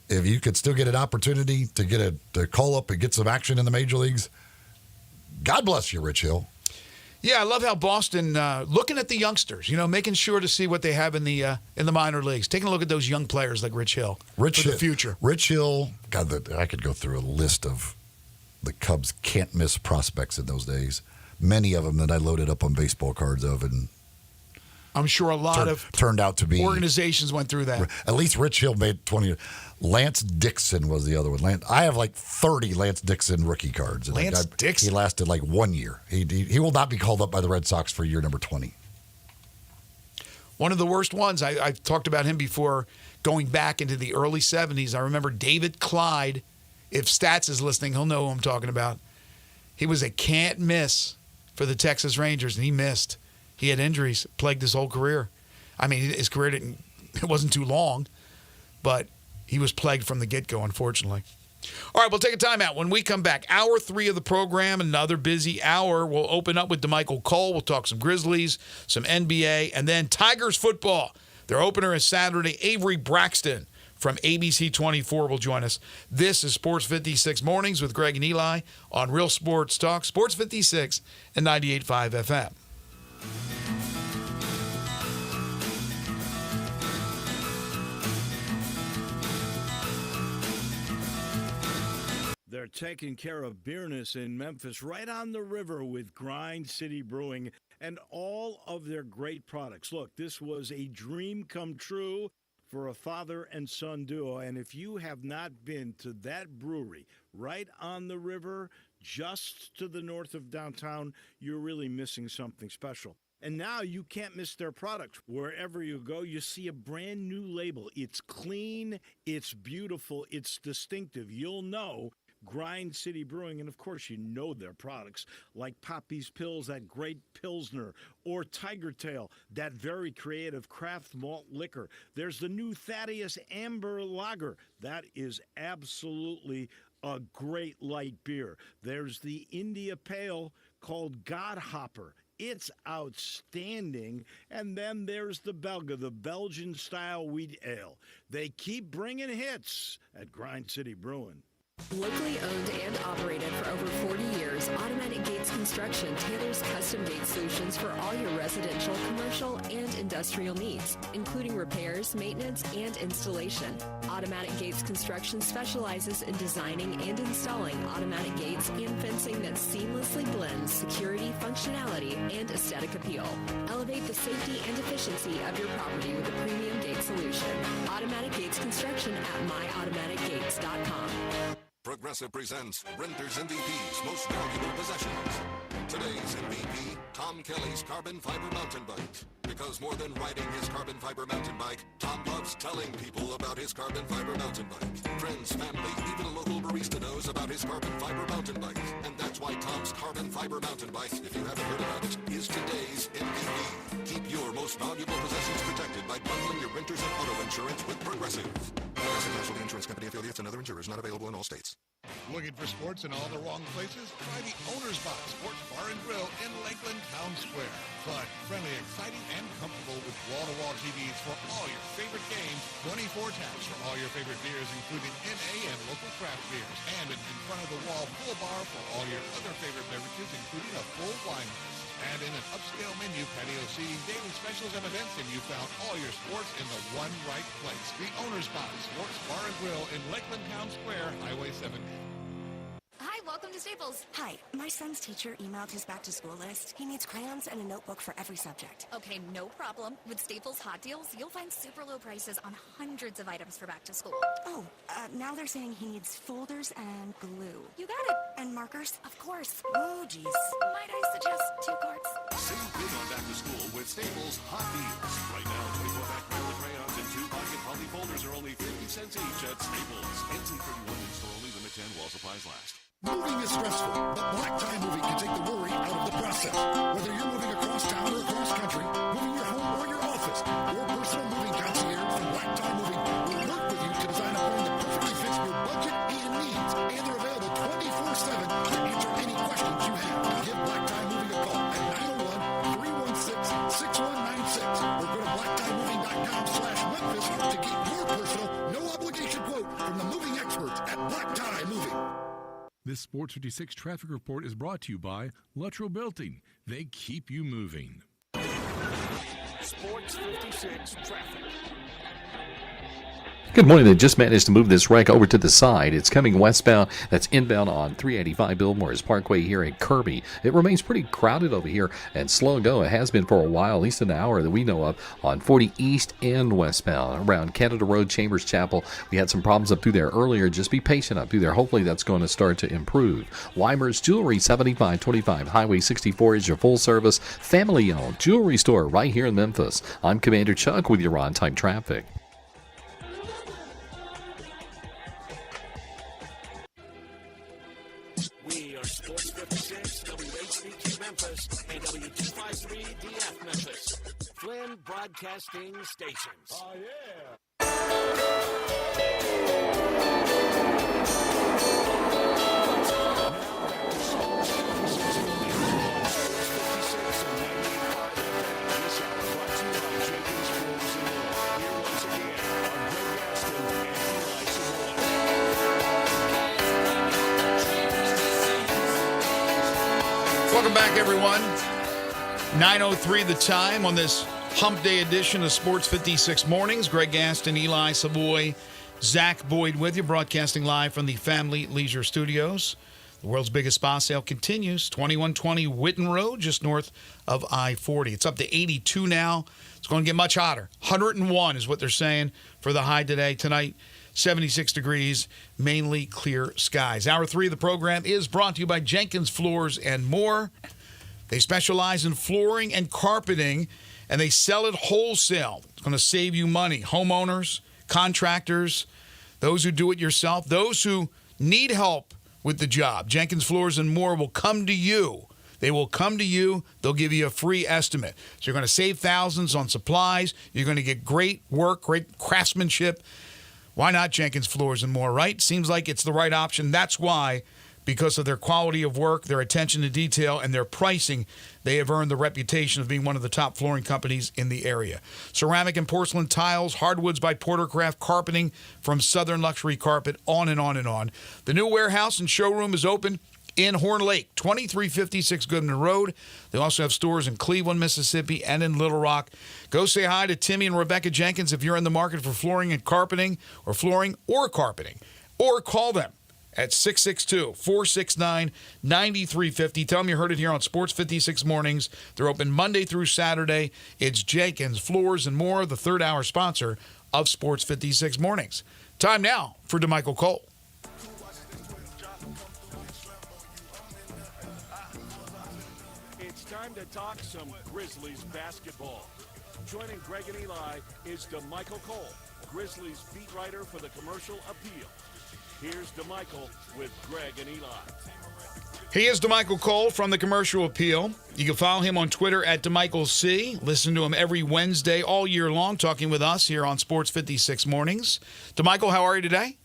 if you could still get an opportunity to call up and get some action in the major leagues, God bless you, Rich Hill. Yeah, I love how Boston looking at the youngsters, making sure to see what they have in the minor leagues, taking a look at those young players like Rich Hill for the future. Rich Hill, God, I could go through a list of the Cubs can't miss prospects in those days. Many of them that I loaded up on baseball cards of, and I'm sure a lot turned out to be organizations went through that. At least Rich Hill made 20. Lance Dixon was the other one. I have like 30 Lance Dixon rookie cards. Lance Dixon. He lasted like 1 year. He will not be called up by the Red Sox for year number 20. One of the worst ones. I've talked about him before, going back into the early 70s. I remember David Clyde. If Stats is listening, he'll know who I'm talking about. He was a can't miss for the Texas Rangers, and he missed. He had injuries, plagued his whole career. I mean, his career it wasn't too long, but he was plagued from the get-go, unfortunately. All right, we'll take a timeout. When we come back, hour 3 of the program, another busy hour. We'll open up with DeMichael Cole. We'll talk some Grizzlies, some NBA, and then Tigers football. Their opener is Saturday. Avery Braxton from ABC 24 will join us. This is Sports 56 Mornings with Greg and Eli on Real Sports Talk, Sports 56 and 98.5 FM. They're taking care of business in Memphis right on the river with Grind City Brewing and all of their great products. Look, this was a dream come true for a father and son duo. And if you have not been to that brewery right on the river, just to the north of downtown, you're really missing something special. And now you can't miss their products. Wherever you go, you see a brand new label. It's clean, it's beautiful, it's distinctive. You'll know Grind City Brewing, and of course you know their products like Poppy's Pills, that great Pilsner, or Tiger Tail, that very creative craft malt liquor. There's the new Thaddeus Amber Lager. That is absolutely a great light beer. There's the India Pale called Godhopper. It's outstanding. And then there's the Belga, the Belgian-style wheat ale. They keep bringing hits at Grind City Brewing. Locally owned and operated for over 40 years, Automatic Gates Construction tailors custom gate solutions for all your residential, commercial, and industrial needs, including repairs, maintenance, and installation. Automatic Gates Construction specializes in designing and installing automatic gates and fencing that seamlessly blends security, functionality, and aesthetic appeal. Elevate the safety and efficiency of your property with a premium gate solution. Automatic Gates Construction at myautomaticgates.com. Progressive presents Renter's MVP's Most Valuable Possessions. Today's MVP, Tom Kelly's carbon fiber mountain bike. Because more than riding his carbon fiber mountain bike, Tom loves telling people about his carbon fiber mountain bike. Friends, family, even a local barista knows about his carbon fiber mountain bike. And that's why Tom's carbon fiber mountain bike, if you haven't heard about it, is today's MVP. Keep your most valuable possessions protected by bundling your renters and auto insurance with Progressive. Progressive Casualty Insurance Company affiliates and other insurers not available in all states. Looking for sports in all the wrong places? Try the Owner's Box Sports Bar and Grill in Lakeland Town Square. Fun, friendly, exciting, and comfortable with wall-to-wall TVs for all your favorite games, 24 taps for all your favorite beers, including NA and local craft beers, and an in-front-of-the-wall full bar for all your other favorite beverages, including a full wine list. And in an upscale menu, patio seating, daily specials, and events, and you found all your sports in the one right place. The Owner's Box Sports Bar and Grill in Lakeland Town Square, Highway 70. Hi, welcome to Staples. Hi, my son's teacher emailed his back-to-school list. He needs crayons and a notebook for every subject. Okay, no problem. With Staples Hot Deals, you'll find super low prices on hundreds of items for back to school. Oh, now they're saying he needs folders and glue. You got it. And markers? Of course. Oh, geez. Might I suggest 2 cards? Save big on back to school with Staples Hot Deals. Right now, 24-pack Crayola crayons and 2 pocket poly folders are only 50 cents each at Staples. NC31 in store only, limit 10 while supplies last. Moving is stressful, but Black Tie Moving can take the worry out of the process. Whether you're moving across town or across country, moving your home or your office, your personal moving concierge from Black Tie Moving will work with you to design a plan that perfectly fits your budget and needs. And they're available 24/7 to answer any questions you have. Give Black Tie Moving a call at 901-316-6196 or go to blacktiemoving.com/Memphis to get your personal, no-obligation quote from the moving experts at Black Tie Moving. This Sports 56 traffic report is brought to you by Luttrell Building. They keep you moving. Sports 56 traffic. Good morning. They just managed to move this wreck over to the side. It's coming westbound. That's inbound on 385 Billmores Parkway here in Kirby. It remains pretty crowded over here and slow go. It has been for a while, at least an hour that we know of, on 40 east and westbound. Around Canada Road, Chambers Chapel, we had some problems up through there earlier. Just be patient up through there. Hopefully that's going to start to improve. Weimer's Jewelry, 7525 Highway 64 is your full-service, family-owned jewelry store right here in Memphis. I'm Commander Chuck with your on-time traffic. We are Sports 56, WHBQ Memphis, and W253DF Memphis. Flynn Broadcasting Stations. Oh, Welcome back, everyone. 9:03 the time on this Hump Day edition of Sports 56 Mornings. Greg Gaston, Eli Savoy, Zach Boyd with you, broadcasting live from the Family Leisure Studios. The world's biggest spa sale continues. 2120 Witten Road, just north of I-40. It's up to 82 now. It's going to get much hotter. 101 is what they're saying for the high today. Tonight, 76 degrees, mainly clear skies. Hour 3 of the program is brought to you by Jenkins Floors and More. They specialize in flooring and carpeting, and they sell it wholesale. It's going to save you money. Homeowners, contractors, those who do it yourself, those who need help with the job. Jenkins Floors and More will come to you. They will come to you. They'll give you a free estimate. So you're going to save thousands on supplies. You're going to get great work, great craftsmanship. Why not Jenkins Floors and More, right? Seems like it's the right option. That's why, because of their quality of work, their attention to detail, and their pricing, they have earned the reputation of being one of the top flooring companies in the area. Ceramic and porcelain tiles, hardwoods by Portercraft, carpeting from Southern Luxury Carpet, on and on and on. The new warehouse and showroom is open in Horn Lake, 2356 Goodman Road. They also have stores in Cleveland, Mississippi, and in Little Rock. Go say hi to Timmy and Rebecca Jenkins if you're in the market for flooring and carpeting, or flooring or carpeting, or call them at 662-469-9350. Tell them you heard it here on Sports 56 Mornings. They're open Monday through Saturday. It's Jenkins Floors and More, the third-hour sponsor of Sports 56 Mornings. Time now for DeMichael Cole. It's time to talk some Grizzlies basketball. Joining Greg and Eli is DeMichael Cole, Grizzlies beat writer for the Commercial Appeal. Here's DeMichael with Greg and Eli. He is DeMichael Cole from the Commercial Appeal. You can follow him on Twitter at DeMichaelC. Listen to him every Wednesday all year long, talking with us here on Sports 56 Mornings. DeMichael, how are you today?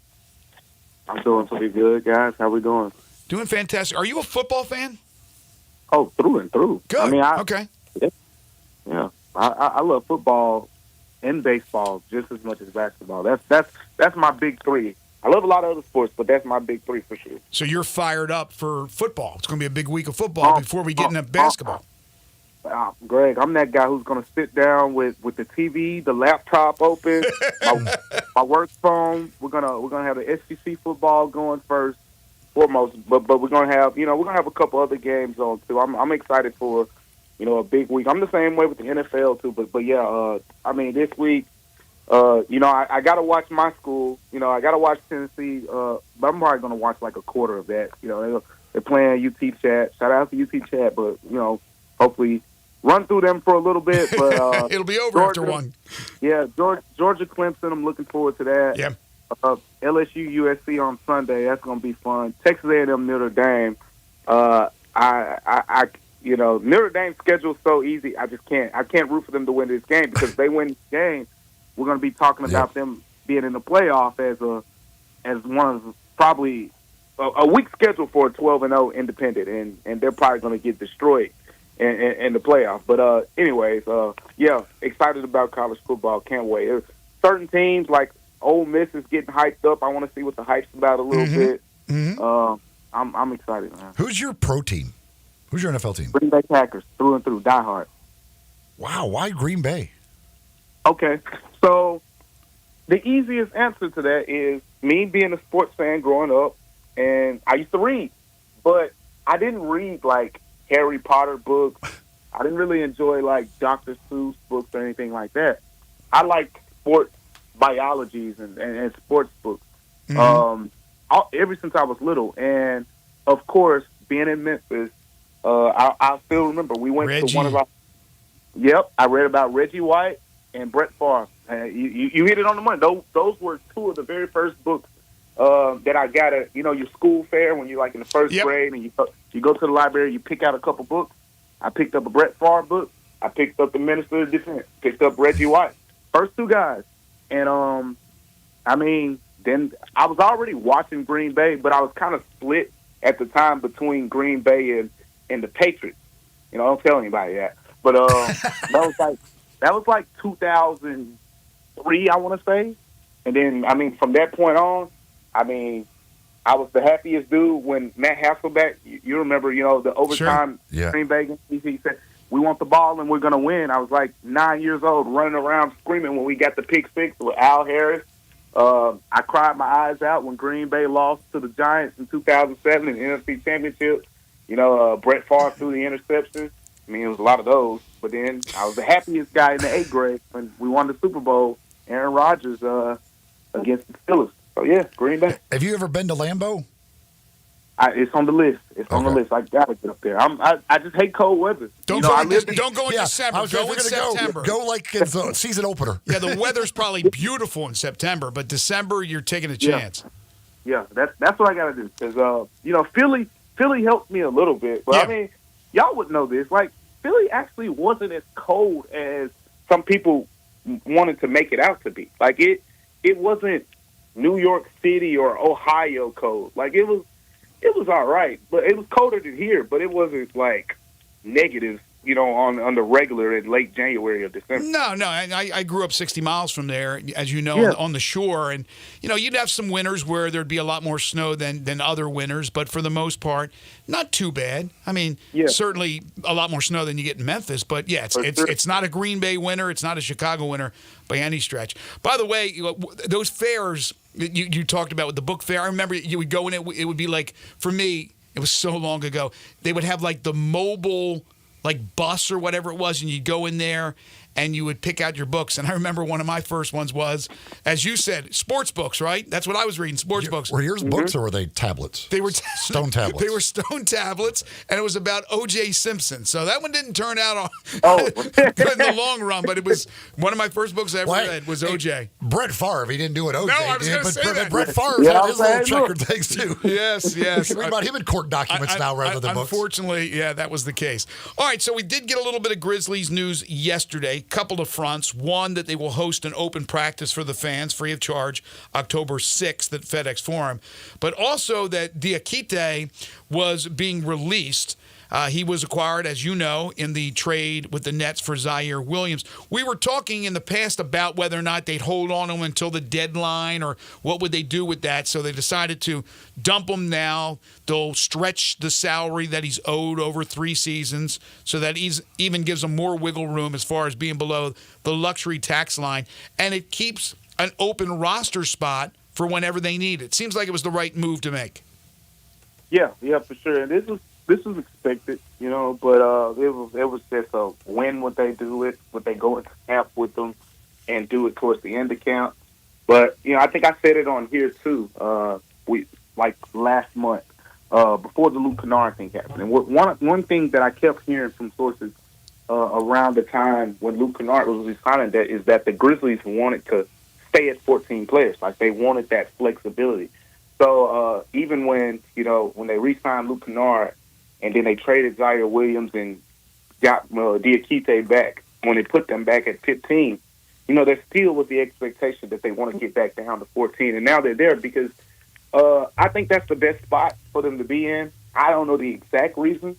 I'm doing pretty good, guys. How we doing? Doing fantastic. Are you a football fan? Oh, through and through. Good. I mean, okay. Yeah. I love football and baseball just as much as basketball. That's my big three. I love a lot of other sports, but that's my big three for sure. So you're fired up for football. It's going to be a big week of football before we get into basketball. Greg, I'm that guy who's going to sit down with the TV, the laptop open, my work phone. We're gonna have the SEC football going first, foremost. But we're gonna have a couple other games on too. I'm excited for a big week. I'm the same way with the NFL too. But yeah, I mean this week. I got to watch my school. I got to watch Tennessee, but I'm probably going to watch like a quarter of that. They're playing UT Chat. Shout out to UT Chat, but, hopefully run through them for a little bit. But it'll be over after one. Yeah, Georgia Clemson, I'm looking forward to that. Yeah. LSU USC on Sunday. That's going to be fun. Texas A&M Notre Dame. Notre Dame's schedule is so easy. I can't root for them to win this game because if they win this game, we're going to be talking about them being in the playoff as one of probably a weak schedule for a 12-0 independent, and they're probably going to get destroyed in the playoff. But anyways, excited about college football. Can't wait. There's certain teams like Ole Miss is getting hyped up. I want to see what the hype's about a little bit. Mm-hmm. I'm excited, man. Who's your pro team? Who's your NFL team? Green Bay Packers, through and through, diehard. Wow, why Green Bay? Okay, so the easiest answer to that is me being a sports fan growing up, and I used to read, but I didn't read like Harry Potter books. I didn't really enjoy like Dr. Seuss books or anything like that. I liked sports biologies and sports books ever since I was little. And of course, being in Memphis, I still remember we went to one of our. Yep, I read about Reggie White and Brett Favre. You hit it on the money. Those were two of the very first books that I got at your school fair when you're like in the first grade, and you go to the library, you pick out a couple books. I picked up a Brett Favre book. I picked up the Minister of Defense. Picked up Reggie White. First two guys, and then I was already watching Green Bay, but I was kind of split at the time between Green Bay and the Patriots. Don't tell anybody that. But that was like 2003, I want to say. And then, from that point on, I was the happiest dude when Matt Hasselbeck, you remember, the overtime Green Bay game, he said, we want the ball and we're going to win. I was like 9 years old running around screaming when we got the pick six with Al Harris. I cried my eyes out when Green Bay lost to the Giants in 2007 in the NFC Championship. Brett Favre threw the interception. I mean, it was a lot of those. But then I was the happiest guy in the 8th grade when we won the Super Bowl, Aaron Rodgers against the Steelers. So, yeah, Green Bay. Have you ever been to Lambeau? It's on the list. It's on the list. I got to get up there. I just hate cold weather. Don't go in December. Go in September. Go like it's a season opener. Yeah, the weather's probably beautiful in September, but December you're taking a chance. Yeah, that's what I got to do because Philly helped me a little bit, but I mean, y'all would know this. Like Philly actually wasn't as cold as some people wanted to make it out to be. Like it wasn't New York City or Ohio cold. Like it was all right, but it was colder than here, but it wasn't like negative, on the regular in late January or December. No, I grew up 60 miles from there, as you know, on the shore, and you'd have some winters where there'd be a lot more snow than other winters, but for the most part, not too bad. I mean, certainly a lot more snow than you get in Memphis, but yeah, it's not a Green Bay winter, it's not a Chicago winter by any stretch. By the way, those fairs you talked about with the book fair, I remember you would go in it would be like, for me, it was so long ago, they would have like the mobile bus or whatever it was, and you'd go in there and you would pick out your books. And I remember one of my first ones was, as you said, sports books, right? That's what I was reading, sports books. Were yours books or were they tablets? They were stone tablets. They were stone tablets, and it was about O.J. Simpson. So that one didn't turn out good in the long run, but it was one of my first books I ever read was O.J. Brett Favre, he didn't do it O.J. No, I was going to say that. Brett Favre had his little checkered things, too. Yes. You can read about him in court documents now rather than books. Unfortunately, yeah, that was the case. All right, so we did get a little bit of Grizzlies news yesterday, couple of fronts. One, that they will host an open practice for the fans free of charge October 6th at FedEx Forum, but also that Diakite was being released. He was acquired, as you know, in the trade with the Nets for Zaire Williams. We were talking in the past about whether or not they'd hold on to him until the deadline or what would they do with that, so they decided to dump him now. They'll stretch the salary that he's owed over 3 seasons so that he's even gives him more wiggle room as far as being below the luxury tax line, and it keeps an open roster spot for whenever they need it. Seems like it was the right move to make. Yeah, for sure. And this was expected, but it was just a when would they do it? Would they go into camp with them and do it towards the end of camp? But I think I said it on here too. We last month before the Luke Kennard thing happened, and one thing that I kept hearing from sources around the time when Luke Kennard was resigning is that the Grizzlies wanted to stay at 14 players, like they wanted that flexibility. So even when they re-signed Luke Kennard and then they traded Zaire Williams and got Diakite back, when they put them back at 15, there still was the expectation that they want to get back down to 14. And now they're there because I think that's the best spot for them to be in. I don't know the exact reason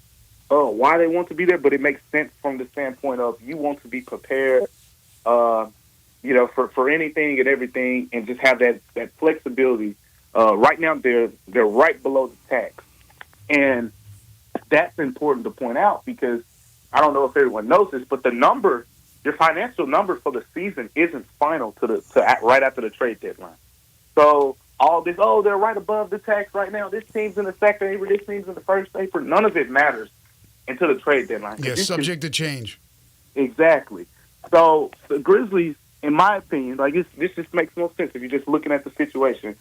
why they want to be there, but it makes sense from the standpoint of you want to be prepared, for anything and everything, and just have that flexibility. Right now, they're right below the tax, and that's important to point out because I don't know if everyone knows this, but your financial number for the season isn't final to right after the trade deadline. So all this, they're right above the tax right now. This team's in the second apron, this team's in the first apron. None of it matters until the trade deadline. Yeah, subject to change. Exactly. So the Grizzlies, in my opinion, this just makes no sense if you're just looking at the situation.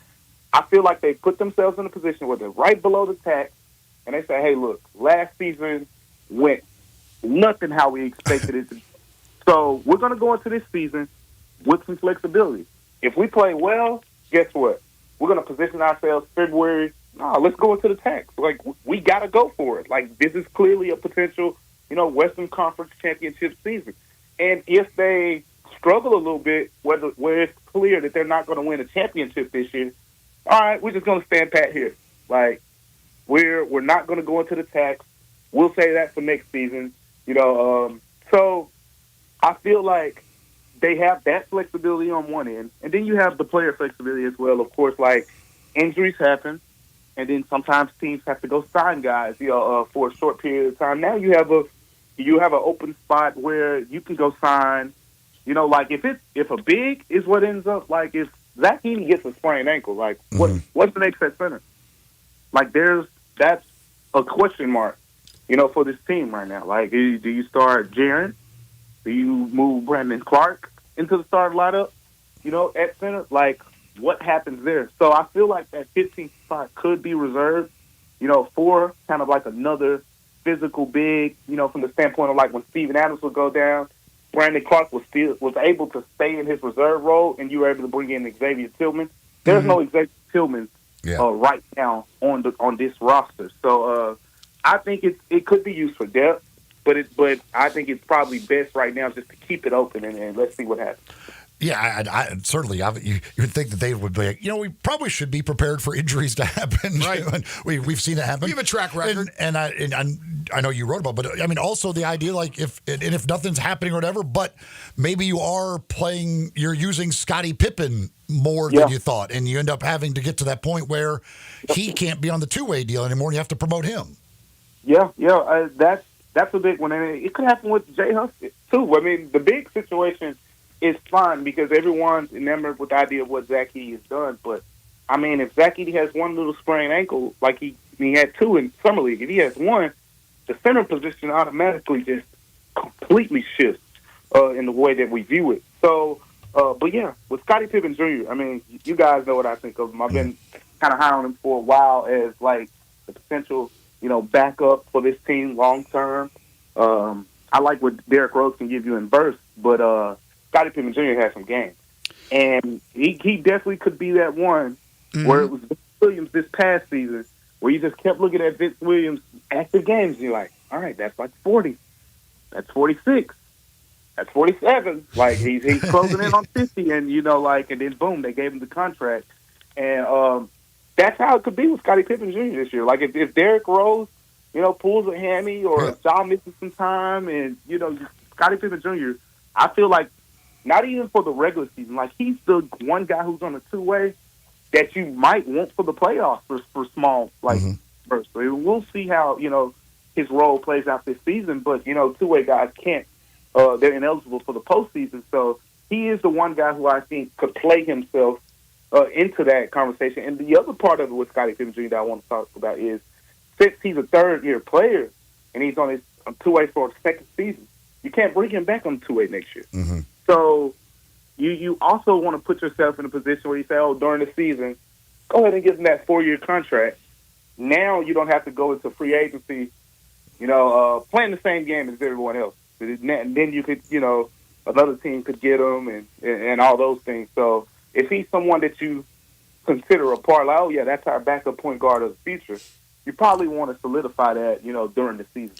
I feel like they put themselves in a position where they're right below the tax, and they say, hey, look, last season went nothing how we expected it to. So we're going to go into this season with some flexibility. If we play well, guess what? We're going to position ourselves February. No, let's go into the tax. We got to go for it. This is clearly a potential, Western Conference championship season. And if they struggle a little bit, where it's clear that they're not going to win a championship this year, all right, we're just going to stand pat here. We're not going to go into the tax. We'll say that for next season. So I feel like they have that flexibility on one end, and then you have the player flexibility as well. Of course, injuries happen, and then sometimes teams have to go sign guys, for a short period of time. Now you have an open spot where you can go sign. If a big is what ends up, if Zach Edey gets a sprained ankle, like what's the next at center? Like that's a question mark, for this team right now. Like, do you start Jaron? Do you move Brandon Clark into the starting lineup? At center, like what happens there? So I feel like that 15th spot could be reserved, for kind of like another physical big, from the standpoint of like when Steven Adams would go down, Brandon Clark was able to stay in his reserve role, and you were able to bring in Xavier Tillman. There's no Xavier Tillman right now on this roster, so I think it could be used for depth, but I think it's probably best right now just to keep it open and let's see what happens. Yeah, I certainly. You would think that they would be like, we probably should be prepared for injuries to happen. Right. We've seen it happen. You have a track record. And I know you wrote about it, but I mean, also the idea, like, if nothing's happening or whatever, but maybe you're using Scottie Pippen more than you thought, and you end up having to get to that point where he can't be on the two-way deal anymore, and you have to promote him. Yeah, that's a big one, and it could happen with Jay Huskett, too. I mean, the big situation is fine because everyone's enamored with the idea of what Zach Edey has done. But, I mean, if Zach Edey has one little sprained ankle, like he had two in Summer League, if he has one, the center position automatically just completely shifts in the way that we view it. So, but yeah, with Scottie Pippen Jr., I mean, you guys know what I think of him. I've been kind of high on him for a while as, like, the potential, backup for this team long term. I like what Derrick Rose can give you in bursts, but Scottie Pippen Jr. has some game. And he definitely could be that one where it was Vince Williams this past season where you just kept looking at Vince Williams' active games and you're like, all right, that's like 40. That's 46. That's 47. Like, he's closing in on 50, and, and then boom, they gave him the contract. And that's how it could be with Scottie Pippen Jr. this year. Like, if Derrick Rose, pulls a hammy or if Ja misses some time and, Scottie Pippen Jr., I feel like not even for the regular season. Like, he's the one guy who's on a two-way that you might want for the playoffs for small, bursts. So we'll see how, his role plays out this season. But, two-way guys can't. They're ineligible for the postseason. So he is the one guy who I think could play himself into that conversation. And the other part of it with Scottie Pippen Jr. that I want to talk about is since he's a third-year player and he's on his two-way for a second season, you can't bring him back on two-way next year. Mm-hmm. So you also want to put yourself in a position where you say, during the season, go ahead and give him that 4-year contract. Now you don't have to go into free agency, playing the same game as everyone else. And then you could, another team could get him and all those things. So if he's someone that you consider a part, like, that's our backup point guard of the future, you probably want to solidify that, during the season.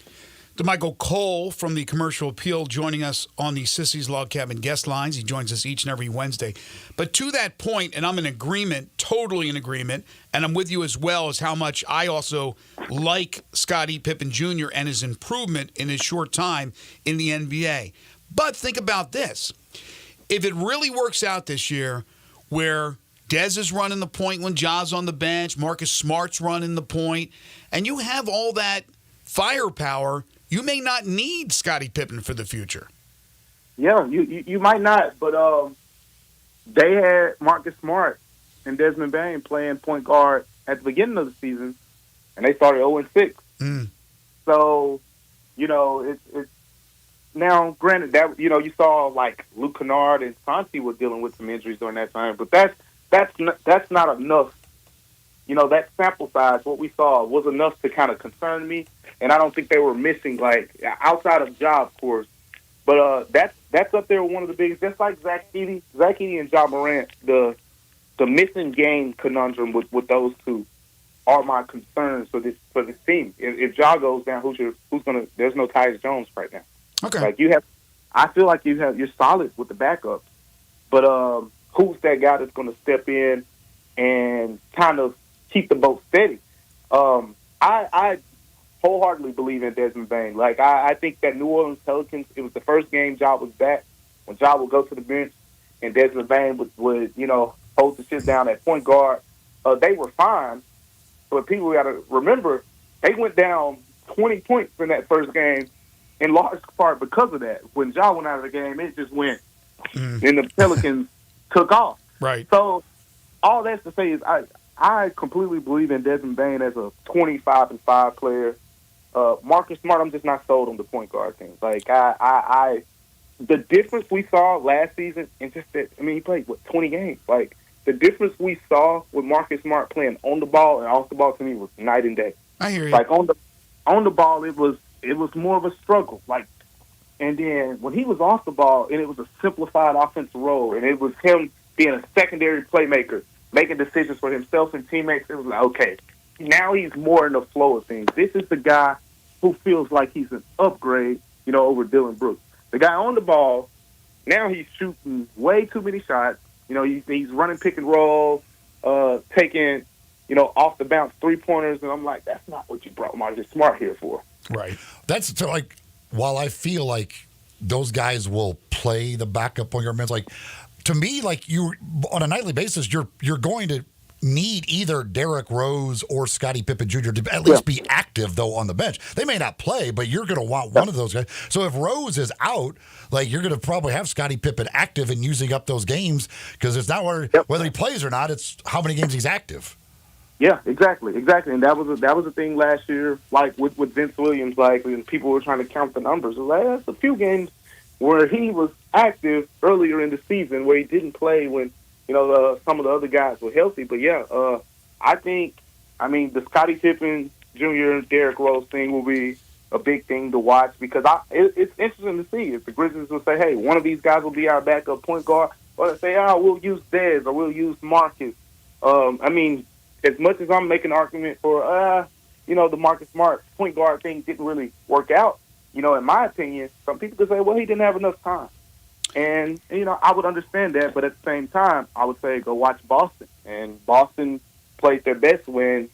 DeMichael Cole from the Commercial Appeal joining us on the Sissy's Log Cabin guest lines. He joins us each and every Wednesday. But to that point, and I'm in agreement, totally in agreement, and I'm with you as well as how much I also like Scottie Pippen Jr. and his improvement in his short time in the NBA. But think about this. If it really works out this year where Dez is running the point when Ja's on the bench, Marcus Smart's running the point, and you have all that firepower, you may not need Scottie Pippen for the future. Yeah, you might not, but they had Marcus Smart and Desmond Bane playing point guard at the beginning of the season, and they started 0-6. So, it's now, granted, that you saw like Luke Kennard and Santi were dealing with some injuries during that time, but that's not enough. That sample size, what we saw, was enough to kind of concern me. And I don't think they were missing, like, outside of Ja, of course. But that's up there with one of the biggest. Just like Zach Edey and Ja Morant, the missing game conundrum with those two are my concerns for this team. If Ja goes down, who's gonna? There's no Tyus Jones right now. Okay. Like I feel like you're solid with the backup, but who's that guy that's going to step in and kind of keep the boat steady? I wholeheartedly believe in Desmond Bane. Like, I think that New Orleans Pelicans, it was the first game Ja was back, when Ja would go to the bench and Desmond Bane would hold the shit down at point guard. They were fine, but people got to remember, they went down 20 points in that first game, in large part because of that. When Ja went out of the game, it just went, and the Pelicans took off. Right. So all that's to say is I completely believe in Desmond Bain as a 25-5 player. Marcus Smart, I'm just not sold on the point guard thing. Like the difference we saw last season, and just that, I mean, he played 20 games. Like the difference we saw with Marcus Smart playing on the ball and off the ball to me was night and day. I hear you. Like on the ball, it was more of a struggle. Like, and then when he was off the ball, and it was a simplified offensive role, and it was him being a secondary playmaker, making decisions for himself and teammates. It was like, okay, now he's more in the flow of things. This is the guy who feels like he's an upgrade, over Dylan Brooks. The guy on the ball, now he's shooting way too many shots. He's running pick and roll, taking, off the bounce 3-pointers, and I'm like, that's not what you brought Marcus Smart here for. Right. That's so like, while I feel like those guys will play the backup point guard, like to me, like you on a nightly basis, you're going to need either Derrick Rose or Scottie Pippen Jr. to at least be active, though, on the bench. They may not play, but you're going to want one of those guys. So if Rose is out, like you're going to probably have Scottie Pippen active and using up those games because it's not whether he plays or not, it's how many games he's active. Yeah, exactly. And that was a thing last year, like with Vince Williams, like when people were trying to count the numbers. It was like, that's a few games where he was active earlier in the season where he didn't play when some of the other guys were healthy. But yeah, I think, the Scottie Pippen Jr. and Derrick Rose thing will be a big thing to watch because it's interesting to see if the Grizzlies will say, hey, one of these guys will be our backup point guard, or they say, we'll use Dez or we'll use Marcus. As much as I'm making an argument for, the Marcus Smart point guard thing didn't really work out, in my opinion, some people could say, well, he didn't have enough time. And, I would understand that, but at the same time, I would say go watch Boston. And Boston played their best when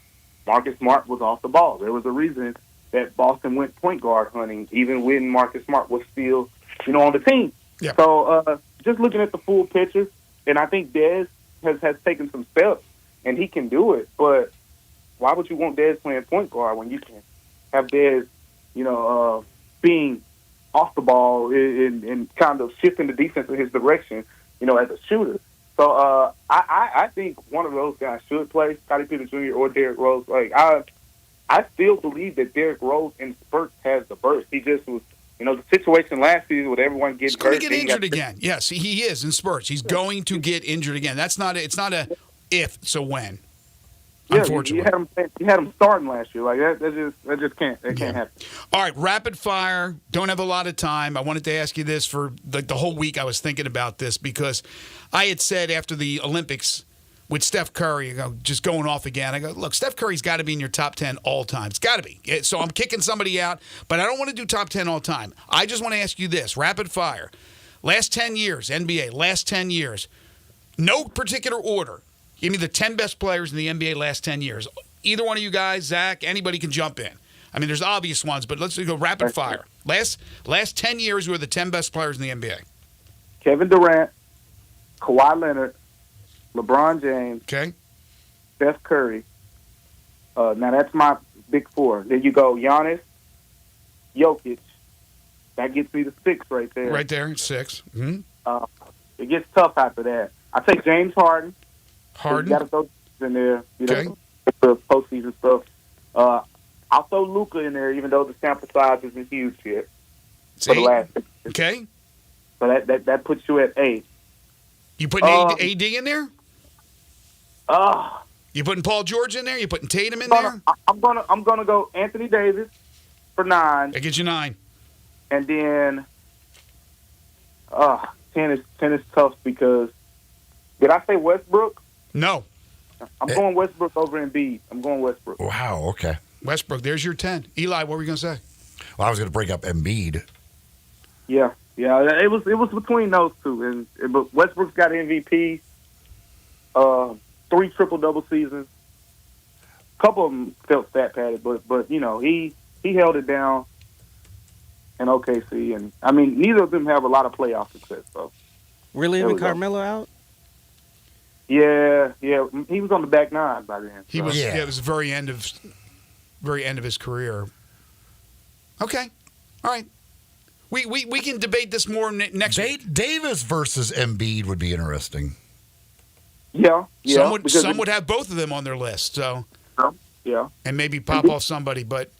Marcus Smart was off the ball. There was a reason that Boston went point guard hunting, even when Marcus Smart was still, on the team. Yeah. So just looking at the full picture, and I think Dez has taken some steps, and he can do it. But why would you want Dez playing point guard when you can have Dez, being off the ball and kind of shifting the defense in his direction, as a shooter. So I think one of those guys should play, Scottie Pippen Jr. or Derrick Rose. Like I still believe that Derrick Rose in spurts has the burst. He just was, the situation last season with everyone getting hurt. He's going to get injured again. Yes, he is in spurts. He's going to get injured again. It's not a if, it's a when. Yeah, unfortunately. you had him starting last year. Like that just can't happen. All right, rapid fire. Don't have a lot of time. I wanted to ask you this for the whole week. I was thinking about this because I had said after the Olympics with Steph Curry, just going off again. I go, look, Steph Curry's got to be in your top 10 all time. It's got to be. So I'm kicking somebody out, but I don't want to do top 10 all time. I just want to ask you this, rapid fire. Last 10 years, NBA, last 10 years, no particular order. Give me the 10 best players in the NBA last 10 years. Either one of you guys, Zach, anybody can jump in. There's obvious ones, but let's go rapid fire. Last 10 years, who are the 10 best players in the NBA? Kevin Durant, Kawhi Leonard, LeBron James, Steph Curry. Now, that's my big four. Then you go Giannis, Jokic. That gets me to 6 right there. Right there, 6. Mm-hmm. It gets tough after that. I take James Harden. You got to throw in there, the postseason stuff. I'll throw Luka in there, even though the sample size isn't huge yet. For the last 6 years. Okay. So that puts you at 8. You putting AD in there? You putting Paul George in there? You putting Tatum in there? I'm gonna go Anthony Davis for 9. That gets you 9. And then 10 is tough because did I say Westbrook? No. I'm going Westbrook over Embiid. I'm going Westbrook. Wow, okay. Westbrook, there's your 10. Eli, what were you going to say? Well, I was going to bring up Embiid. Yeah. It was between those two, but Westbrook's got MVP, 3 triple-double seasons. A couple of them felt stat padded, but he held it down in OKC, and neither of them have a lot of playoff success. So we're leaving Carmelo out. Yeah, he was on the back 9 by then. He was. Yeah, it was the very end of his career. Okay, all right. We can debate this more next week. Davis versus Embiid would be interesting. Yeah. Some would have both of them on their list. So yeah, and maybe pop off somebody, but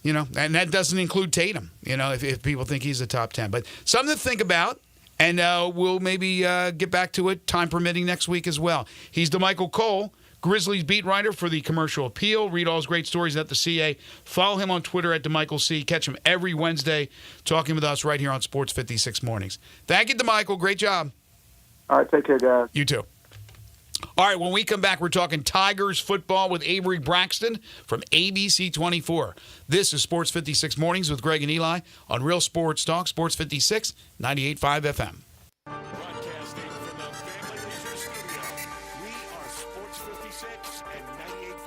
and that doesn't include Tatum. If people think he's the top 10, but something to think about. And we'll maybe get back to it, time permitting, next week as well. He's DeMichael Cole, Grizzlies beat writer for the Commercial Appeal. Read all his great stories at the CA. Follow him on Twitter at DeMichaelC. Catch him every Wednesday talking with us right here on Sports 56 Mornings. Thank you, DeMichael. Great job. All right, take care, guys. You too. All right, when we come back, we're talking Tigers football with Avery Braxton from ABC 24. This is Sports 56 Mornings with Greg and Eli on Real Sports Talk, Sports 56, 98.5 FM. Broadcasting from the Family Leisure Studio, we are Sports 56 and 98.5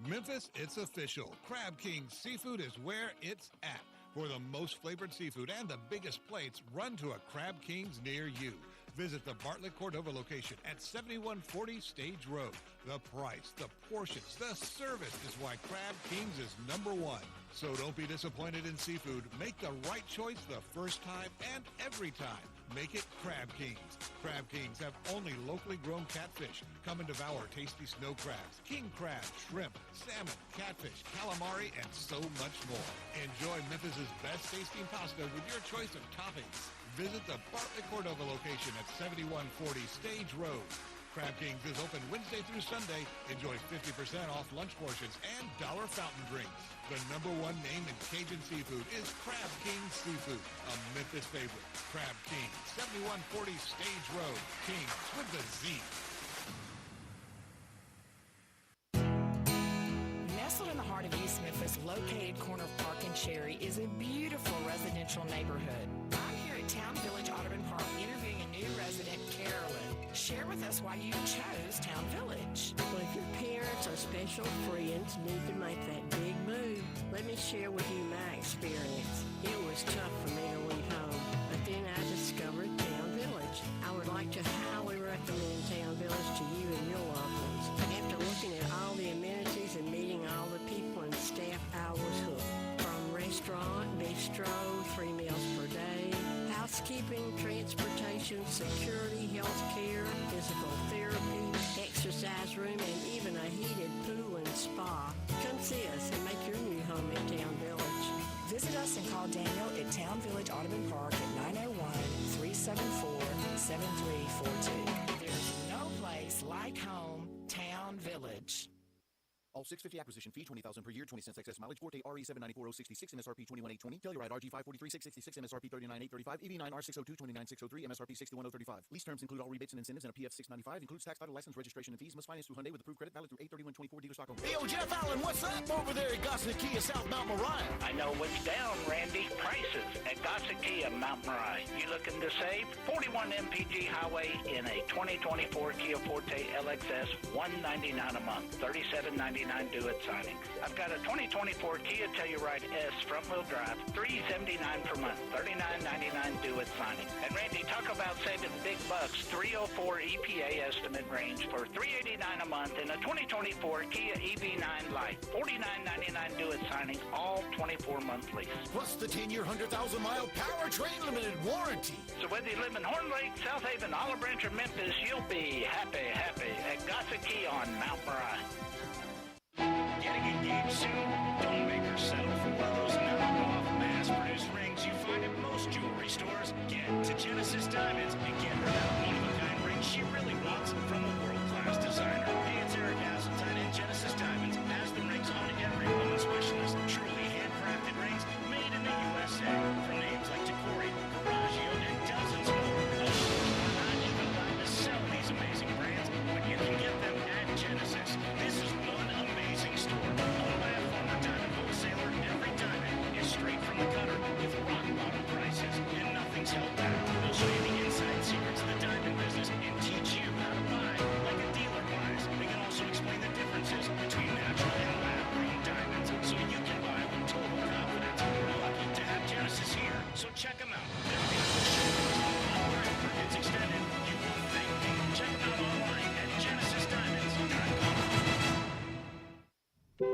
FM. Memphis, it's official. Crab King Seafood is where it's at. For the most flavored seafood and the biggest plates, run to a Crab King's near you. Visit the Bartlett Cordova location at 7140 Stage Road. The price, the portions, the service is why Crab King's is #1. So don't be disappointed in seafood. Make the right choice the first time and every time. Make it Crab King's. Crab King's have only locally grown catfish. Come and devour tasty snow crabs, king crab, shrimp, salmon, catfish, calamari, and so much more. Enjoy Memphis's best tasting pasta with your choice of toppings. Visit the Bartlett Cordova location at 7140 Stage Road. Crab King's is open Wednesday through Sunday. Enjoy 50% off lunch portions and dollar fountain drinks. The #1 name in Cajun seafood is Crab King Seafood, a Memphis favorite. Crab King, 7140 Stage Road. Kings with the Z. Nestled in the heart of East Memphis, located corner of Park and Cherry, is a beautiful residential neighborhood. I'm here at Town Village Audubon Park interviewing a new resident, Carolyn. Share with us why you chose Town Village. Well, if your parents or special friends need to make that big move, let me share with you my experience. It was tough for me to leave home, but then I discovered Town Village. I would like to highly recommend Town Village to you and your loved ones. After looking at all the amenities and meeting all the people and staff, I was hooked. From restaurant, bistro, 3 meals per day, housekeeping, transportation, security, health care, physical therapy, exercise room, and even a heated pool and spa. Come see us and make your new home in Town Village. Visit us and call Daniel at Town Village Audubon Park at 901-374-7342. There's no place like home, Town Village. All 650 acquisition fee, $20,000 per year, 20 cents excess mileage, Forte RE 794066, MSRP 21820, Telluride RG 543,666, MSRP 39835, EV9 R602 29603, MSRP 61035. Lease terms include all rebates and incentives and a PF 695, includes tax, title, license, registration, and fees. Must finance through Hyundai with approved credit, valid through 8/31/24. Dealer stock only. Yo, Jeff Allen, what's up over there at Gossett Kia, South Mount Moriah? I know what's down, Randy. Prices at Gossett Kia, Mount Moriah. You looking to save? 41 MPG Highway in a 2024 Kia Forte LXS, $199 a month, $37.99 due at signing. I've got a 2024 Kia Telluride S front-wheel drive, $379 per month, $39.99 due at signing. And Randy, talk about saving big bucks. 304 EPA estimate range for $389 a month in a 2024 Kia EV9 Lite, $49.99 due at signing, all 24-month lease. Plus the 10-year, 100,000-mile powertrain limited warranty. So whether you live in Horn Lake, South Haven, Olive Branch, or Memphis, you'll be happy at Gossett Kia on Mount Moriah. Getting engaged soon? Don't make her settle for one of those knockoff mass-produced rings you find at most jewelry stores. Get to Genesis Diamonds and get her that one-of-a-kind ring she really wants from a world-class designer. Hey, it's Eric Hasseltine, and Genesis Diamonds has the rings on every woman's wish list. Truly handcrafted rings made in the USA from names like Tacori, Garagio, and dozens more. Not even allowed to sell these amazing brands when you can get them at Genesis. This is one amazing store owned by a former diamond wholesaler. Every diamond is straight from the cutter with rock bottom prices, and nothing's held back. We'll show you the inside secrets of the diamond business and teach you how to buy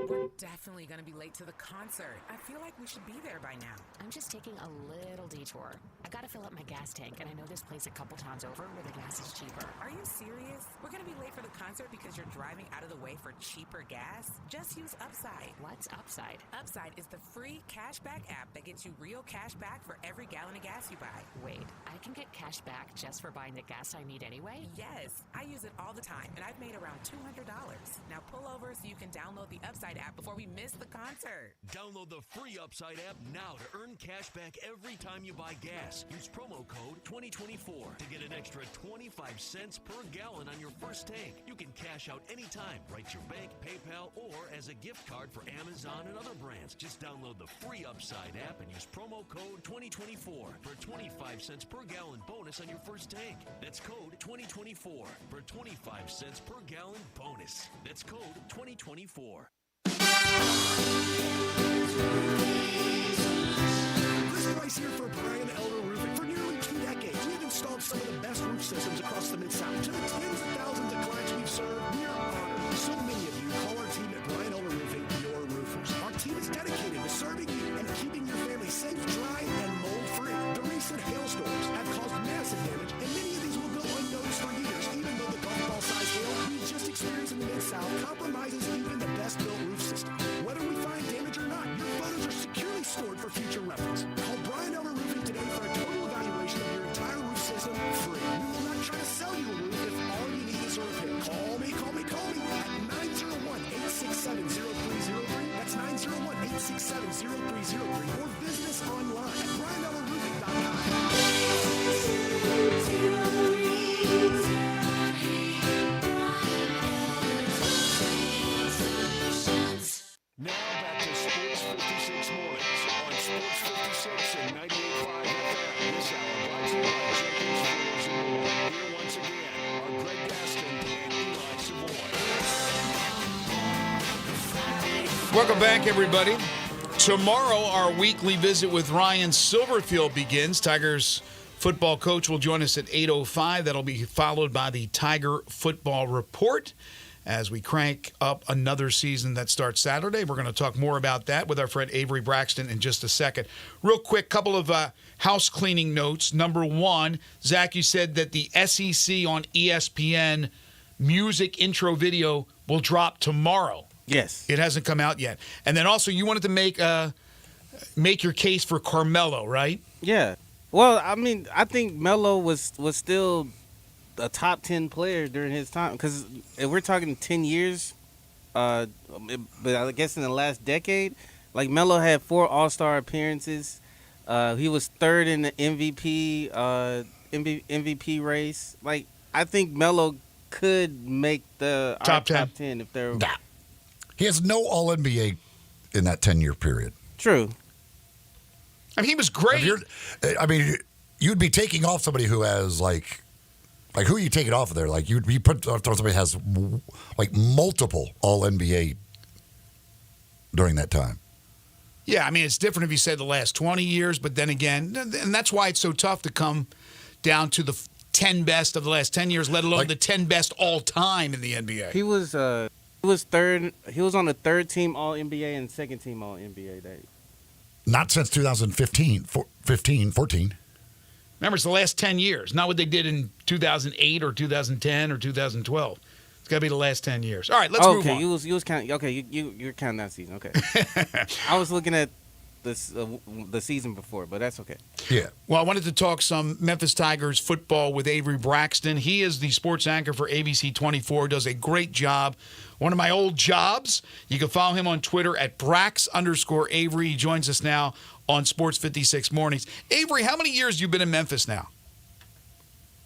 We're definitely going to be late to the concert. I feel like we should be there by now. I'm just taking a little detour. I gotta fill up my gas tank, and I know this place a couple towns over where the gas is cheaper. Are you serious? We're going to be late for the concert because you're driving out of the way for cheaper gas? Just use Upside. What's Upside? Upside is the free cashback app that gets you real cash back for every gallon of gas you buy. Wait, I can get cash back just for buying the gas I need anyway? Yes, I use it all the time, and I've made around $200. Now pull over so you can download the Upside app before we miss the concert. Download the free Upside app now to earn cash back every time you buy gas. Use promo code 2024 to get an extra 25 cents per gallon on your first tank. You can cash out anytime, right to your bank, PayPal, or as a gift card for Amazon and other brands. Just download the free Upside app and use promo code 2024 for 25 cents per gallon bonus on your first tank. That's code 2024 for 25 cents per gallon bonus. That's code 2024. Chris Price here for Brian Elder Roofing. For nearly 2 decades, we've installed some of the best roof systems across the Mid-South. To the tens of thousands of clients we've served, we are honored. So many of you call our team at Brian Elder Roofing your roofers. Our team is dedicated to serving you and keeping your family safe, dry, and mold-free. The recent hailstorms have caused massive damage, and many of these will go unnoticed for years, even though the golf ball-sized hail we just experienced in the Mid-South compromises even the best-built roof system. Whether we find damage or not, your photos are securely stored for future reference. Call Brian Elder Roofing today for a total evaluation of your entire roof system free. We will not try to sell you a roof if all you need is a repair. Call me at 901-867-0303. That's 901-867-0303. Or visit us online at brianelderroofing.com. Now back to Sports 56 mornings on Sports 56 and 98.5 FM. This hour brought to you by Jenkins Floors and More. Here once again are Greg Gaston and Eli Savoy. Welcome back, everybody. Tomorrow, our weekly visit with Ryan Silverfield begins. Tigers football coach will join us at 8:05. That'll be followed by the Tiger Football Report as we crank up another season that starts Saturday. We're going to talk more about that with our friend Avery Braxton in just a second. Real quick, couple of house cleaning notes. Number one, Zach, you said that the SEC on ESPN music intro video will drop tomorrow. Yes. It hasn't come out yet. And then also you wanted to make your case for Carmelo, right? Yeah. Well, I mean, I think Melo was still a top 10 player during his time, because if we're talking 10 years, but I guess in the last decade, like Melo had 4 All-Star appearances. He was third in the MVP race. Like, I think Melo could make the top 10 if they're. Nah. He has no All-NBA in that 10-year period. True. I mean, he was great. You'd be taking off somebody who has like who are you taking off of there? Like you put somebody who has like multiple All-NBA during that time. Yeah, I mean, it's different if you say the last 20 years, but then again, and that's why it's so tough to come down to the 10 best of the last 10 years, let alone the 10 best all time in the NBA. He was third. He was on the third team All-NBA and second team All-NBA day. Not since 2014. Remember, it's the last 10 years, not what they did in 2008 or 2010 or 2012. It's got to be the last 10 years. All right, let's move on. Okay, you was counting. Okay, you're counting that season. Okay, I was looking at this the season before, but that's okay. Yeah. Well, I wanted to talk some Memphis Tigers football with Avery Braxton. He is the sports anchor for ABC 24. Does a great job. One of my old jobs. You can follow him on Twitter at Brax_Avery. He joins us now on Sports 56 Mornings. Avery, how many years have you been in Memphis now?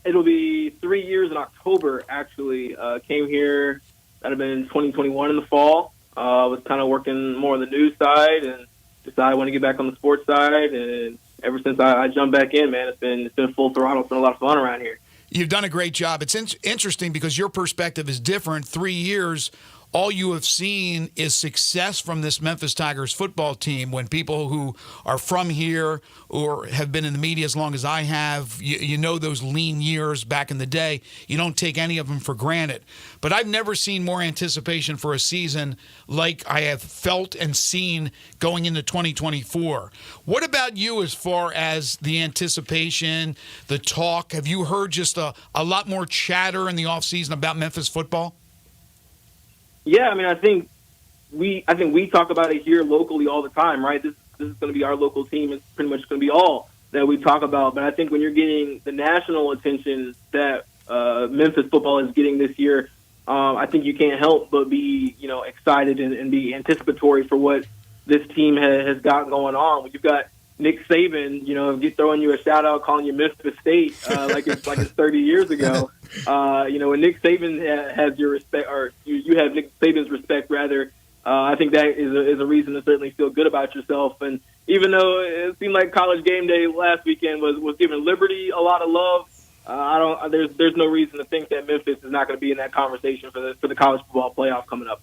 It'll be 3 years in October, actually. Came here, that had been 2021 in the fall. Was kind of working more on the news side and decided I want to get back on the sports side. And ever since I jumped back in, man, it's been full throttle. It's been a lot of fun around here. You've done a great job. It's interesting because your perspective is different. 3 years all you have seen is success from this Memphis Tigers football team. When people who are from here or have been in the media as long as I have, you know those lean years back in the day, you don't take any of them for granted. But I've never seen more anticipation for a season like I have felt and seen going into 2024. What about you as far as the anticipation, the talk? Have you heard just a lot more chatter in the offseason about Memphis football? Yeah, I mean, I think we talk about it here locally all the time, right? This is going to be our local team. It's pretty much going to be all that we talk about. But I think when you're getting the national attention that Memphis football is getting this year, I think you can't help but be, excited and be anticipatory for what this team has got going on. When you've got Nick Saban, throwing you a shout out, calling you Memphis State, like it's 30 years ago. When Nick Saban has your respect, or you have Nick Saban's respect, rather, I think that is a reason to certainly feel good about yourself. And even though it seemed like College Game Day last weekend was giving Liberty a lot of love, there's no reason to think that Memphis is not going to be in that conversation for the college football playoff coming up.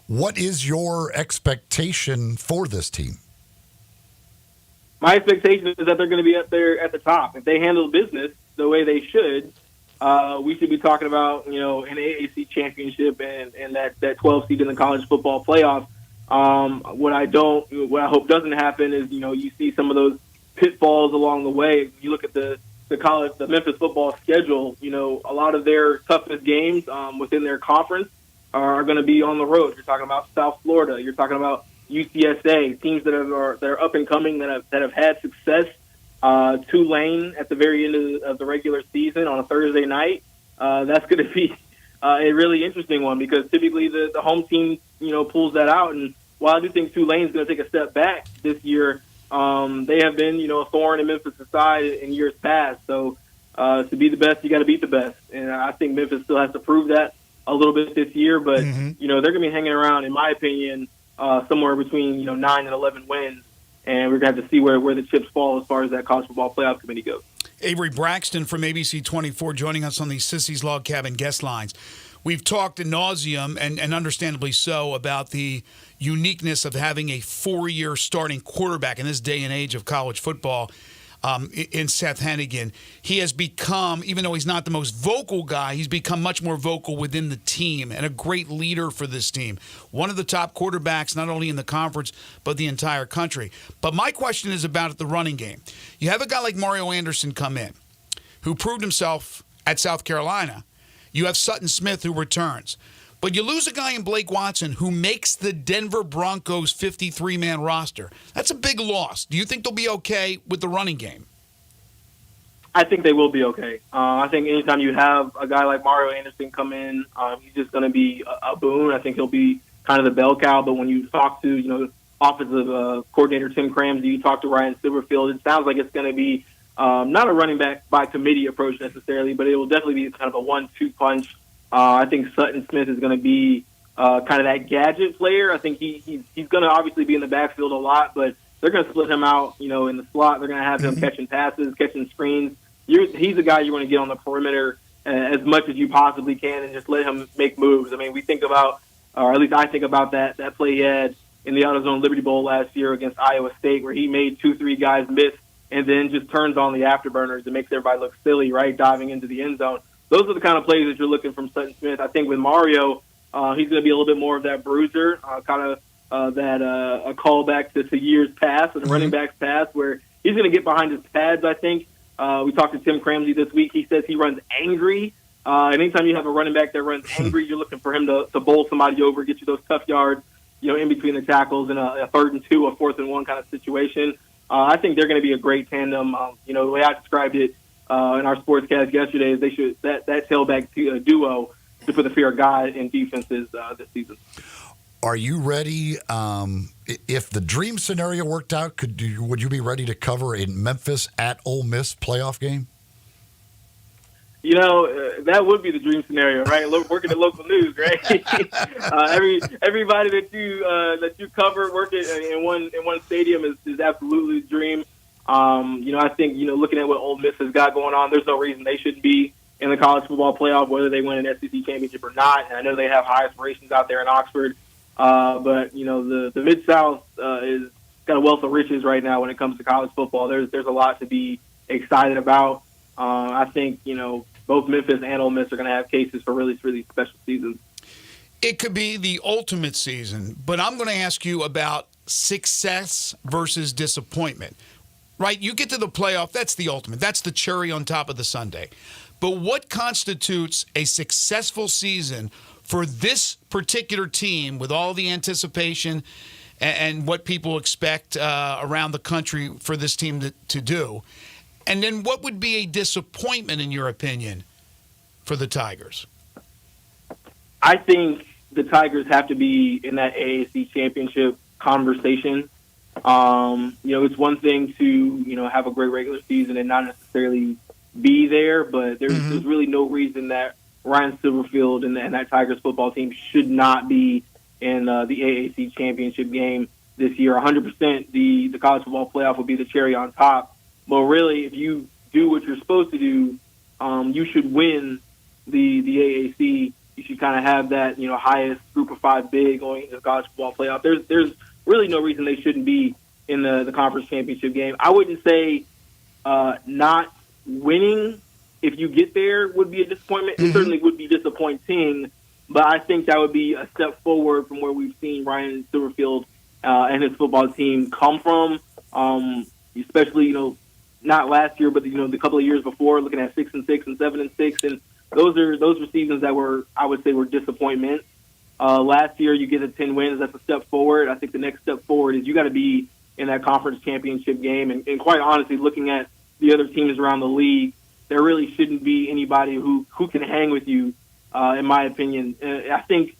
What is your expectation for this team? My expectation is that they're going to be up there at the top. If they handle business the way they should, we should be talking about, an AAC championship and that 12 seed in the college football playoff. What I hope doesn't happen is, you see some of those pitfalls along the way. You look at the Memphis football schedule, a lot of their toughest games within their conference are going to be on the road. You're talking about South Florida. You're talking about UTSA, teams that are up and coming, that have had success. Tulane at the very end of the regular season on a Thursday night. That's going to be a really interesting one, because typically the home team pulls that out. And while I do think Tulane's going to take a step back this year, they have been a thorn in Memphis' side in years past. So to be the best, you got to beat the best, and I think Memphis still has to prove that a little bit this year. But they're going to be hanging around, in my opinion, somewhere between 9 and 11 wins, and we're going to have to see where the chips fall as far as that college football playoff committee goes. Avery Braxton from ABC 24 joining us on the Sissy's Log Cabin guest lines. We've talked ad nauseum, and understandably so, about the uniqueness of having a 4-year starting quarterback in this day and age of college football. In Seth Hennigan, he has become, even though he's not the most vocal guy, he's become much more vocal within the team and a great leader for this team. One of the top quarterbacks, not only in the conference, but the entire country. But my question is about the running game. You have a guy like Mario Anderson come in, who proved himself at South Carolina. You have Sutton Smith, who returns. But you lose a guy in Blake Watson who makes the Denver Broncos 53-man roster. That's a big loss. Do you think they'll be okay with the running game? I think they will be okay. I think anytime you have a guy like Mario Anderson come in, he's just going to be a boon. I think he'll be kind of the bell cow. But when you talk to, offensive coordinator Tim Cramsey, you talk to Ryan Silverfield, it sounds like it's going to be not a running back by committee approach necessarily, but it will definitely be kind of a 1-2 punch. I think Sutton Smith is going to be kind of that gadget player. I think he's going to obviously be in the backfield a lot, but they're going to split him out, in the slot. They're going to have him catching passes, catching screens. He's a guy you want to get on the perimeter as much as you possibly can and just let him make moves. I mean, we think about, or at least I think about that play he had in the AutoZone Liberty Bowl last year against Iowa State, where he made 2-3 guys miss and then just turns on the afterburners and makes everybody look silly, right, diving into the end zone. Those are the kind of plays that you're looking from Sutton Smith. I think with Mario, he's going to be a little bit more of that bruiser, kind of a callback to years past and running backs past, where he's going to get behind his pads, I think. We talked to Tim Cramsey this week. He says he runs angry. And anytime you have a running back that runs angry, you're looking for him to bowl somebody over, get you those tough yards, in between the tackles in a 3rd and 2, a 4th and 1 kind of situation. I think they're going to be a great tandem. The way I described it in our sportscast yesterday is they should that tailback duo to put the fear of God in defenses this season. Are you ready? If the dream scenario worked out, would you be ready to cover a Memphis at Ole Miss playoff game? That would be the dream scenario, right? Working at local news, right? Everybody that you cover working in one stadium is absolutely the dream. I think looking at what Ole Miss has got going on, there's no reason they shouldn't be in the college football playoff, whether they win an SEC championship or not. And I know they have high aspirations out there in Oxford. But the Mid-South is got a wealth of riches right now when it comes to college football. There's a lot to be excited about. I think, both Memphis and Ole Miss are going to have cases for really, really special seasons. It could be the ultimate season, but I'm going to ask you about success versus disappointment. Right? You get to the playoff, that's the ultimate. That's the cherry on top of the sundae. But what constitutes a successful season for this particular team with all the anticipation and what people expect around the country for this team to do? And then what would be a disappointment, in your opinion, for the Tigers? I think the Tigers have to be in that AAC championship conversation. It's one thing to, have a great regular season and not necessarily be there, but there's really no reason that Ryan Silverfield and that Tigers football team should not be in the AAC championship game this year. 100% the college football playoff will be the cherry on top. But really, if you do what you're supposed to do, you should win the AAC. You should kind of have that, highest group of 5 bid going into the college football playoff. There's really no reason they shouldn't be in the conference championship game. I wouldn't say not winning, if you get there, would be a disappointment. It certainly would be disappointing, but I think that would be a step forward from where we've seen Ryan Silverfield and his football team come from, especially, not last year, but, the couple of years before, looking at 6-6 and 7-6. And those were seasons that I would say were disappointments. Last year, you get a 10 wins. That's a step forward. I think the next step forward is you got to be in that conference championship game. And quite honestly, looking at the other teams around the league, there really shouldn't be anybody who can hang with you, in my opinion. I think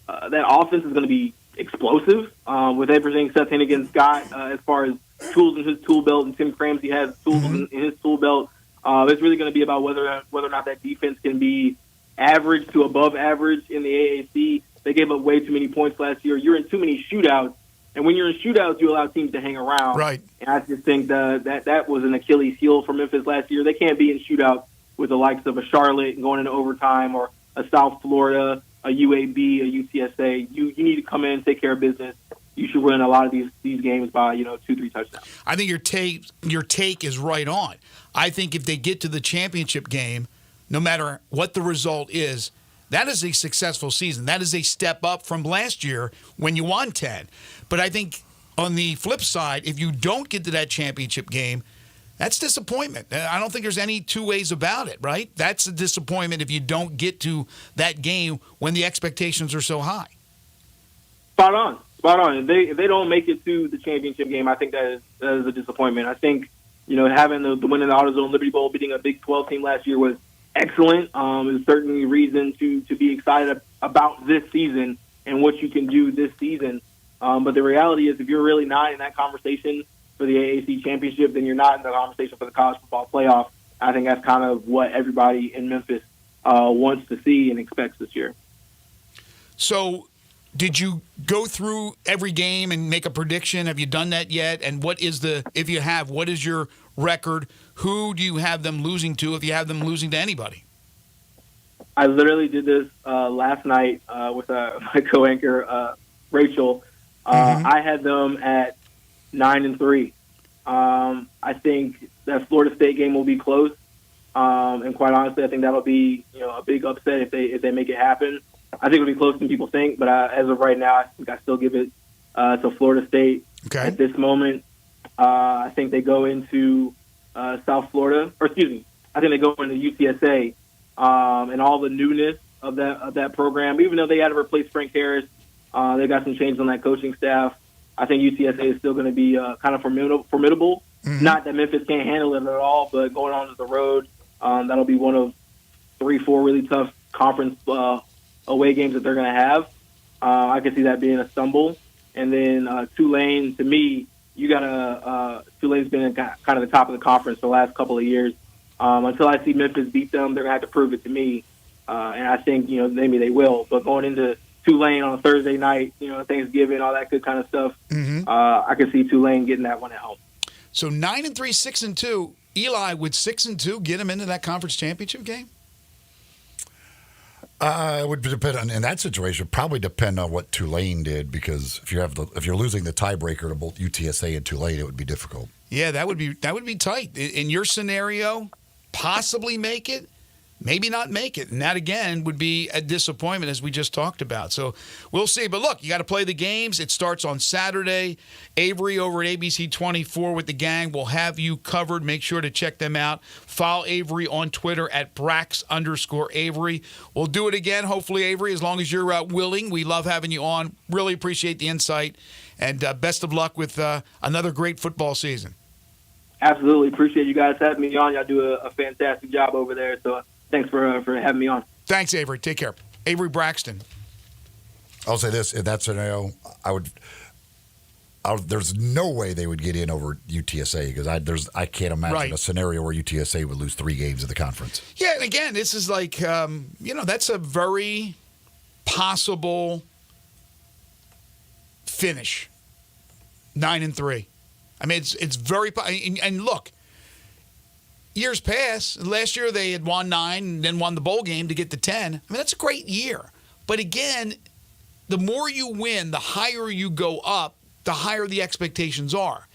that offense is going to be explosive with everything Seth Hennigan's got as far as tools in his tool belt, and Tim Cramsey has tools in his tool belt. It's really going to be about whether or not that defense can be average to above average in the AAC. They gave up way too many points last year. You're in too many shootouts, and when you're in shootouts, you allow teams to hang around. Right. And I just think that was an Achilles heel for Memphis last year. They can't be in shootouts with the likes of a Charlotte going into overtime, or a South Florida, a UAB, a UTSA. You need to come in, take care of business. You should win a lot of these games by 2-3 touchdowns. I think your take is right on. I think if they get to the championship game, no matter what the result is, that is a successful season. That is a step up from last year when you won 10. But I think on the flip side, if you don't get to that championship game, that's disappointment. I don't think there's any two ways about it, right? That's a disappointment if you don't get to that game when the expectations are so high. Spot on. If they don't make it to the championship game, I think that is a disappointment. I think, having the win in the AutoZone Liberty Bowl, beating a Big 12 team last year was excellent. There's certainly reason to be excited about this season and what you can do this season. But the reality is, if you're really not in that conversation for the AAC championship, then you're not in the conversation for the college football playoff. I think that's kind of what everybody in Memphis wants to see and expects this year. So, did you go through every game and make a prediction? Have you done that yet? And if you have, what is your record? Who do you have them losing to, if you have them losing to anybody? I literally did this last night with my co-anchor, Rachel. I had them at 9-3. I think that Florida State game will be close. And quite honestly, I think that'll be a big upset if they make it happen. I think it'll be closer than people think, but as of right now, I think I still give it to Florida State at this moment. I think they go into South Florida, I think they go into UTSA, and all the newness of that program. Even though they had to replace Frank Harris, they got some changes on that coaching staff. I think UTSA is still going to be kind of formidable. Not that Memphis can't handle it at all, but going on to the road, that'll be one of 3-4 really tough conference away games that they're going to have. I could see that being a stumble. And then Tulane, to me, you got Tulane's been kind of the top of the conference for the last couple of years. Until I see Memphis beat them, they're going to have to prove it to me. And I think, maybe they will. But going into Tulane on a Thursday night, Thanksgiving, all that good kind of stuff, I could see Tulane getting that one at home. So 9-3, 6-2. Eli, would 6-2 get them into that conference championship game? It would depend on, in that situation, probably depend on what Tulane did, because if you're losing the tiebreaker to both UTSA and Tulane, it would be difficult. Yeah, that would be tight. In your scenario, possibly make it, maybe not make it. And that, again, would be a disappointment, as we just talked about. So we'll see. But look, you got to play the games. It starts on Saturday. Avery over at ABC 24 with the gang will have you covered. Make sure to check them out. Follow Avery on Twitter at Brax_Avery. We'll do it again, hopefully, Avery, as long as you're willing. We love having you on. Really appreciate the insight. And best of luck with another great football season. Absolutely. Appreciate you guys having me on. Y'all do a fantastic job over there. So thanks for having me on. Thanks, Avery. Take care. Avery Braxton. I'll say this: in that scenario, there's no way they would get in over UTSA, because I can't imagine a scenario where UTSA would lose 3 games of the conference. Yeah, and again, this is like that's a very possible finish. 9-3. I mean, it's very and look. Years past, last year they had won 9 and then won the bowl game to get to 10. I mean, that's a great year. But again, the more you win, the higher you go up, the higher the expectations are.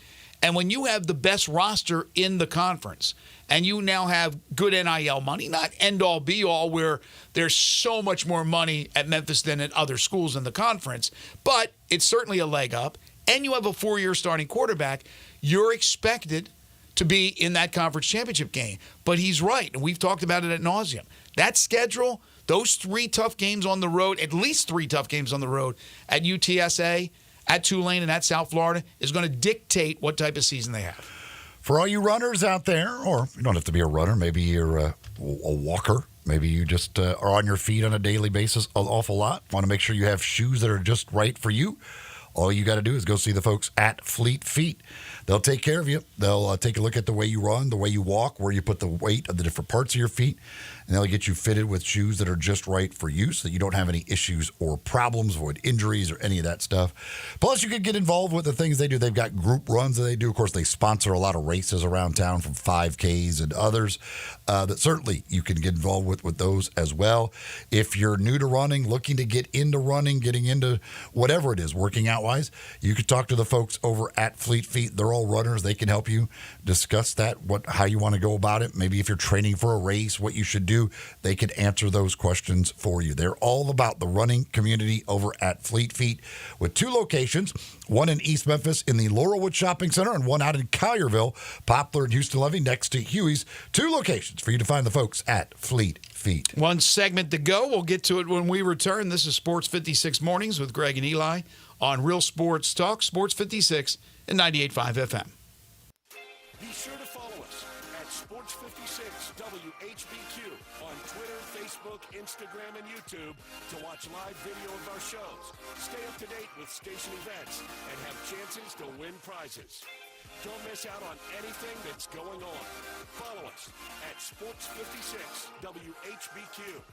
And when you have the best roster in the conference and you now have good NIL money, not end-all, be-all, where there's so much more money at Memphis than at other schools in the conference, but it's certainly a leg up, and you have a 4-year starting quarterback, you're expected to be in that conference championship game. But he's right, and we've talked about it ad nauseum. That schedule, those 3 tough games on the road, at least 3 tough games on the road at UTSA, at Tulane, and at South Florida, is going to dictate what type of season they have. For all you runners out there, or you don't have to be a runner, maybe you're a walker, maybe you just are on your feet on a daily basis an awful lot, want to make sure you have shoes that are just right for you, all you got to do is go see the folks at Fleet Feet. They'll take care of you. They'll take a look at the way you run, the way you walk, where you put the weight of the different parts of your feet, and they'll get you fitted with shoes that are just right for you so that you don't have any issues or problems, avoid injuries or any of that stuff. Plus, you could get involved with the things they do. They've got group runs that they do. Of course, they sponsor a lot of races around town, from 5Ks and others that certainly you can get involved with those as well. If you're new to running, looking to get into running, getting into whatever it is, working out-wise, you could talk to the folks over at Fleet Feet. They're all runners. They can help you discuss that, how you want to go about it. Maybe if you're training for a race, what you should do, they can answer those questions for you. They're all about the running community over at Fleet Feet, with 2 locations, one in East Memphis in the Laurelwood Shopping Center and one out in Collierville, Poplar and Houston Levy next to Huey's. 2 locations for you to find the folks at Fleet Feet. 1 segment to go. We'll get to it when we return. This is Sports 56 Mornings with Greg and Eli on Real Sports Talk, Sports 56 and 98.5 FM. Be sure to follow us at Sports 56 WHBQ on Twitter, Facebook, Instagram, and YouTube to watch live video of our shows. Stay up to date with station events and have chances to win prizes. Don't miss out on anything that's going on. Follow us at Sports 56 WHBQ.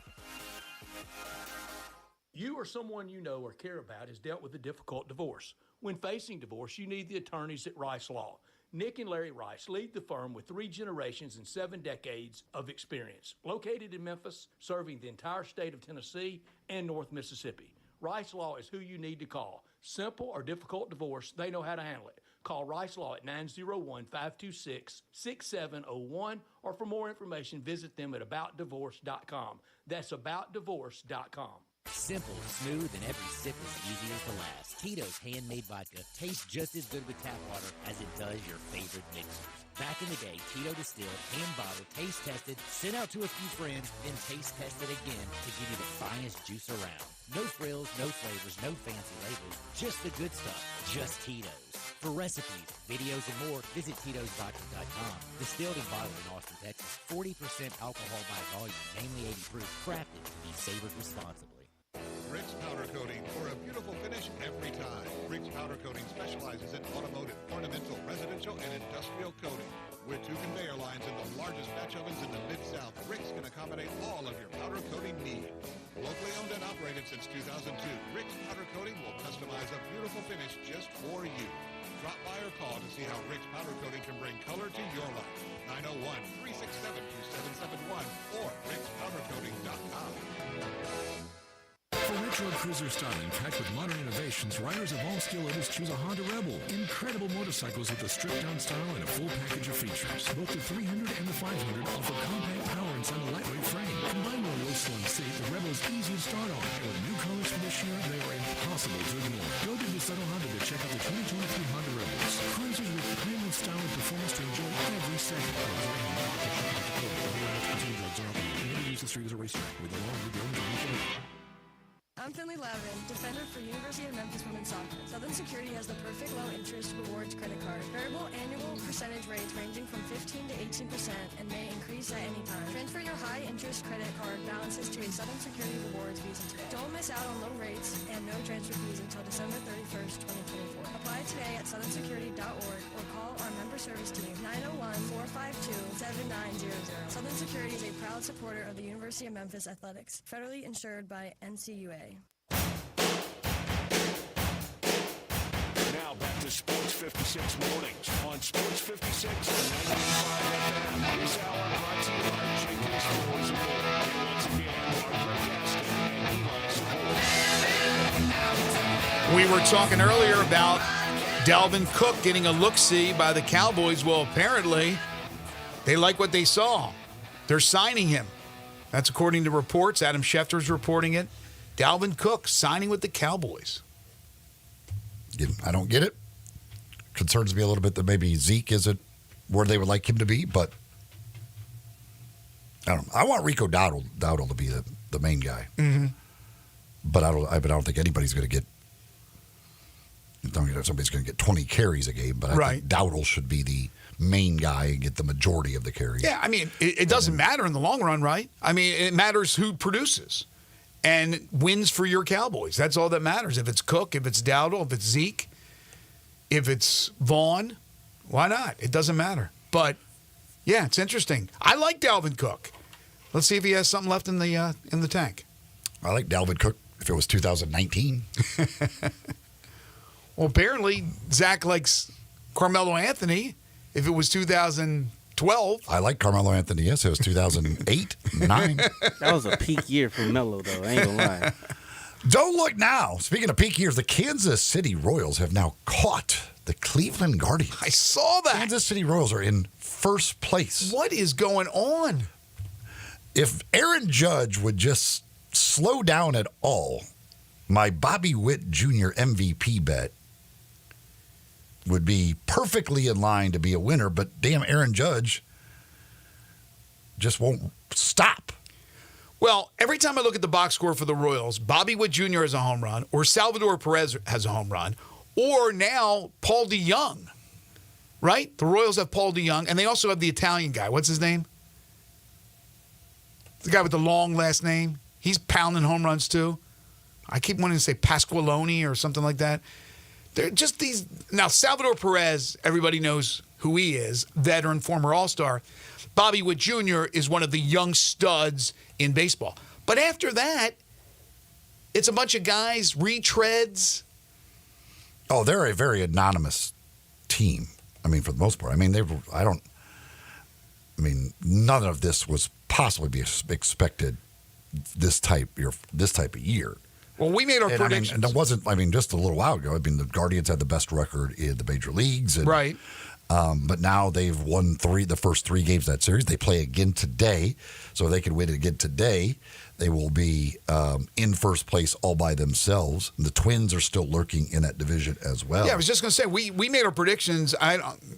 You or someone you know or care about has dealt with a difficult divorce. When facing divorce, you need the attorneys at Rice Law. Nick and Larry Rice lead the firm with 3 generations and 7 decades of experience. Located in Memphis, serving the entire state of Tennessee and North Mississippi. Rice Law is who you need to call. Simple or difficult divorce, they know how to handle it. Call Rice Law at 901-526-6701, or for more information, visit them at aboutdivorce.com. That's aboutdivorce.com. Simple, smooth, and every sip is easier to last. Tito's handmade vodka tastes just as good with tap water as it does your favorite mixers. Back in the day, Tito distilled, hand-bottled, taste-tested, sent out to a few friends, then taste-tested again to give you the finest juice around. No frills, no flavors, no fancy labels, just the good stuff, just Tito's. For recipes, videos, and more, visit Tito'sVodka.com. Distilled and bottled in Austin, Texas. 40% alcohol by volume, mainly 80 proof, crafted to be savored responsibly. Rick's Powder Coating for a beautiful finish every time. Rick's Powder Coating specializes in automotive, ornamental, residential, and industrial coating. With 2 conveyor lines and the largest batch ovens in the Mid-South, Rick's can accommodate all of your powder coating needs. Locally owned and operated since 2002, Rick's Powder Coating will customize a beautiful finish just for you. Drop by or call to see how Rick's Powder Coating can bring color to your life. 901-367-2771 or rickspowdercoating.com. For retro cruiser styling packed with modern innovations, riders of all skill levels choose a Honda Rebel. Incredible motorcycles with a stripped-down style and a full package of features. Both the 300 and the 500 offer compact power inside a lightweight frame. Combined with a low slung seat, the Rebel is easy to start on. With new colors for this year, they are impossible to ignore. Go to DeSoto Honda to check out the 2023 Honda Rebels. Cruisers with premium style and performance to enjoy every second. Use the street as a racetrack with a long with your own driving. I'm Finley Lavin, defender for University of Memphis Women's Soccer. Southern Security has the perfect low-interest rewards credit card. Variable annual percentage rates ranging from 15 to 18% and may increase at any time. Transfer your high-interest credit card balances to a Southern Security Rewards Visa today. Don't miss out on low rates and no transfer fees until December 31st, 2024. Apply today at southernsecurity.org or call our member service team 901-452-7900. Southern Security is a proud supporter of the University of Memphis Athletics, federally insured by NCUA. Now back to Sports 56 mornings on Sports 56 and 95 FM. This hour brought to you by Jenkins Floors and More. And once again, our Greg Gaston and Eli Savoy. We were talking earlier about Dalvin Cook getting a look-see by the Cowboys. Well, apparently, they like what they saw. They're signing him. That's according to reports. Adam Schefter's reporting it. Dalvin Cook signing with the Cowboys. I don't get it. Concerns me a little bit that maybe Zeke isn't where they would like him to be, but I don't know. I want Rico Dowdle to be the main guy. Mm-hmm. But I don't think anybody's going to get. I don't know if somebody's going to get 20 carries a game, but I think Dowdle should be the main guy and get the majority of the carries. Yeah, I mean, it doesn't matter in the long run, right? I mean, it matters who produces and wins for your Cowboys. That's all that matters. If it's Cook, if it's Dowdle, if it's Zeke, if it's Vaughn, why not? It doesn't matter. But, yeah, it's interesting. I like Dalvin Cook. Let's see if he has something left in the tank. I like Dalvin Cook if it was 2019. Well, apparently, Zach likes Carmelo Anthony if it was 2012. I like Carmelo Anthony, yes. It was 2008, 9. That was a peak year for Melo, though. I ain't going to lie. Don't look now. Speaking of peak years, the Kansas City Royals have now caught the Cleveland Guardians. I saw that. Kansas City Royals are in first place. What is going on? If Aaron Judge would just slow down at all, my Bobby Witt Jr. MVP bet would be perfectly in line to be a winner, but damn, Aaron Judge just won't stop. Well, every time I look at the box score for the Royals, Bobby Witt Jr. has a home run, or Salvador Perez has a home run, or now Paul DeYoung, right? The Royals have Paul DeYoung, and they also have the Italian guy. What's his name? The guy with the long last name. He's pounding home runs, too. I keep wanting to say Pasqualoni or something like that. They're just these. Now, Salvador Perez, everybody knows who he is, veteran, former All-Star. Bobby Witt Jr. is one of the young studs in baseball. But after that, it's a bunch of guys, retreads. Oh, they're a very anonymous team. I mean, for the most part. I mean, none of this was possibly be expected this type of year. Well, we made our predictions. And it wasn't, just a little while ago. The Guardians had the best record in the major leagues. And, right. But now they've won the first three games of that series. They play again today. So if they can win it again today, they will be in first place all by themselves. The Twins are still lurking in that division as well. Yeah, I was just going to say, we made our predictions.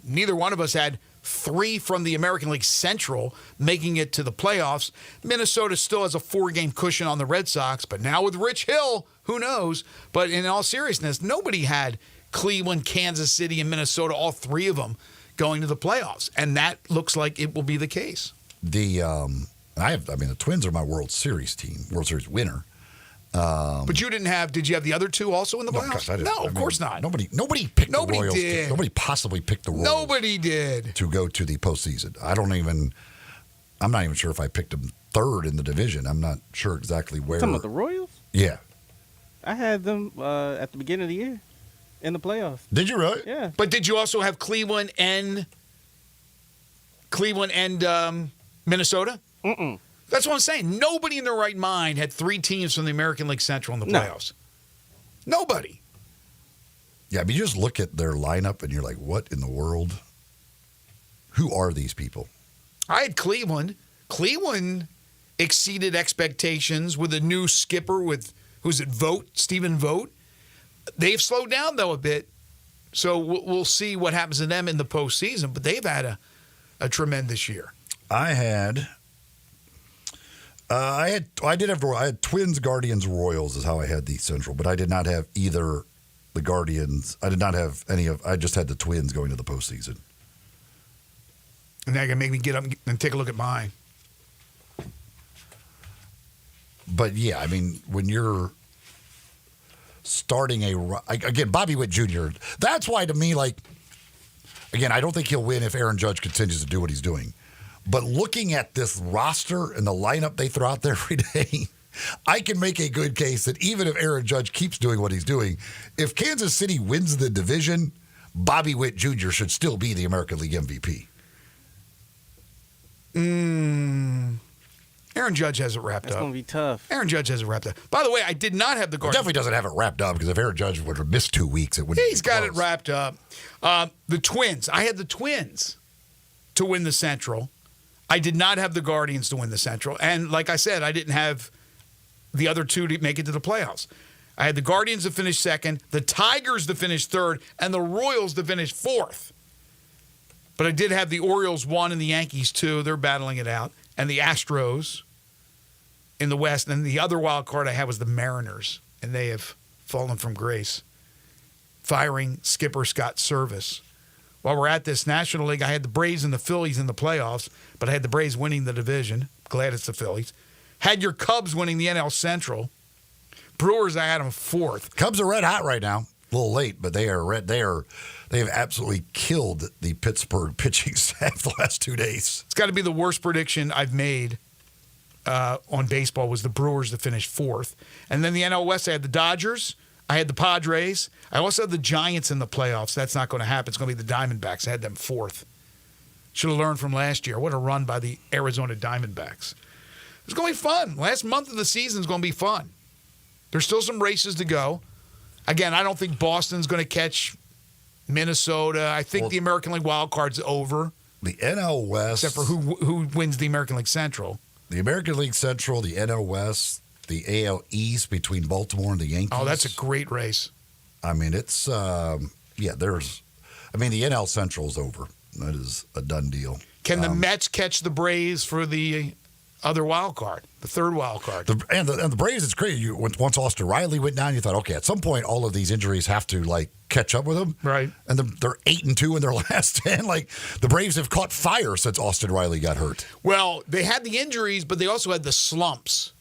Neither one of us had 3 from the American League Central making it to the playoffs. Minnesota still has a 4-game cushion on the Red Sox, but now with Rich Hill, who knows? But in all seriousness, nobody had Cleveland, Kansas City, and Minnesota, all 3 of them, going to the playoffs. And that looks like it will be the case. The Twins are my World Series team, World Series winner. But you didn't have, did you have the other 2 also in the playoffs? I didn't. No, of course not. Nobody picked the Royals. Did. Nobody possibly picked the Royals. Nobody did. To go to the postseason. I'm not even sure if I picked them 3rd in the division. I'm not sure exactly where. Talking about the Royals? Yeah. I had them at the beginning of the year. in the playoffs. Did you really? Yeah. But did you also have Cleveland and Minnesota? Mm-mm. That's what I'm saying. Nobody in their right mind had 3 teams from the American League Central in the playoffs. Nobody. Yeah, but you just look at their lineup and you're like, what in the world? Who are these people? I had Cleveland. Cleveland exceeded expectations with a new skipper with, who's it, Stephen Vogt. They've slowed down, though, a bit. So we'll see what happens to them in the postseason. But they've had a tremendous year. I had Twins, Guardians, Royals is how I had the Central, but I did not have either the Guardians. I did not have I just had the Twins going to the postseason. And that can make me get up and take a look at mine. But yeah, I mean, when you're starting again, Bobby Witt Jr., that's why to me, like, again, I don't think he'll win if Aaron Judge continues to do what he's doing. But looking at this roster and the lineup they throw out there every day, I can make a good case that even if Aaron Judge keeps doing what he's doing, if Kansas City wins the division, Bobby Witt Jr. should still be the American League MVP. Aaron Judge has it wrapped up. That's going to be tough. Aaron Judge has it wrapped up. By the way, I did not have the Guardians. Definitely doesn't have it wrapped up because if Aaron Judge would have missed 2 weeks, it wouldn't. He's got it wrapped up. The Twins. I had the Twins to win the Central. I did not have the Guardians to win the Central. And like I said, I didn't have the other two to make it to the playoffs. I had the Guardians to finish second, the Tigers to finish third, and the Royals to finish fourth. But I did have the Orioles 1 and the Yankees 2. They're battling it out. And the Astros in the West. And the other wild card I had was the Mariners. And they have fallen from grace, firing skipper Scott Service. While we're at this National League, I had the Braves and the Phillies in the playoffs, but I had the Braves winning the division. Glad it's the Phillies. Had your Cubs winning the NL Central. Brewers, I had them fourth. Cubs are red hot right now. A little late, but they have absolutely killed the Pittsburgh pitching staff the last 2 days. It's got to be the worst prediction I've made on baseball was the Brewers to finish fourth. And then the NL West, I had the Dodgers. I had the Padres. I also had the Giants in the playoffs. That's not going to happen. It's going to be the Diamondbacks. I had them fourth. Should have learned from last year. What a run by the Arizona Diamondbacks. It's going to be fun. Last month of the season is going to be fun. There's still some races to go. Again, I don't think Boston's going to catch Minnesota. I think the American League wild card's over. The NL West. Except for who wins the American League Central. The American League Central, the NL West, the AL East between Baltimore and the Yankees. Oh, that's a great race. I mean, it's, the NL Central's over. That is a done deal. Can the Mets catch the Braves for the other wild card, the third wild card? And the Braves, it's crazy. Once Austin Riley went down, you thought, okay, at some point, all of these injuries have to, catch up with them. Right. And they're 8-2 in their last 10. The Braves have caught fire since Austin Riley got hurt. Well, they had the injuries, but they also had the slumps.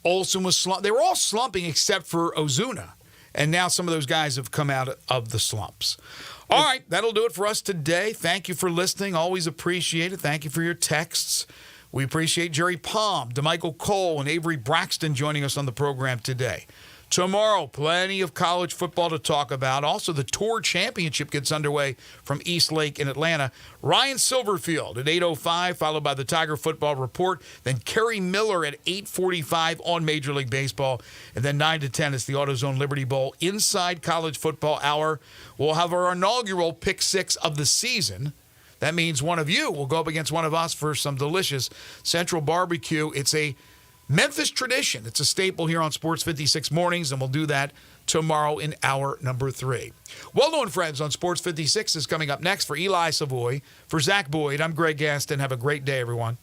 Olsen was they were all slumping except for Ozuna. And now some of those guys have come out of the slumps. All right, that'll do it for us today. Thank you for listening. Always appreciate it. Thank you for your texts. We appreciate Jerry Palm, DeMichael Cole, and Avery Braxton joining us on the program today. Tomorrow, plenty of college football to talk about. Also, the Tour Championship gets underway from East Lake in Atlanta. Ryan Silverfield at 8:05, followed by the Tiger Football Report. Then Kerry Miller at 8:45 on Major League Baseball. And then 9 to 10 is the AutoZone Liberty Bowl Inside College Football Hour. We'll have our inaugural Pick 6 of the season. That means one of you will go up against one of us for some delicious Central Barbecue. It's a Memphis tradition. It's a staple here on Sports 56 Mornings, and we'll do that tomorrow in hour number 3. Well-known friends on Sports 56 is coming up next for Eli Savoy. For Zach Boyd, I'm Greg Gaston. Have a great day, everyone.